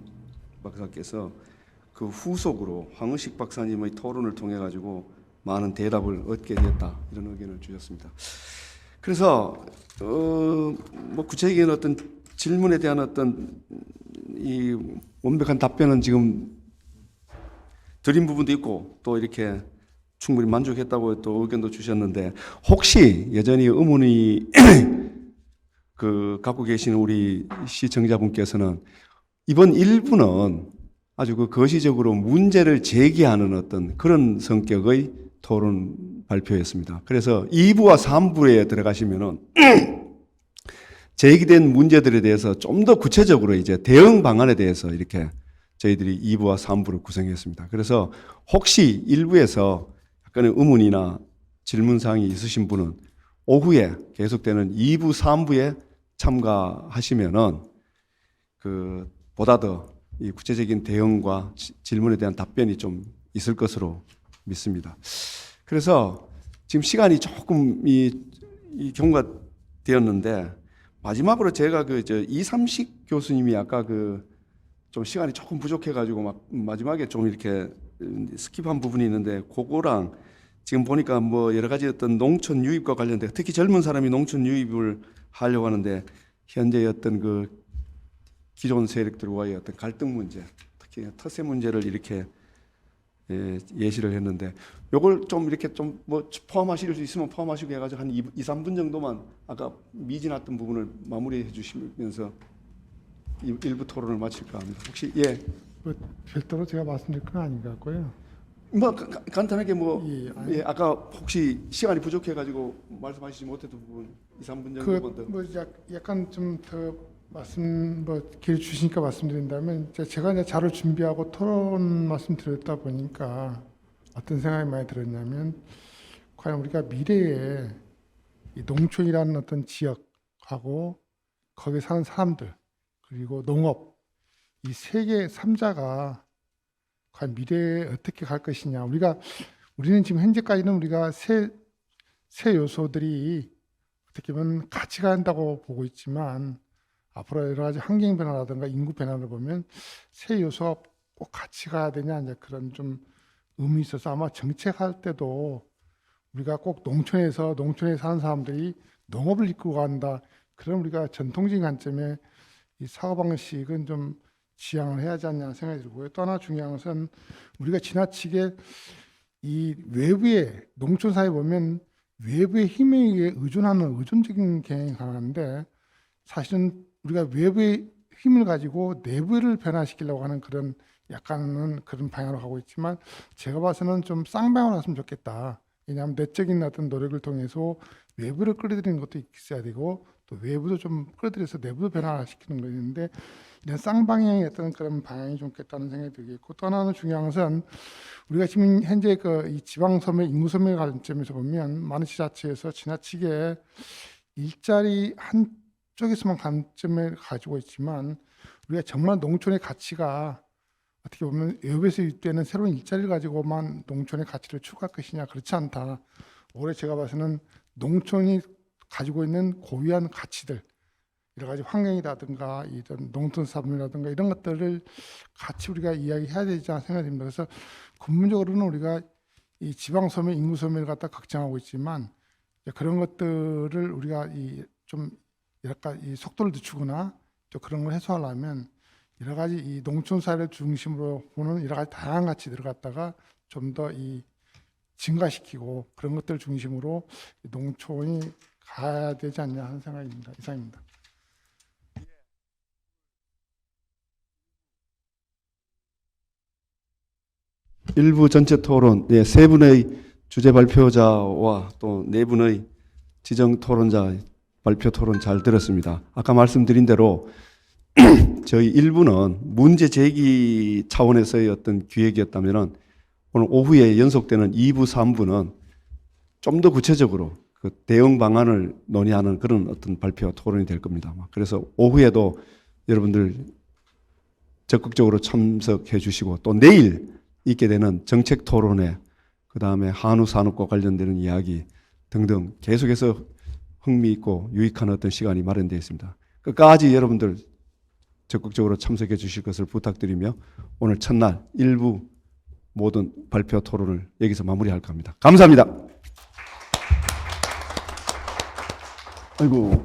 박사께서 그 후속으로 황의식 박사님의 토론을 통해 가지고 많은 대답을 얻게 되었다, 이런 의견을 주셨습니다. 그래서 뭐 구체적인 어떤 질문에 대한 어떤 이 완벽한 답변은 지금 드린 부분도 있고 또 이렇게 충분히 만족했다고 또 의견도 주셨는데, 혹시 여전히 의문이 갖고 계시는 우리 시청자분께서는 이번 1부는 아주 거시적으로 문제를 제기하는 어떤 그런 성격의 토론 발표였습니다. 그래서 2부와 3부에 들어가시면은 제기된 문제들에 대해서 좀 더 구체적으로 이제 대응 방안에 대해서 이렇게 저희들이 2부와 3부를 구성했습니다. 그래서 혹시 1부에서 약간의 의문이나 질문사항이 있으신 분은 오후에 계속되는 2부, 3부에 참가하시면은 보다 더 이 구체적인 대응과 질문에 대한 답변이 좀 있을 것으로 믿습니다. 그래서 지금 시간이 조금 이 경과가 되었는데, 마지막으로 제가 이삼식 교수님이 아까 좀 시간이 조금 부족해가지고 막 마지막에 좀 이렇게 스킵한 부분이 있는데, 그거랑 지금 보니까 뭐 여러 가지 어떤 농촌 유입과 관련돼 특히 젊은 사람이 농촌 유입을 하려고 하는데 현재의 어떤 기존 세력들과의 어떤 갈등 문제, 특히 터세 문제를 이렇게 예시를 했는데, 요걸 좀 이렇게 좀 뭐 포함하실 수 있으면 포함하시고 해가지고 한 2, 3분 정도만 아까 미진했던 부분을 마무리해 주시면서 일부 토론을 마칠까 합니다. 혹시 뭐 별도로 제가 말씀드릴 건 아닌 것 같고요. 뭐 간단하게 아까 혹시 시간이 부족해가지고 말씀하시지 못했던 부분 2, 3분 정도만 더. 뭐 약간 좀 더 기회 주시니까 말씀드린다면, 제가 이제 자료 준비하고 토론 말씀드렸다 보니까 어떤 생각이 많이 들었냐면, 과연 우리가 미래에 이 농촌이라는 어떤 지역하고 거기에 사는 사람들 그리고 농업, 이 세계 3자가 과연 미래에 어떻게 갈 것이냐. 우리는 지금 현재까지는 우리가 세 요소들이 어떻게 보면 같이 간다고 보고 있지만, 앞으로 여러 가지 환경 변화라든가 인구 변화를 보면 세 요소가 꼭 같이 가야 되냐, 이제 그런 좀 의미 있어서 아마 정책할 때도 우리가 꼭 농촌에 사는 사람들이 농업을 이끌고 간다. 그럼 우리가 전통적인 관점에 이 사고방식은 좀 지향을 해야 하지 않냐 생각이 들고요. 또 하나 중요한 것은 우리가 지나치게 이 외부의 농촌 사회에 보면 외부의 힘에 의해 의존하는 의존적인 경향이 강한데, 사실은 우리가 외부의 힘을 가지고 내부를 변화시키려고 하는 그런 약간은 그런 방향으로 가고 있지만, 제가 봐서는 좀 쌍방향으로 갔으면 좋겠다. 왜냐하면 내적인 어떤 노력을 통해서 외부를 끌어들이는 것도 있어야 되고 또 외부도 좀 끌어들여서 내부도 변화시키는 거 있는데, 이런 쌍방향의 어떤 그런 방향이 좋겠다는 생각이 들겠고, 또 하나는 중요한 것은 우리가 지금 현재 이 지방소멸, 인구소멸 관점에서 보면 많은 지자체에서 지나치게 일자리 한쪽에서만 관점을 가지고 있지만, 우리가 정말 농촌의 가치가 어떻게 보면 외부에서 유입되는 새로운 일자리를 가지고만 농촌의 가치를 추구할 것이냐, 그렇지 않다. 올해 제가 봐서는 농촌이 가지고 있는 고유한 가치들, 여러 가지 환경이라든가 이런 농촌산물이라든가 이런 것들을 같이 우리가 이야기해야 되지 않나 생각됩니다. 그래서 근본적으로는 우리가 이 지방소멸, 인구소멸을 갖다 걱정하고 있지만, 그런 것들을 우리가 좀 약간 이 속도를 늦추거나 또 그런 걸 해소하려면 여러 가지 이 농촌 사회를 중심으로 보는 여러 가지 다양한 가치들을 갖다가 좀 더 증가시키고 그런 것들 중심으로 농촌이 가야 되지 않냐 하는 생각입니다. 이상입니다. 일부 전체 토론, 세 분의 주제 발표자와 또 네 분의 지정 토론자 발표 토론 잘 들었습니다. 아까 말씀드린 대로 저희 일부는 문제 제기 차원에서의 어떤 기획이었다면은 오늘 오후에 연속되는 2부, 3부는 좀 더 구체적으로 그 대응 방안을 논의하는 그런 어떤 발표 토론이 될 겁니다. 그래서 오후에도 여러분들 적극적으로 참석해 주시고, 또 내일 있게 되는 정책 토론회, 그 다음에 한우 산업과 관련되는 이야기 등등 계속해서 흥미있고 유익한 어떤 시간이 마련되어 있습니다. 끝까지 여러분들 적극적으로 참석해 주실 것을 부탁드리며 오늘 첫날 일부 모든 발표 토론을 여기서 마무리할까 합니다. 감사합니다. 아이고.